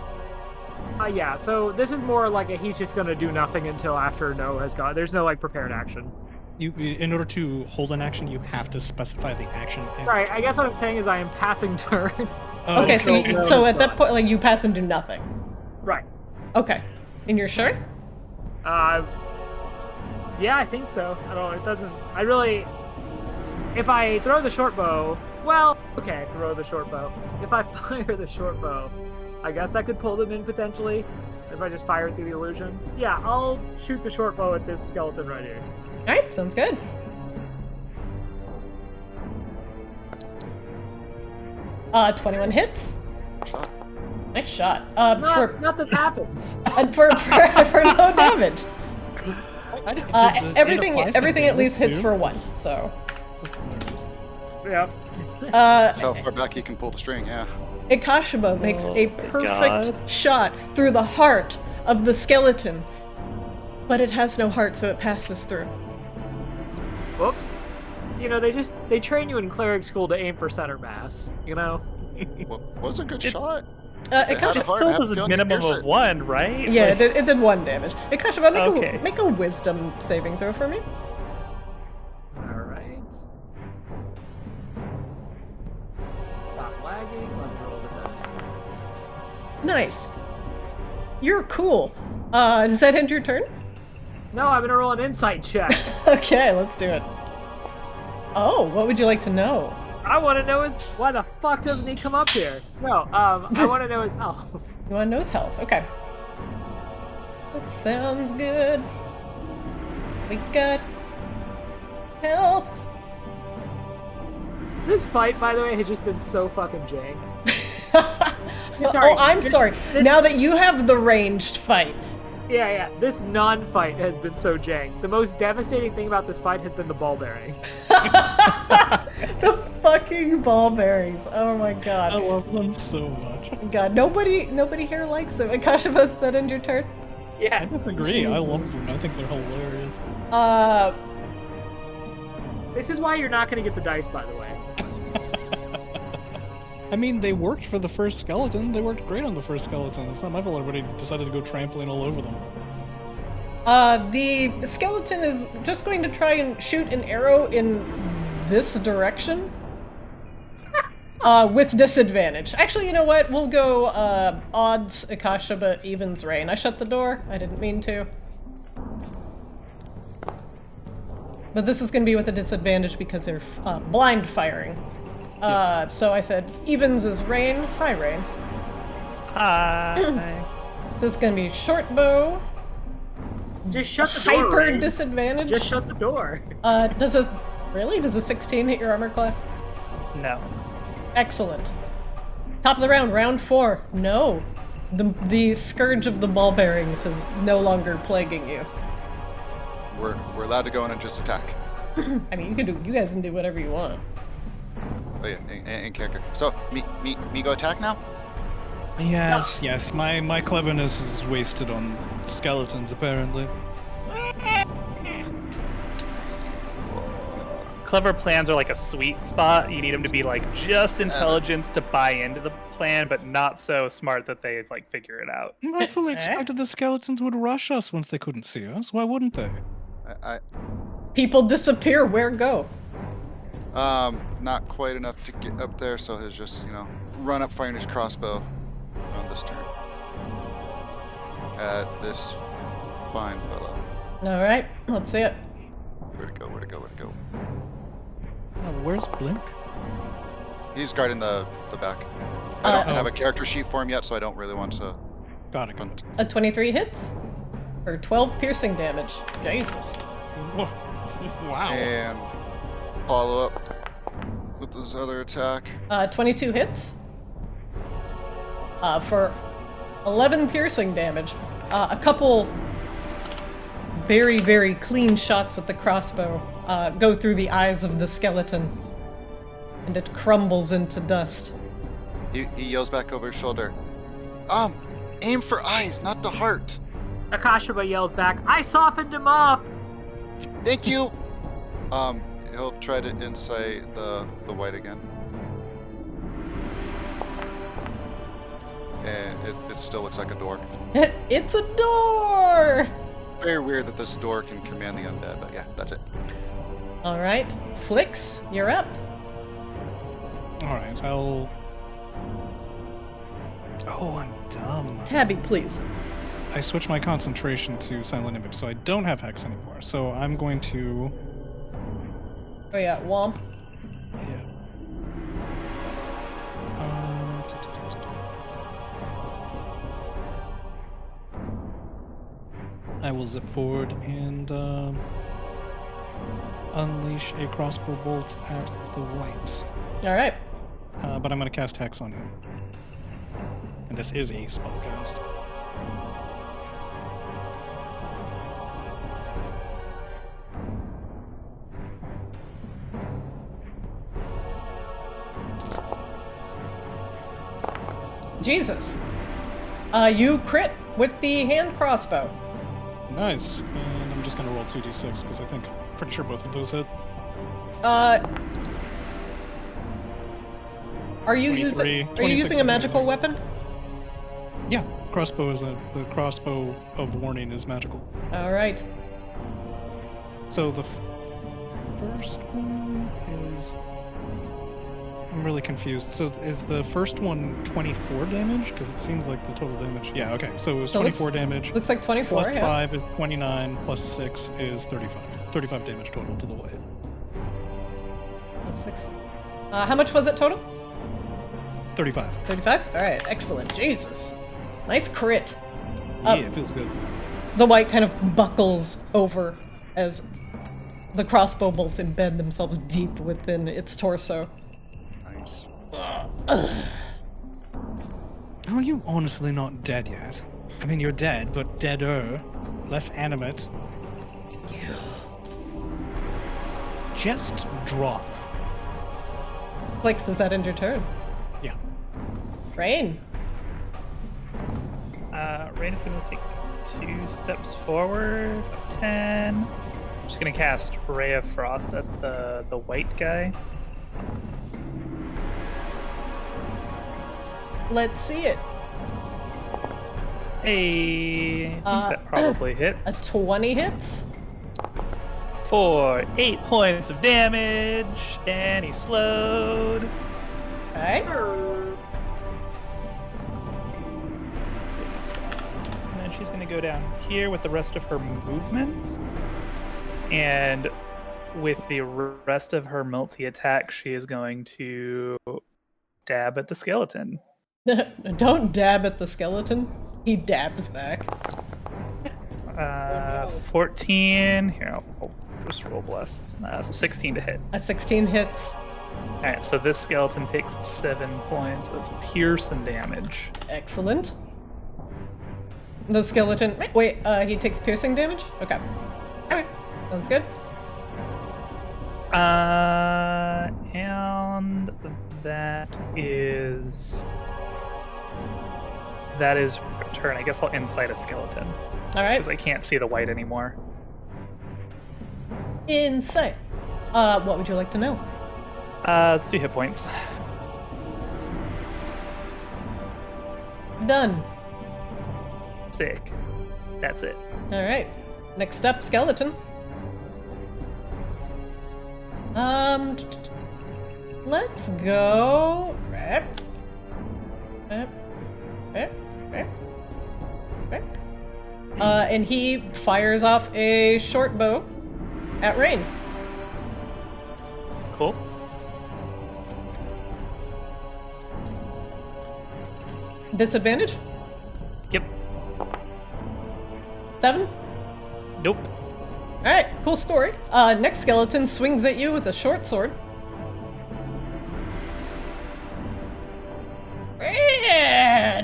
Yeah, so this is more like he's just gonna do nothing until after No has gone. There's no like prepared action. In order to hold an action, you have to specify the action. Right, I guess what I'm saying is I am passing turn. Okay, so No so is at that gone. point, like you pass and do nothing. Right. Okay, and you're sure? Yeah, I think so. I don't know, it doesn't... If I throw the short bow... Well, okay, throw the short bow. If I fire the short bow, I guess I could pull them in potentially. If I just fire through the illusion. Yeah, I'll shoot the short bow at this skeleton right here. Alright, sounds good. Uh, 21 hits. Shot. Nice shot. Not that happens. For no damage. Everything It applies to at least damage, hits too? for 1. So. Yeah. That's how far back you can pull the string, yeah. Ikashima makes a perfect God. shot through the heart of the skeleton, but it has no heart, so it passes through. Whoops. You know, they train you in cleric school to aim for center mass, you know? Well, was a good shot. It It comes- had It Hard, still I have a does a feeling you minimum pierce of it. 1, right? Yeah, Like, it did 1 damage. Ikashima, Okay. make a wisdom saving throw for me. Alright. Stop lagging, let me roll the dice. Nice. You're cool. Does that end your turn? No, I'm gonna roll an insight check. Okay, let's do it. Oh, what would you like to know? I want to know is why the fuck doesn't he come up here? No, I want to know his health. You want to know his health? Okay. That sounds good. We got health. This fight, by the way, has just been so fucking jank. Oh, I'm sorry. Now that you have the ranged fight. Yeah. This non-fight has been so jank. The most devastating thing about this fight has been the ball bearings. The fucking ball bearings. Oh my god. I love them so much. God, nobody here likes them. Akashava, does that end your turn? Yeah. I disagree. I love them. I think they're hilarious. This is why you're not going to get the dice, by the way. I mean, they worked for the first skeleton. They worked great on the first skeleton. It's not my fault everybody decided to go trampling all over them. The skeleton is just going to try and shoot an arrow in this direction. With disadvantage. Actually, you know what? We'll go odds Akasha, but evens rain. I shut the door. I didn't mean to. But this is going to be with a disadvantage because they're blind firing. So I said evens is rain. Hi, rain. Hi. This is going to be short bow. Just shut the door. Hyper Rain. disadvantage. Just shut the door. Does a 16 hit your armor class? No. Excellent. Top of the round, round 4. No. The scourge of the ball bearings is no longer plaguing you. We're allowed to go in and just attack. I mean, you guys can do whatever you want. Oh yeah, in character. So me go attack now? Yes. My cleverness is wasted on skeletons, apparently. Clever plans are like a sweet spot. You need them to be like just intelligence to buy into the plan, but not so smart that they like figure it out. I fully expected the skeletons would rush us once they couldn't see us. Why wouldn't they? People disappear. Where go? Not quite enough to get up there, so he'll just, run up firing his crossbow on this turn. At this fine fellow. All right, let's see it. Where'd it go? Where's Blink? He's guarding the back. I don't have a character sheet for him yet, so I don't really want to. Got it. Hunt. A 23 hits for 12 piercing damage. Jesus. Wow. And follow up with this other attack. 22 hits for 11 piercing damage. A couple very, very clean shots with the crossbow go through the eyes of the skeleton, and it crumbles into dust. He yells back over his shoulder. Aim for eyes, not the heart. Akashaba yells back, I softened him up! Thank you. He'll try to insight the white again. And it still looks like a door. It's a door! Very weird that this door can command the undead, but yeah, that's it. All right, Flix, you're up. All right, Oh, I'm dumb. Tabby, please. I switched my concentration to Silent Image, so I don't have Hex anymore. So I'm going to... Oh yeah, Womp. Yeah. I will zip forward and unleash a crossbow bolt at the white. All right. But I'm going to cast Hex on him. And this is a spellcast. Jesus. You crit with the hand crossbow. Nice. And I'm just going to roll 2d6 because pretty sure both of those hit. Are you using a magical weapon? Yeah, the crossbow of warning is magical. All right. So the first one is I'm really confused. So is the first one 24 damage? Because it seems like the total damage. Yeah, okay. So it was So 24 damage. Looks like 24, Plus yeah. 5 is 29. Plus 6 is 35. 35 damage total to the white. That's 6. How much was it total? 35. 35? Alright, excellent. Jesus. Nice crit. Yeah, it feels good. The white kind of buckles over as the crossbow bolts embed themselves deep within its torso. Nice. Are you honestly not dead yet? I mean, you're dead, but deader. Less animate. Just drop. Flix, does that end your turn? Yeah. Rain. Rain is going to take 2 steps forward, 10. I'm just going to cast Ray of Frost at the white guy. Let's see it. Hey, I think that probably A hits. 20 hits. For 8 points of damage, and he's slowed. Alright. And then she's going to go down here with the rest of her movements. And with the rest of her multi-attack, she is going to dab at the skeleton. Don't dab at the skeleton. He dabs back. 14. Here, I'll just roll blessed. So 16 to hit. A 16 hits. Alright, so this skeleton takes 7 points of piercing damage. Excellent. The skeleton. Wait, he takes piercing damage? Okay. Alright. Sounds good. And that is her turn. I guess I'll insight a skeleton Alright. because I can't see the white anymore. Insight. What would you like to know? Let's do hit points. Done. Sick. That's it. Alright. Next up, skeleton. Let's go. And he fires off a short bow at Rain. Cool. Disadvantage? Yep. 7? Nope. Alright, cool story. Next skeleton swings at you with a short sword.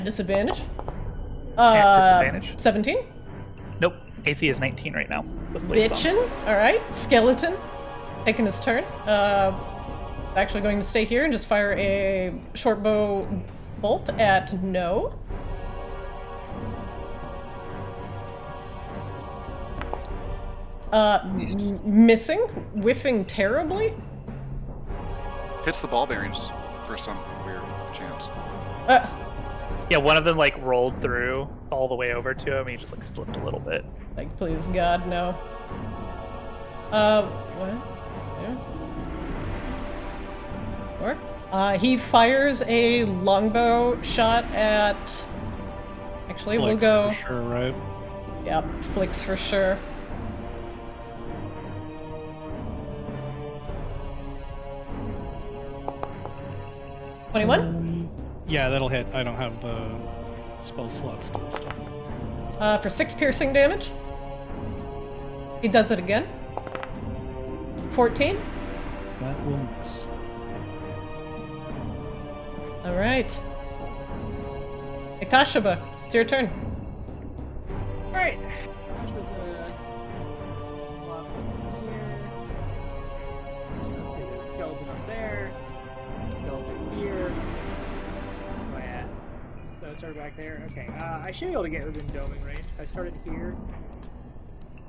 Disadvantage. Disadvantage. 17? Nope. AC is 19 right now with Blades on. Bitchin'. Alright, skeleton. Taking his turn. Actually going to stay here and just fire a short bow bolt at No. Missing, whiffing terribly. Hits the ball bearings for some weird chance. Yeah, one of them like rolled through all the way over to him. He just like slipped a little bit. Like, please, God, no. What? Yeah. Or? He fires a longbow shot at. Actually, we'll Flex go. for sure, right? Yep, Flicks for sure. $21? Yeah, that'll hit. I don't have the spell slots to stop it. For 6 piercing damage. He does it again. 14. That will miss. Alright. Ikashaba, it's your turn. Alright. Let's see, there's a skeleton up there. Skeleton here. Oh yeah. So I started back there. Okay. I should be able to get within doming range. I started here.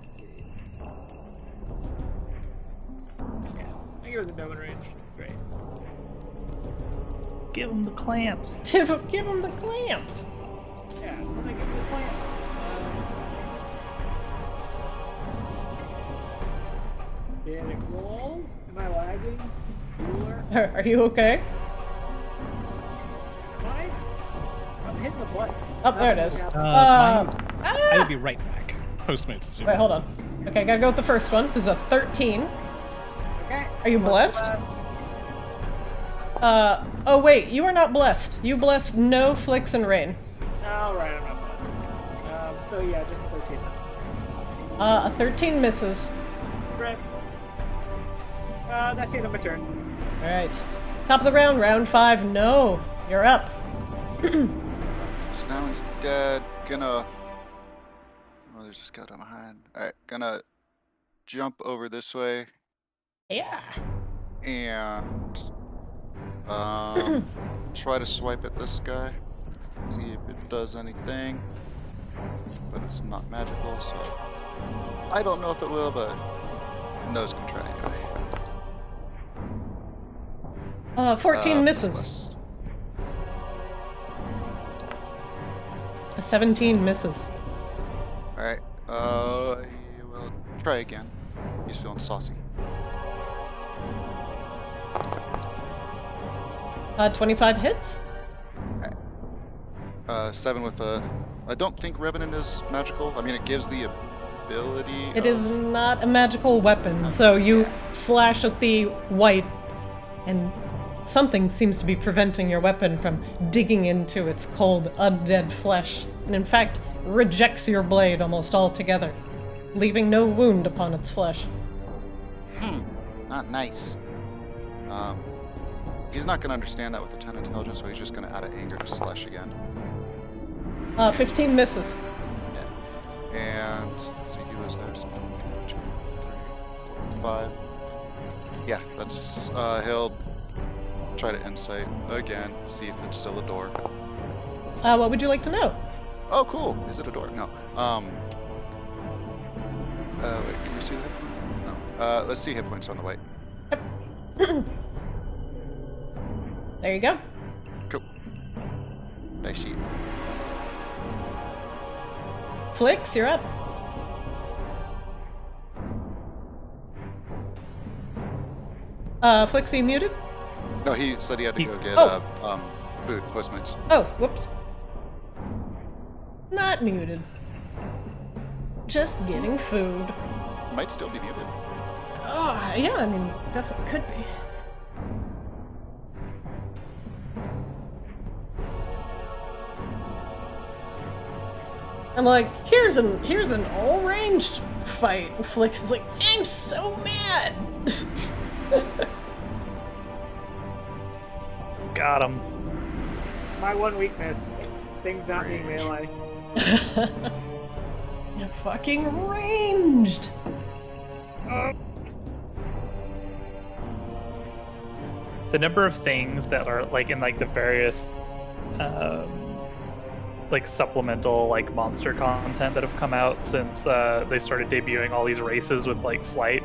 Let's see. Yeah. I get within doming range. Great. Give him the clamps. Give him the clamps. Yeah, I'm gonna give the clamps. Did it roll? Am I lagging? Ruler? Are you okay? Oh, there it is. I'll be right back. Postmates is Wait, hold on. Okay, gotta go with the first one. This is a 13. Okay. Are you What's blessed? that? Oh wait, you are not blessed. You blessed no flicks and rain. All right, I'm not blessed. So yeah, just 13. A 13 misses. Great. That's the end of my turn. All right. Top of the round, round 5. No, you're up. So now he's dead. Gonna. Oh, there's this guy down behind. Alright, gonna jump over this way Yeah. and try to swipe at this guy. See if it does anything. But it's not magical, so I don't know if it will, but no, it's gonna try anyway. 14 misses. Less. A 17 misses. Alright, he will try again. He's feeling saucy. 25 hits. 7 with a. I don't think Revenant is magical. I mean, it gives the ability. It is not a magical weapon, so you slash at the white, and something seems to be preventing your weapon from digging into its cold, undead flesh, and in fact, rejects your blade almost altogether, leaving no wound upon its flesh. Not nice. He's not gonna understand that with a 10 intelligence, so he's just gonna, out of anger, just slash again. 15 misses. Yeah. And let's see, he was there. So 1, 2, 3, 4, 5. Yeah, that's he'll try to insight again, see if it's still a door. What would you like to know? Oh, cool. Is it a door? No. Wait, can we see the hit point? No. Let's see hit points on the white. There you go. Cool. Nice sheet. Flix, you're up. Flix, are you muted? No, he said he had to go get food, Postmates. Oh, whoops. Not muted. Just getting food. Might still be muted. Oh, yeah, I mean, definitely could be. I'm like, here's an all-ranged fight. Flix is like, I'm so mad. Got him. My one weakness, things not being melee. You're fucking ranged. The number of things that are like in like the various like supplemental like monster content that have come out since they started debuting all these races with like flight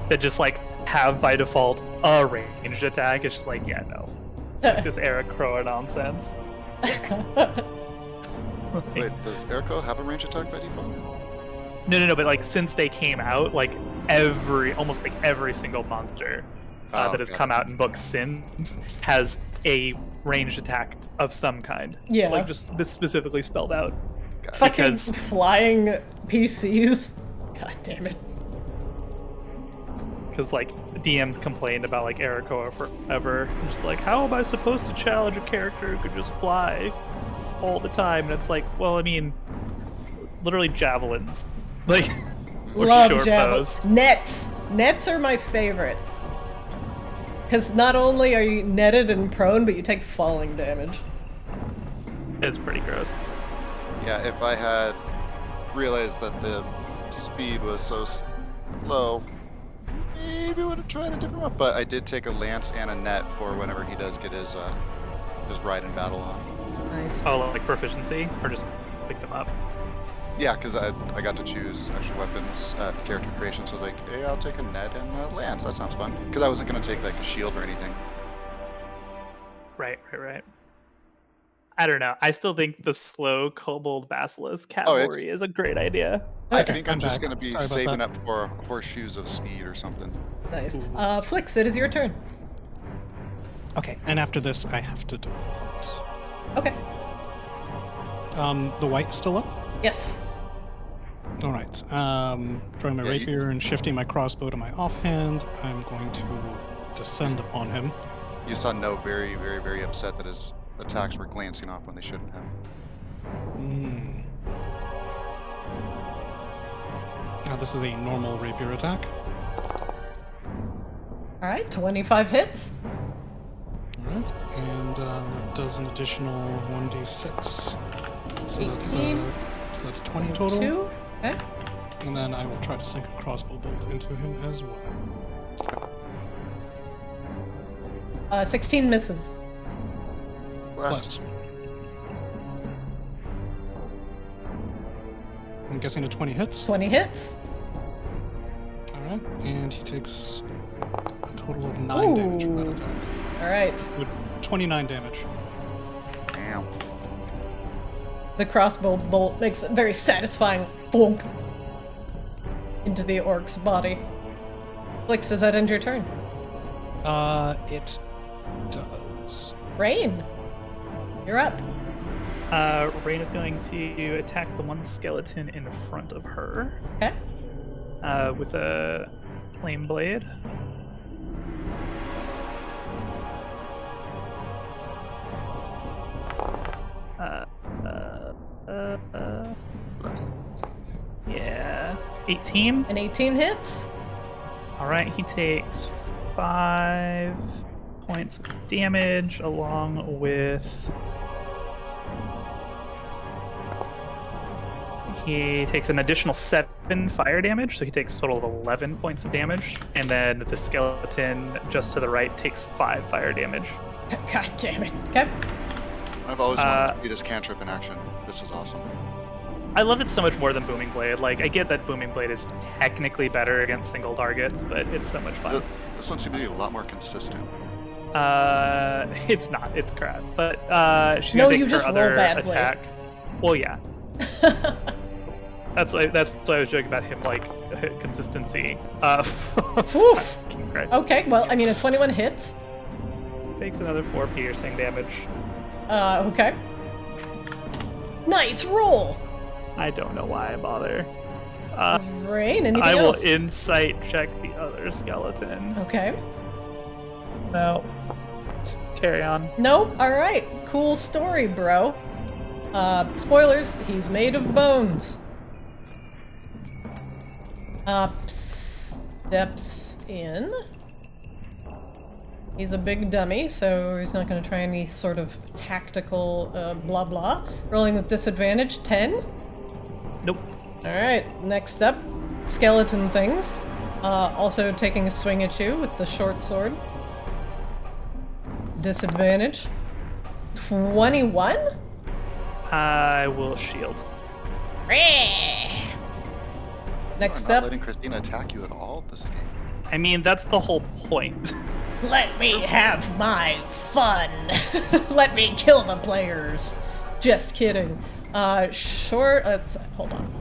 that just like have by default a ranged attack. It's just like, yeah, no. This Eric Crow nonsense. Wait, does Erico have a range attack by default? No, but like since they came out, like almost every single monster that has come out in books since has a ranged attack of some kind. Yeah. Like just this specifically spelled out. Fucking Because- flying PCs. God damn it. Because like DMs complained about like Ericoa forever. Just like, how am I supposed to challenge a character who could just fly all the time? And it's like, well, I mean, literally javelins. Like, or Love short javelins. bows. Nets are my favorite. Because not only are you netted and prone, but you take falling damage. It's pretty gross. Yeah, if I had realized that the speed was so slow, maybe would have tried a different one. But I did take a lance and a net for whenever he does get his ride in battle on. Nice. Oh, like proficiency? Or just pick them up? Yeah, because I got to choose extra weapons at character creation, so I was like, hey, I'll take a net and a lance. That sounds fun. Because I wasn't going to take like a shield or anything. Right. I don't know. I still think the slow kobold basilisk cavalry is a great idea. I think I'm I'm just back. going to be Sorry about saving that. up for horseshoes of speed or something. Nice. Flix, it is your turn. Okay, and after this, I have to depart. Okay. The white is still up? Yes. All right. Drawing my Yeah, you- rapier and shifting my crossbow to my offhand, I'm going to descend upon him. You saw No very, very, very upset that his attacks were glancing off when they shouldn't have. Now this is a normal rapier attack. All right, 25 hits. All right, and that does an additional 1d6. So 18. that's 20 total. 2. Okay. And then I will try to sink a crossbow bolt into him as well. 16 misses. Blessed. I'm guessing a 20 hits. 20 hits. All right, and he takes a total of 9 damage from that Ooh. attack. All right. With 29 damage. Damn. The crossbow bolt makes a very satisfying bonk into the orc's body. Flix, does that end your turn? It does. Rain, you're up. Rain is going to attack the one skeleton in front of her Okay. with a flame blade. Yeah, 18. And 18 hits. All right, he takes 5 points of damage along with. He takes an additional 7 fire damage, so he takes a total of 11 points of damage. And then the skeleton just to the right takes 5 fire damage. God damn it. Okay. I've always wanted to see this cantrip in action. This is awesome. I love it so much more than Booming Blade. Like, I get that Booming Blade is technically better against single targets, but it's so much fun. This one seems to be a lot more consistent. It's not. It's crap. But she's No, gonna you take her just roll other badly. attack. Well, yeah. That's why I was joking about him, like, consistency. Oof. Fucking crap. Okay, well, I mean, a 21 hits. Takes another 4 piercing damage. Okay. Nice roll. I don't know why I bother. Rain, anything I will else? insight check the other skeleton. Okay. No. Just carry on. Nope. All right. Cool story, bro. Spoilers. He's made of bones. Steps in. He's a big dummy, so he's not going to try any sort of tactical blah blah. Rolling with disadvantage. 10. Nope. All right. Next up, skeleton things. Also taking a swing at you with the short sword. Disadvantage. 21? I will shield. Next I'm not up, letting Christina attack you at all this game. I mean, that's the whole point. let me have my fun. Let me kill the players. Just kidding. Short, hold on.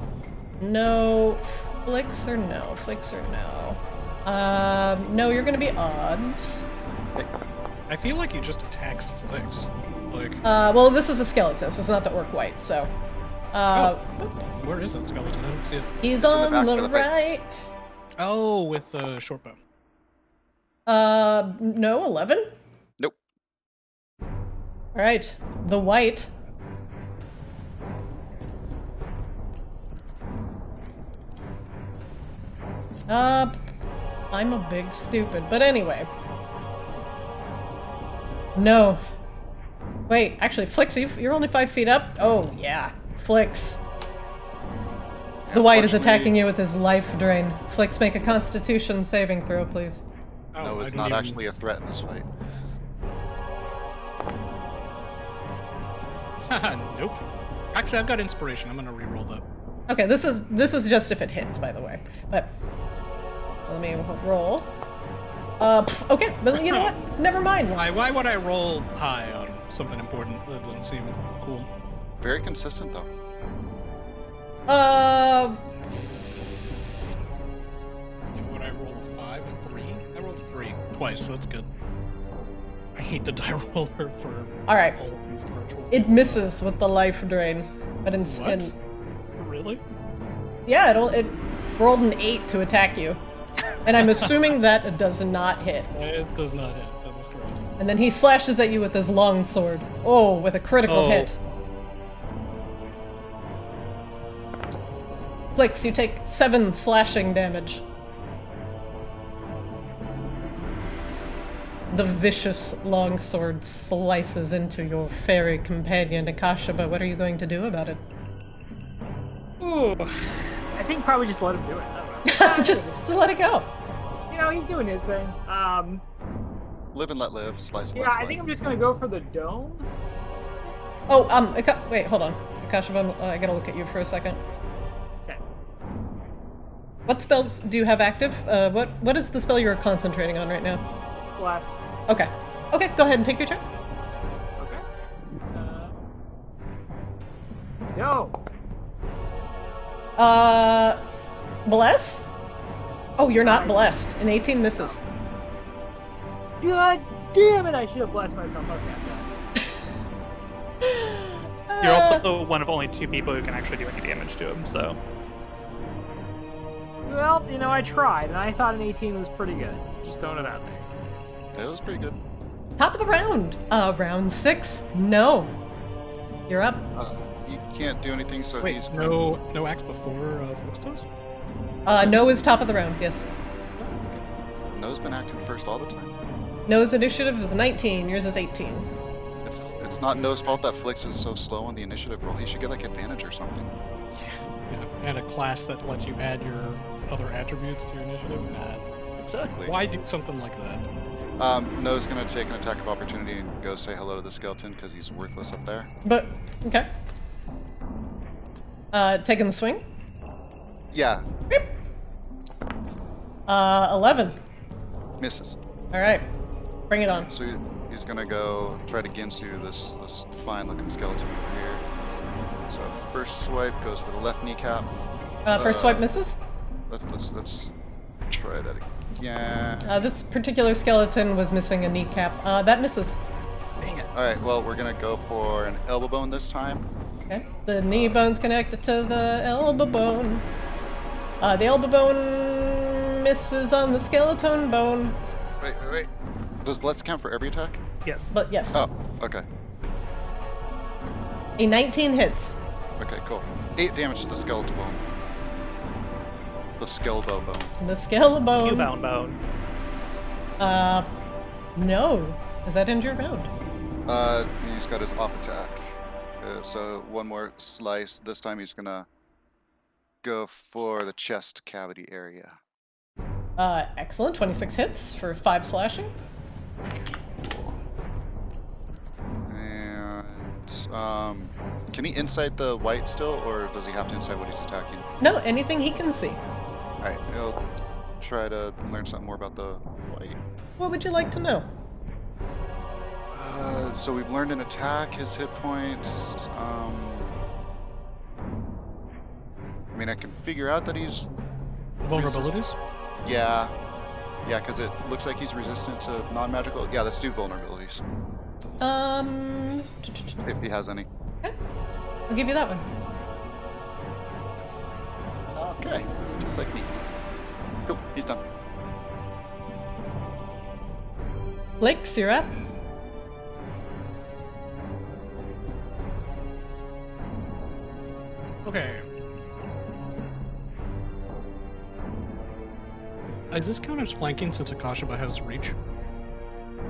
No, flicks or no? Flicks or no? No, you're gonna be odds. I feel like he just attacks Flicks. Like, Well, this is a skeleton, so it's not the orc white, so. where is that skeleton? I don't see it. He's It's in the on back the of the pipes. right. Oh, with the short bow. No, 11? Nope. Alright, the white. I'm a big stupid, but anyway. No. Wait, actually, Flix, you're only 5 feet up? Oh, yeah. Flix. The white is attacking you with his life drain. Flix, make a constitution saving throw, please. No, I it's didn't not even- actually a threat in this fight. Nope. Actually, I've got inspiration. I'm gonna re-roll that. Okay, this is just if it hits, by the way. But let me roll. Okay, but you know what? Never mind. Why would I roll high on something important? That doesn't seem cool. Very consistent though. Would I roll a 5 and 3? I rolled a 3 twice, so that's good. I hate the die roller for All right. all things virtual. It misses with the life drain. But What? Really? yeah, it rolled an 8 to attack you. And I'm assuming that it does not hit. It does not hit. That is correct. And then he slashes at you with his long sword. Oh, with a critical hit. Flix, you take 7 slashing damage. The vicious longsword slices into your fairy companion, Akasha, but what are you going to do about it? Ooh, I think probably just let him do it. I don't know. just let it go. You know, he's doing his thing. Live and let live. Slice and Yeah, let I think I'm just gonna go for the dome. Oh, wait, hold on. Akasha, I gotta look at you for a second. Okay. What spells do you have active? What is the spell you're concentrating on right now? Bless. Okay. Okay, go ahead and take your turn. Okay. Yo. Bless? Oh, you're not blessed. An 18 misses. God damn it! I should have blessed myself. Okay, I'm done. You're also one of only 2 people who can actually do any damage to him, so. Well, you know, I tried, and I thought an 18 was pretty good. Just throwing it out there. It was pretty good. Top of the round. Round 6. No. You're up. He can't do anything, so Wait, he's no axe before Flix does? No is top of the round, yes. No's been acting first all the time. No's initiative is 19, yours is 18. It's not No's fault that Flix is so slow on the initiative roll. He should get like advantage or something. Yeah, and a class that lets you add your other attributes to your initiative? Nah. Exactly. Why do something like that? No's gonna take an attack of opportunity and go say hello to the skeleton because he's worthless up there. But, okay. Taking the swing? Yeah, 11. misses. Alright. Bring it on. So he's gonna go try to Ginsu this fine-looking skeleton over here. So first swipe goes for the left kneecap. First swipe misses? Let's try that again. This particular skeleton was missing a kneecap. That misses. Dang it. All right, well we're gonna go for an elbow bone this time. Okay. The knee bone's connected to the elbow bone. The elbow bone misses on the skeleton bone. Wait. Does bless count for every attack? Yes. But yes. Oh, okay. A 19 hits. Okay, cool. 8 damage to the skeletal bone. The skeletal bone. The skeleton bone. Q-bound bone. No. Is that injure bound? He's got his off attack. So one more slice. This time he's gonna go for the chest cavity area. Excellent. 26 hits for 5 slashing. And can he insight the white still, or does he have to insight what he's attacking? No, anything he can see. All right, he'll try to learn something more about the white. What would you like to know? So we've learned an attack, his hit points. I mean, I can figure out that he's Vulnerabilities? Yeah, because it looks like he's resistant to non-magical. Yeah, let's do vulnerabilities if he has any. Okay. I'll give you that one. Okay, just like me. Cool, he's done. Flix, you're up. Okay. Is this count as flanking since Akashaba has reach?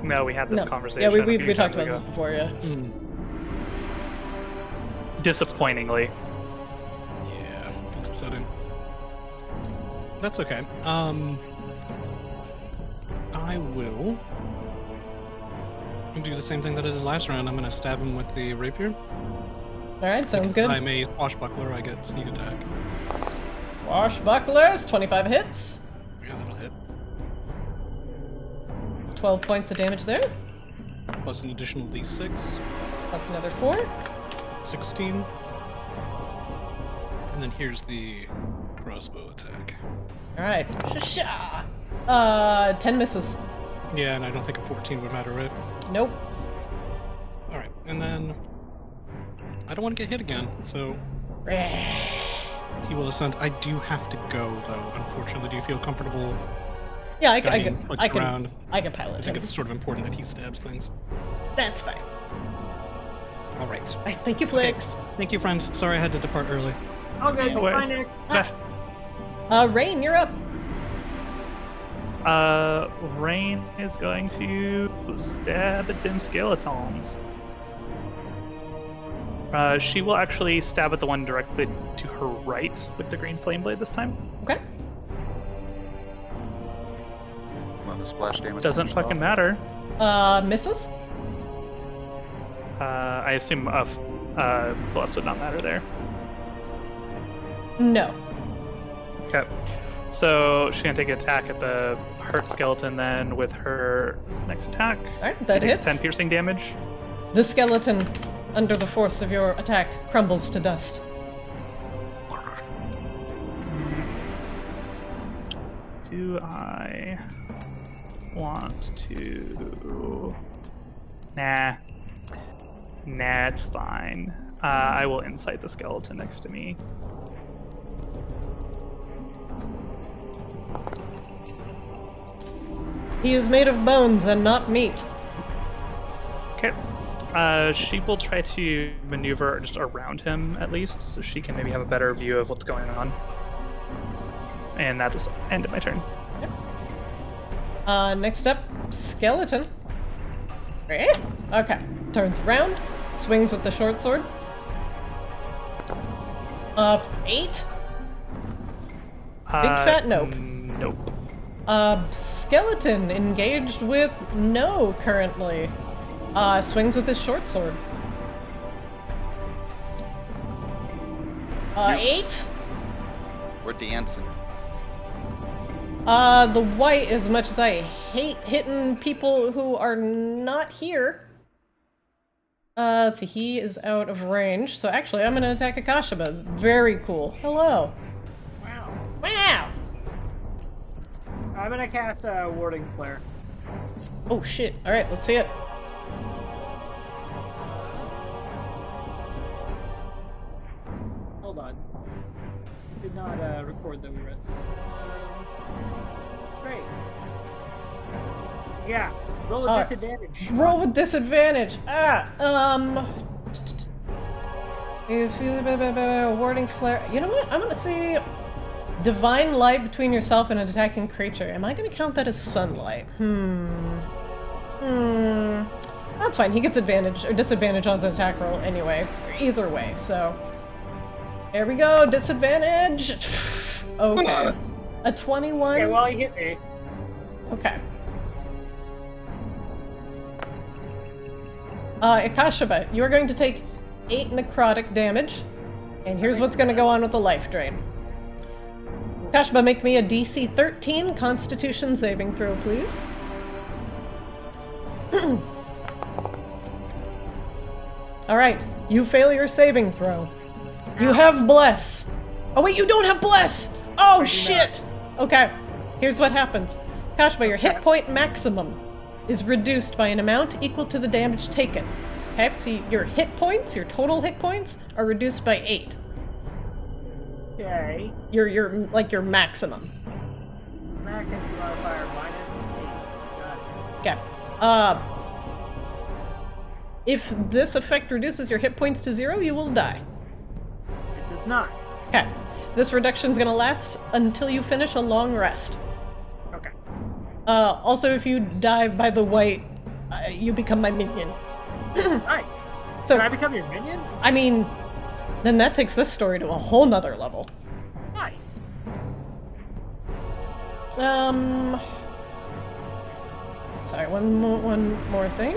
No, we had this No. conversation. Yeah, a we few talked times about ago. this before, yeah. Disappointingly. Yeah, it's upsetting. That's okay. I will do the same thing that I did last round. I'm gonna stab him with the rapier. Alright, sounds good. I'm a swashbuckler, I get sneak attack. Swashbucklers, 25 hits. Yeah, that'll hit. 12 points of damage there. Plus an additional d6. Plus another 4. 16. And then here's the crossbow attack. Alright. Shasha! 10 misses. Yeah, and I don't think a 14 would matter, right? Nope. Alright, and then I don't want to get hit again, so he will ascend. I do have to go, though, unfortunately. Do you feel comfortable Yeah, I guiding can, Flix I can, around? I can pilot I think him. it's sort of important that he stabs things. That's fine. All right. All right, thank you, Flix. Thank you, friends. Sorry I had to depart early. Okay, No worries. bye, Nick. Rain, you're up. Rain is going to stab at them skeletons. She will actually stab at the one directly to her right with the green flame blade this time. Okay. Well, the splash damage. Doesn't fucking matter. Misses? I assume bless would not matter there. No. Okay. So she's gonna take an attack at the hurt skeleton then with her next attack. All right, So that it takes hits. 10 piercing damage. The skeleton, under the force of your attack, crumbles to dust. Do I want to? Nah, it's fine. I will incite the skeleton next to me. He is made of bones and not meat. Okay. She will try to maneuver just around him at least, so she can maybe have a better view of what's going on. And that just ended my turn. Next up, skeleton. Eh? Okay. Turns around, swings with the short sword. 8. Big fat nope. Nope. Skeleton engaged with no currently. Swings with his short sword. 8. We're dancing. The white, as much as I hate hitting people who are not here. Let's see, he is out of range. So actually, I'm gonna attack Akashaba. Very cool. Hello. Wow. Wow! I'm gonna cast a warding flare. Oh shit. Alright, let's see it. Hold on. Did not record that we rested. Great. Yeah. Roll with disadvantage. Roll with disadvantage. If you warding flare. You know what? I'm gonna say divine light between yourself and an attacking creature. Am I gonna count that as sunlight? That's fine. He gets advantage or disadvantage on his attack roll anyway. Either way, so. There we go. Disadvantage. Okay. A 21. Okay, well, he hit me. Okay. Akashaba, you are going to take 8 necrotic damage, and here's what's going to go on with the life drain. Akashaba, make me a DC 13 Constitution saving throw, please. All right, you fail your saving throw. You have bless. Oh wait, you don't have bless. Oh shit. Okay, here's what happens. Akashaba, your hit point maximum is reduced by an amount equal to the damage taken. Okay, so your hit points, your total hit points, are reduced by 8. Okay. Your maximum. Max modifier minus 8. Got it. Okay. If this effect reduces your hit points to 0, you will die. It does not. Okay. This reduction is going to last until you finish a long rest. Okay. Also, if you die by the white, you become my minion. Right. So, Can I become your minion? I mean, then that takes this story to a whole nother level. Nice. Sorry, one more thing.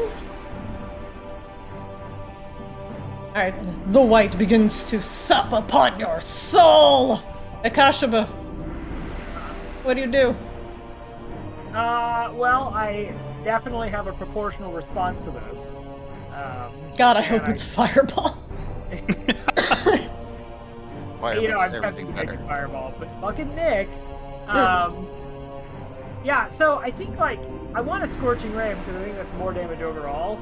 Alright, the white begins to sup upon your soul! Akashaba, what do you do? Well, I definitely have a proportional response to this. God, I hope it's fireball. Fire You know, makes I'm everything tempted to take better. a fireball, but fucking Nick. Yeah, so I think, like, I want a Scorching Ray because I think that's more damage overall.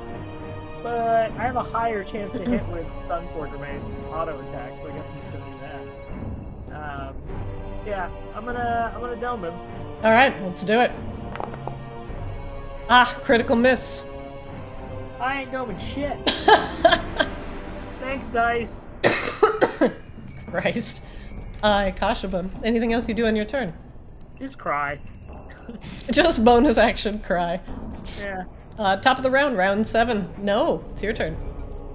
but I have a higher chance to hit with Sun Forger Mace auto attack, so I guess I'm just gonna do that. Yeah, I'm gonna dome him. All right, let's do it. Ah, critical miss. I ain't doming shit. Thanks, dice. Christ. Kashuba, anything else you do on your turn? Just cry. Just bonus action, cry. Yeah. Top of the round, round 7. No, it's your turn.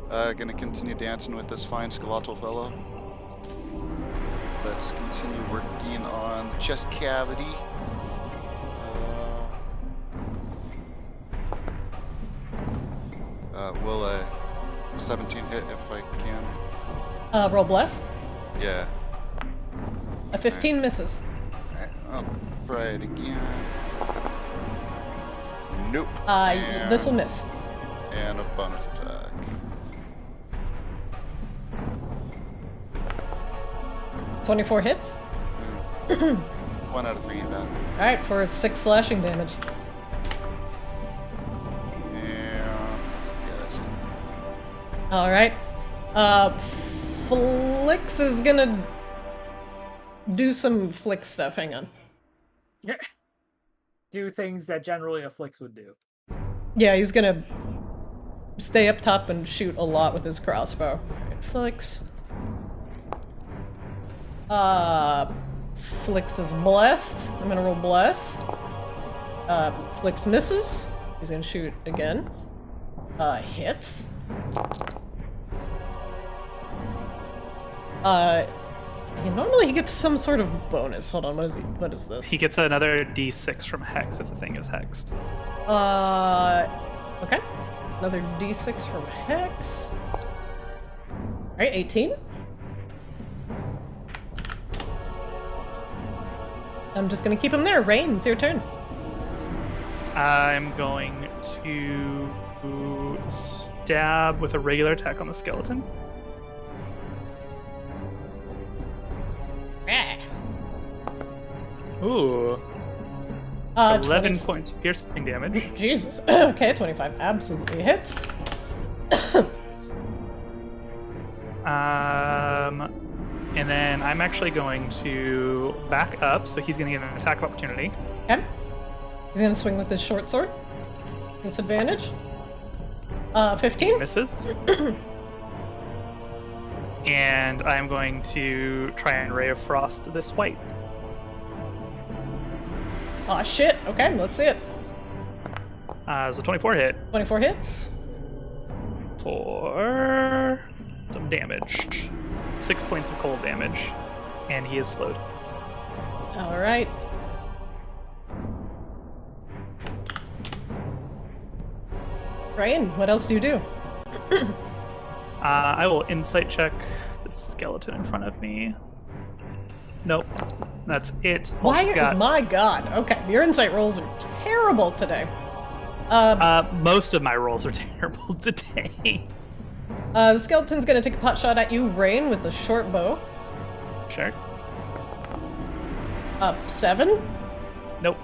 Gonna continue dancing with this fine skeletal fellow. Let's continue working on the chest cavity. Will a 17 hit if I can? Roll bless. Yeah. A 15 misses. Alright, I'll try it again. Nope. This will miss. And a bonus attack. Mm. 24 hits. 1 out of 3 ain't bad. Alright, for 6 slashing damage. Alright. Flix is gonna do some Flick stuff. Hang on. Do things that generally a Flix would do. Yeah, he's gonna stay up top and shoot a lot with his crossbow. Alright, Flix. Flix is blessed. I'm gonna roll bless. Flix misses. He's gonna shoot again. Hits. Normally he gets some sort of bonus. Hold on, what is this? He gets another d6 from Hex if the thing is hexed. Okay. Another d6 from Hex. Alright, 18. I'm just gonna keep him there. Rain, it's your turn. I'm going to stab with a regular attack on the skeleton. Ooh. 11 points of piercing damage. Jesus. Okay, 25 absolutely hits. And then I'm actually going to back up, so he's going to get an attack of opportunity. Okay. He's gonna swing with his short sword. Disadvantage. 15. Misses. And I'm going to try and Ray of Frost this white. Aw, shit. Okay, let's see it. So 24 hit. 24 hits. For some damage. 6 points of cold damage. And he is slowed. Alright. Ryan, what else do you do? I will insight check the skeleton in front of me. Nope. That's it. That's all she's got. My god. Okay, your insight rolls are terrible today. Most of my rolls are terrible today. The skeleton's gonna take a pot shot at you, Rain, with a short bow. Sure. 7. Nope.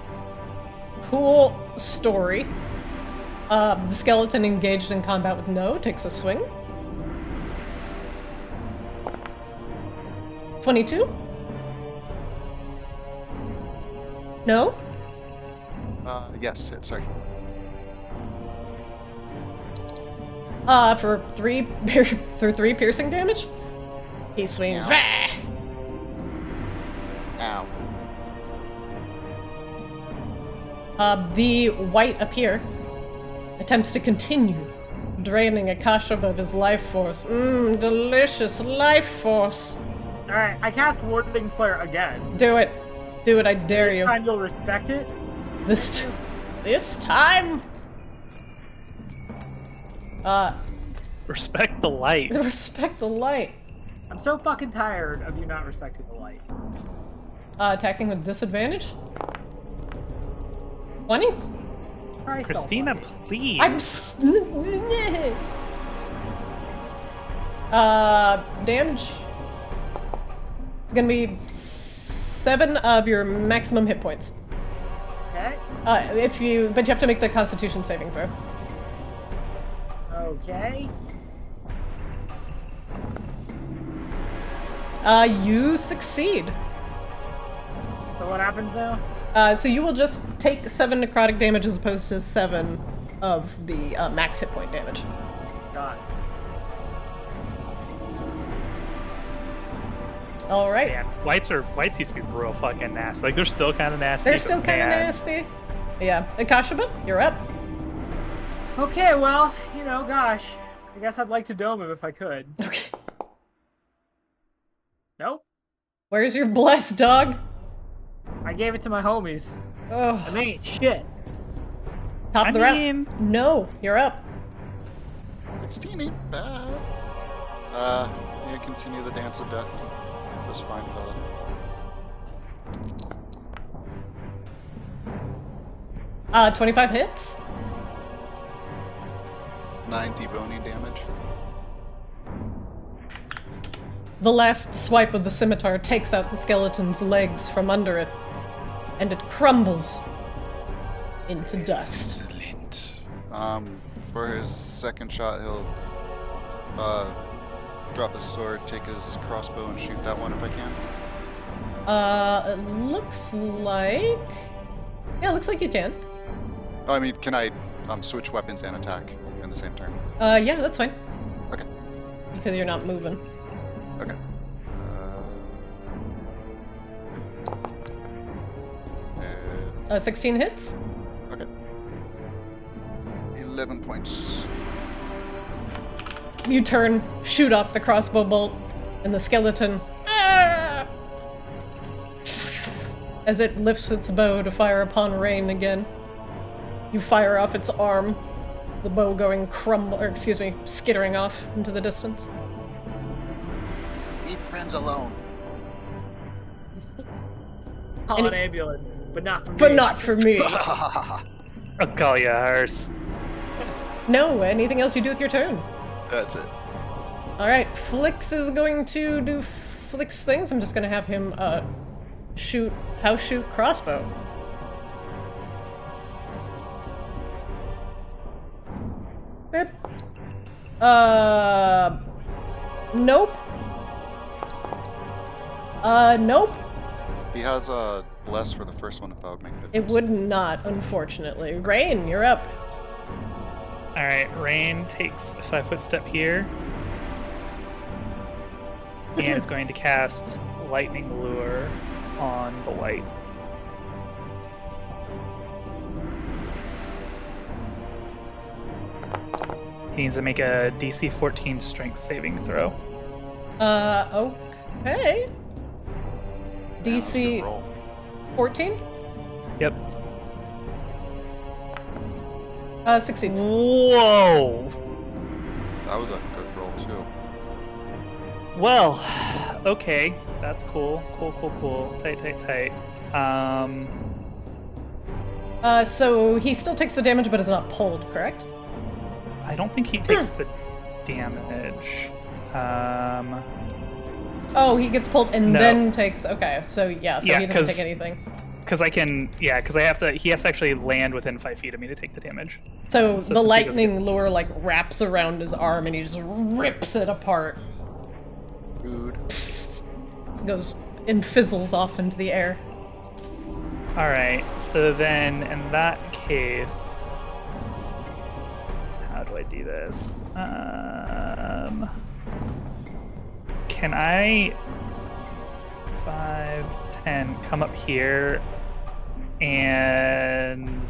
Cool story. The skeleton engaged in combat with no takes a swing. 22? No? Yes, sorry. For 3 piercing damage? He swings. Ow. Ow. The white up here attempts to continue draining Akasha of his life force. Delicious life force. Alright, I cast Warding Flare again. Do it. Do it, I dare you. This time you'll respect it? This time? Respect the light. Respect the light. I'm so fucking tired of you not respecting the light. Attacking with disadvantage? 20? Christ Christina, almighty. please. Damage. It's gonna be 7 of your maximum hit points. Okay. But you have to make the Constitution saving throw. Okay. You succeed. So what happens now? So you will just take 7 necrotic damage as opposed to 7 of the max hit point damage. Got it. All right. Man, whites used to be real fucking nasty. Like they're still kind of nasty. They're still but kind of man, nasty. Yeah. Akashaba, you're up. Okay, well, gosh. I guess I'd like to dome him if I could. Okay. Nope. Where's your bless, dog? I gave it to my homies. Oh, I ain't shit. top of the I round. mean- No, you're up. 16 ain't bad. Yeah, continue the dance of death. This fine fella. Uh, 25 hits. 9 deboning damage. The last swipe of the scimitar takes out the skeleton's legs from under it, and it crumbles into dust. Excellent. For his second shot, he'll drop his sword, take his crossbow, and shoot that one if I can. It looks like... Yeah, it looks like you can. Oh, I mean, can I switch weapons and attack in the same turn? Yeah, that's fine. Okay. Because you're not moving. Okay. 16 hits. Okay. 11 points. You turn, shoot off the crossbow bolt, and the skeleton... As it lifts its bow to fire upon Rain again. You fire off its arm, the bow going skittering off into the distance. Leave friends alone. Call an ambulance, but not for me. But not for me. I'll call you a hearse. No, anything else you do with your turn? That's it. Alright, Flix is going to do Flix things. I'm just gonna have him, shoot crossbow. Boop. Nope. Nope. He has a bless for the first one if that would make a difference. It would not, unfortunately. Rain, you're up. All right, Rain takes a 5-foot step here, and is going to cast Lightning Lure on the white. He needs to make a DC 14 Strength saving throw. Okay. DC Roll. 14? Yep. Succeeds. Whoa. That was a good roll too. Well, okay, that's cool. Cool. Tight. So he still takes the damage, but is not pulled, correct? I don't think he takes the damage. Oh, he gets pulled and No. then takes. Okay, so yeah, so Yeah, he doesn't 'cause- take anything. Because he has to actually land within 5 feet of me to take the damage. So So the since he lightning lure like wraps around his arm and he just rips it apart. Food. Goes and fizzles off into the air. All right, so then in that case, how do I do this? Can I 5, 10 come up here and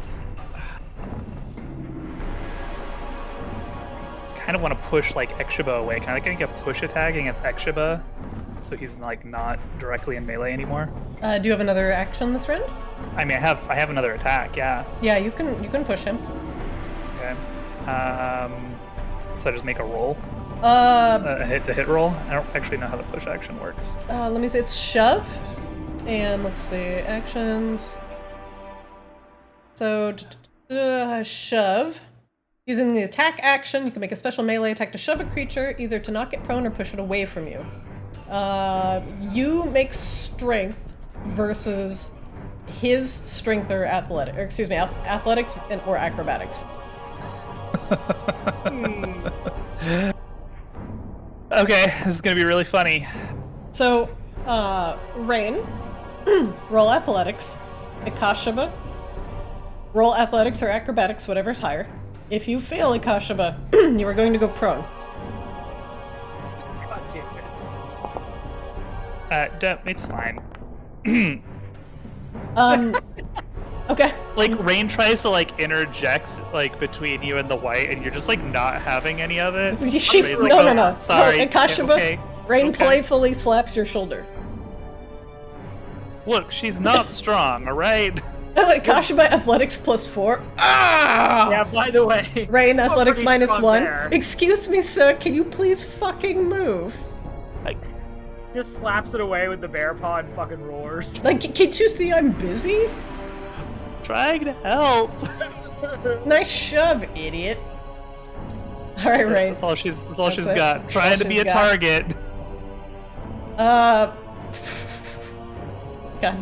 kind of want to push like Ekshiba away? Can I make a push attack against Ekshiba so he's like not directly in melee anymore? Do you have another action this round? I mean, I have another attack, yeah. Yeah, you can push him. Okay. So I just make a roll, Uh, a hit roll. I don't actually know how the push action works. let me see. It's shove, and let's see actions. So shove. Using the attack action, you can make a special melee attack to shove a creature, either to knock it prone or push it away from you. You make strength versus his strength or athletics, or excuse me, athletics or acrobatics. Okay, this is gonna be really funny. So, Rain, roll athletics. Ikashaba, roll athletics or acrobatics, whatever's higher. If you fail Ikashaba, you are going to go prone. God damn it. It's fine. Okay. Like, Rain tries to, like, interject, like, between you and the white, and you're just, like, not having any of it. She, Rain's no, like, no, "Oh, no. Sorry. No, Ikashaba, Okay. Rain Okay. playfully slaps your shoulder. Look, she's not strong, alright? Ikashaba athletics +4. Ah! Yeah, by the way. Rain I'm athletics pretty strong -1. there. Excuse me, sir, can you please fucking move? Just slaps it away with the bear paw and fucking roars. Like, can't you see I'm busy? Trying to help. Nice shove, idiot. Alright, Rain. That's all she's That's got. it. That's all Trying to be she's a got. target. God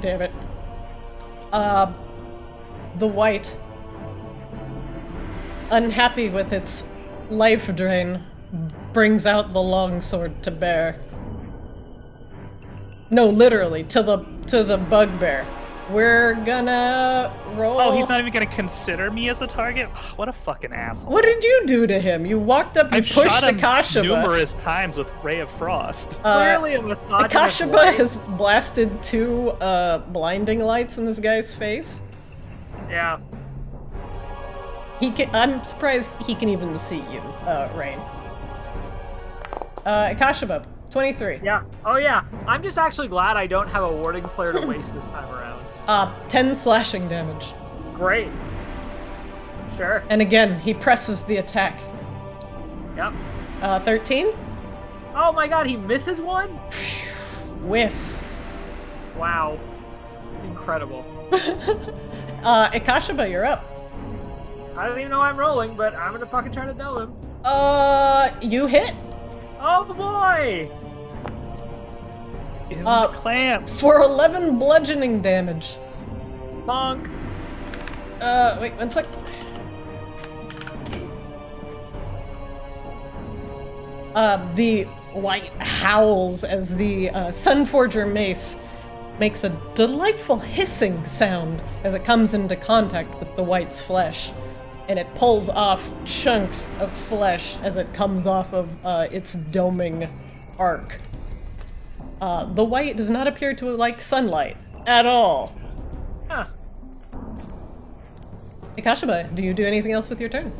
damn it. The white, unhappy with its life drain, brings out the longsword to bear. No, literally, to the bugbear. We're gonna roll. Oh, he's not even gonna consider me as a target? What a fucking asshole. What did you do to him? You walked up and I've pushed shot him Ikashaba. numerous times with Ray of Frost. Clearly a misogynist Ikashaba white. has blasted 2 blinding lights in this guy's face. Yeah. I'm surprised he can even see you, Rain. Ikashaba, 23. Yeah. Oh yeah. I'm just actually glad I don't have a warding flare to waste this time around. 10 slashing damage. Great. Sure. And again, he presses the attack. Yep. 13? Oh my god, he misses one? Whiff. Wow. Incredible. Ikashaba, you're up. I don't even know I'm rolling, but I'm gonna fucking try to know him. You hit Oh boy! In the clamps. for 11 bludgeoning damage. Bonk. Wait, 1 sec. The white howls as the Sunforger mace makes a delightful hissing sound as it comes into contact with the white's flesh. And it pulls off chunks of flesh as it comes off of its doming arc. The white does not appear to like sunlight at all. Huh. Ikashaba, do you do anything else with your turn?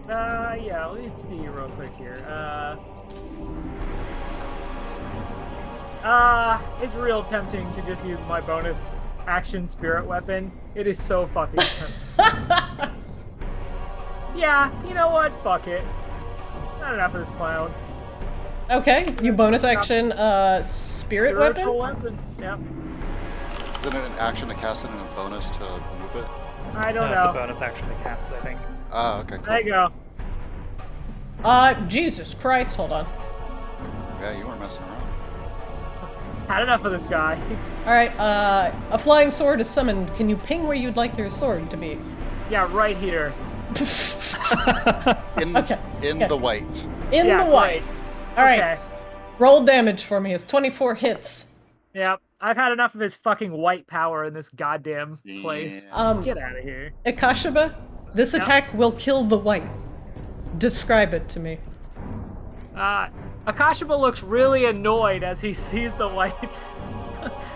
Yeah, let me see real quick here. It's real tempting to just use my bonus action spirit weapon. It is so fucking tempting. Yeah, you know what? Fuck it. Not enough of this clown. Okay, you bonus action spirit Spiritual weapon? weapon? Yep. Isn't it an action to cast it and a bonus to move it? I don't It's a know. bonus action to cast it, I think. Ah, okay, cool. There you go. Jesus Christ, hold on. Yeah, you weren't messing around. Had enough of this guy. Alright, a flying sword is summoned. Can you ping where you'd like your sword to be? Yeah, right here. In Okay, in okay. the white. In Yeah, the white. Alright, Okay. roll damage for me. It's 24 hits. Yep. I've had enough of his fucking white power in this goddamn place. Yeah. Get out of here. Ikashaba, this attack will kill the white. Describe it to me. Akashima looks really annoyed as he sees the white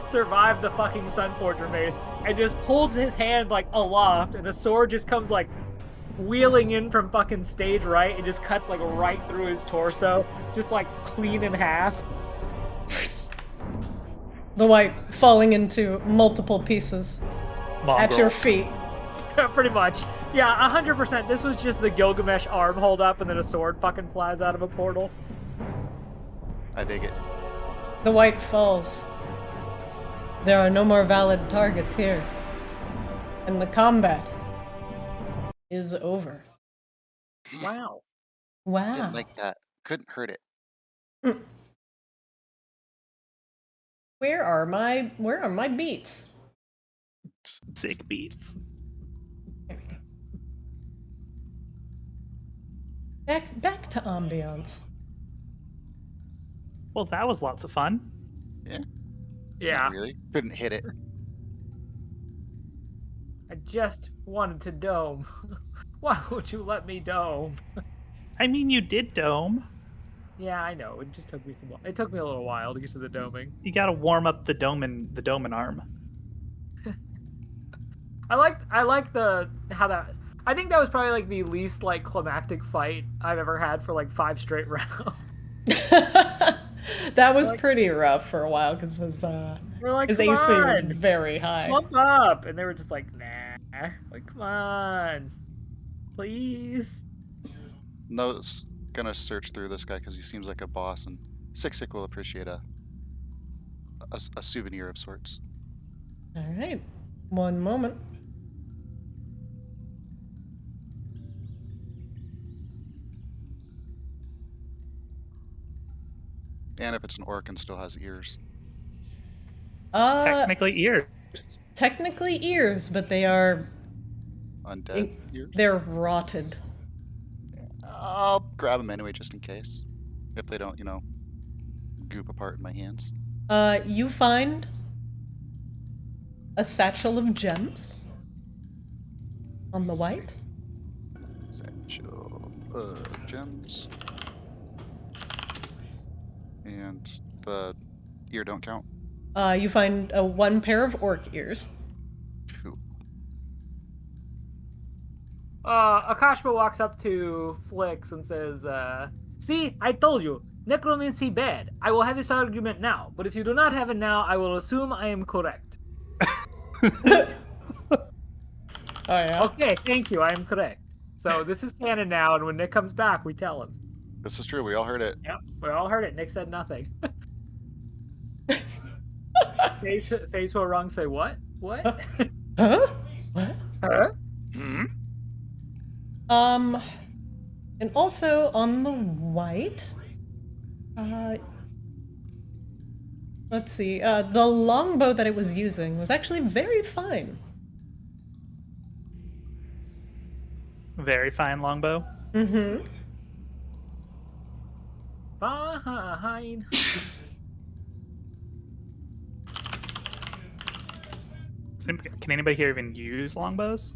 survive the fucking Sunforger mace and just holds his hand like aloft and the sword just comes like wheeling in from fucking stage right and just cuts like right through his torso, just like clean in half. The white falling into multiple pieces at Mongrel. your feet. Pretty much. Yeah, 100%. This was just the Gilgamesh arm hold up and then a sword fucking flies out of a portal. I dig it. The white falls. There are no more valid targets here. And the combat is over. Wow. Wow. Didn't like that. Couldn't hurt it. Where are my beats? Sick beats. There we go. Back to ambiance. Well, that was lots of fun. Yeah. Yeah. Not really. Couldn't hit it. I just wanted to dome. Why would you let me dome? I mean, you did dome. Yeah, I know. It just took me some. It took me a little while to get to the doming. You got to warm up the dome arm. I like the how that. I think that was probably like the least like climactic fight I've ever had for like 5 straight rounds. That was pretty rough for a while because We're like, his come AC was on, very high. bump up, and they were just like, nah. Like, come on, please. No's gonna search through this guy because he seems like a boss, and Sik will appreciate a souvenir of sorts. All right, one moment. And if it's an orc and still has ears. Technically ears. Technically ears, but they are Undead ears? they're rotted. I'll grab them anyway just in case. If they don't, goop apart in my hands. You find a satchel of gems on the white. Satchel gems. And the ear don't count. You find one pair of orc ears. Cool. Akashba walks up to Flix and says, see, I told you, necromancy bad. I will have this argument now, but if you do not have it now, I will assume I am correct. Oh yeah. Okay, thank you, I am correct. So this is canon now, and when Nick comes back, we tell him. This is true. We all heard it. Yep, we all heard it. Nick said nothing. Face will wrong say what? What? Huh? What? Huh? Hmm? And also on the white, let's see, the longbow that it was using was actually very fine. Very fine longbow. Mm-hmm. Fine. Can anybody here even use longbows?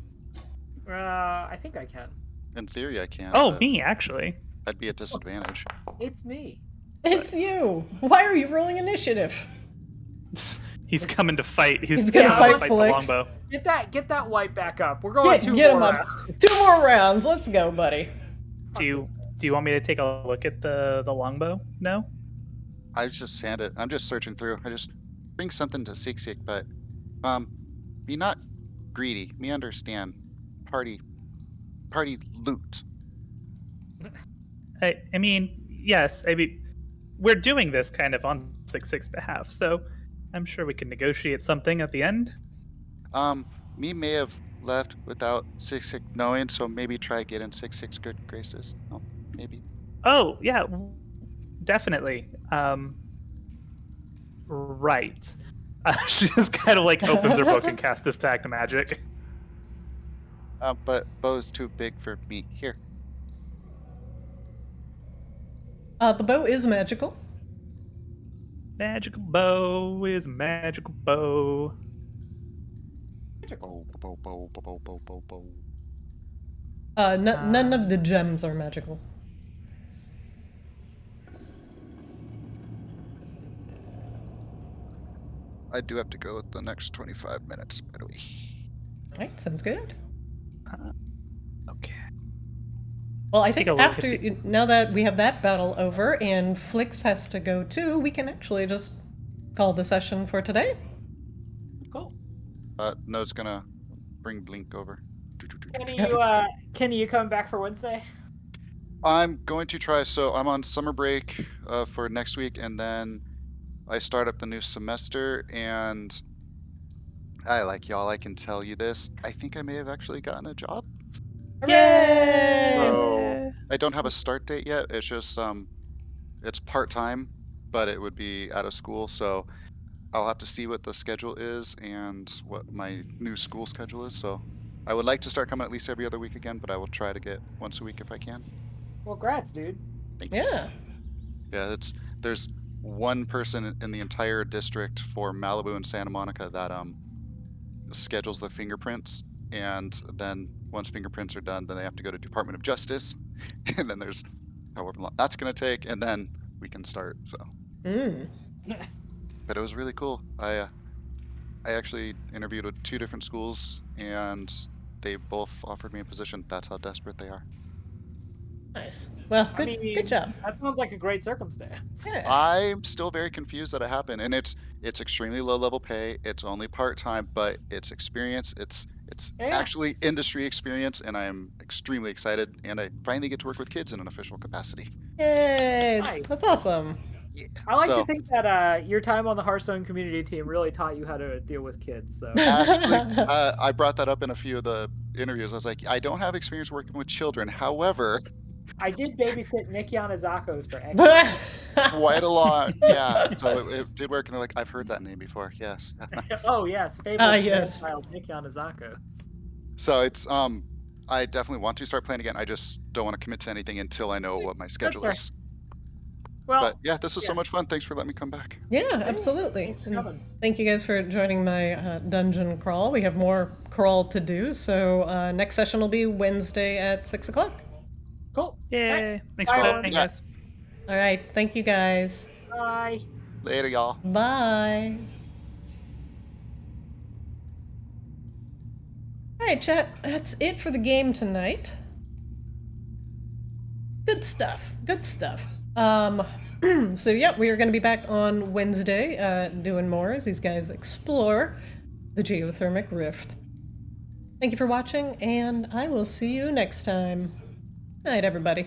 I think I can. In theory, I can. Oh, but me actually. I'd be at disadvantage. It's me. It's you. Why are you rolling initiative? He's coming to fight. He's gonna fight the Flix. longbow. Get that white back up. We're going two Get him more up. rounds. 2 more rounds. Let's go, buddy. Do you want me to take a look at the longbow? No. I'm just searching through. I just bring something to Sik, but be not greedy. Me understand. Party loot. I mean, yes. I mean, we're doing this kind of on 6-6 behalf, so I'm sure we can negotiate something at the end. Me may have left without Sik knowing, so maybe try get in Sik's good graces. Oh, maybe. Oh yeah, definitely. Right. She just kind of like opens her book and casts Distract Magic. But bow's too big for me. Here. The bow is magical. Magical bow is a magical bow. Bow. None of the gems are magical. I do have to go with the next 25 minutes, by the way. Right, sounds good. Okay. Well, I Take think a look at after, these. now that we have that battle over and Flix has to go too, we can actually just call the session for today. Cool. No's gonna bring Blink over. Kenny, you coming back for Wednesday? I'm going to try. So I'm on summer break for next week, and then I start up the new semester. And I can tell you this. I think I may have actually gotten a job. Hooray! So I don't have a start date yet. It's just it's part-time, but it would be out of school. So I'll have to see what the schedule is and what my new school schedule is. So I would like to start coming at least every other week again, but I will try to get once a week if I can. Well, grats, dude. Thanks. Yeah. Yeah, there's one person in the entire district for Malibu and Santa Monica that schedules the fingerprints, and then once fingerprints are done, then they have to go to Department of Justice, and then there's however long that's gonna take, and then we can start. So, Mm. but it was really cool. I actually interviewed with 2 different schools, and they both offered me a position. That's how desperate they are. Nice. Well, I good. mean, Good job. That sounds like a great circumstance. Yeah. I'm still very confused that it happened, and it's extremely low level pay. It's only part time, but it's experience. It's Yeah. actually industry experience, and I'm extremely excited. And I finally get to work with kids in an official capacity. Yay! Nice. That's awesome. Yeah. I like So to think that your time on the Hearthstone community team really taught you how to deal with kids. So actually, I brought that up in a few of the interviews. I was like, I don't have experience working with children. However, I did babysit Nick Yanazakos for X. quite a lot. Yeah. So it did work, and they're like, I've heard that name before. Yes. Oh yes, favorite yes. child Nick Yanazakos. So it's I definitely want to start playing again. I just don't want to commit to anything until I know what my schedule fair. is. Well, But yeah, this is so yeah. much fun. Thanks for letting me come back. Yeah, absolutely. Thanks for And coming. thank you guys for joining my dungeon crawl. We have more crawl to do, so next session will be Wednesday at 6 o'clock. Cool. Yay! Thanks Bye, for everyone. playing, Yeah. guys. All right, thank you guys. Bye. Later, y'all. Bye. All right, chat. That's it for the game tonight. Good stuff. Good stuff. So yeah, we are going to be back on Wednesday, doing more as these guys explore the geothermic rift. Thank you for watching, and I will see you next time. Night, everybody.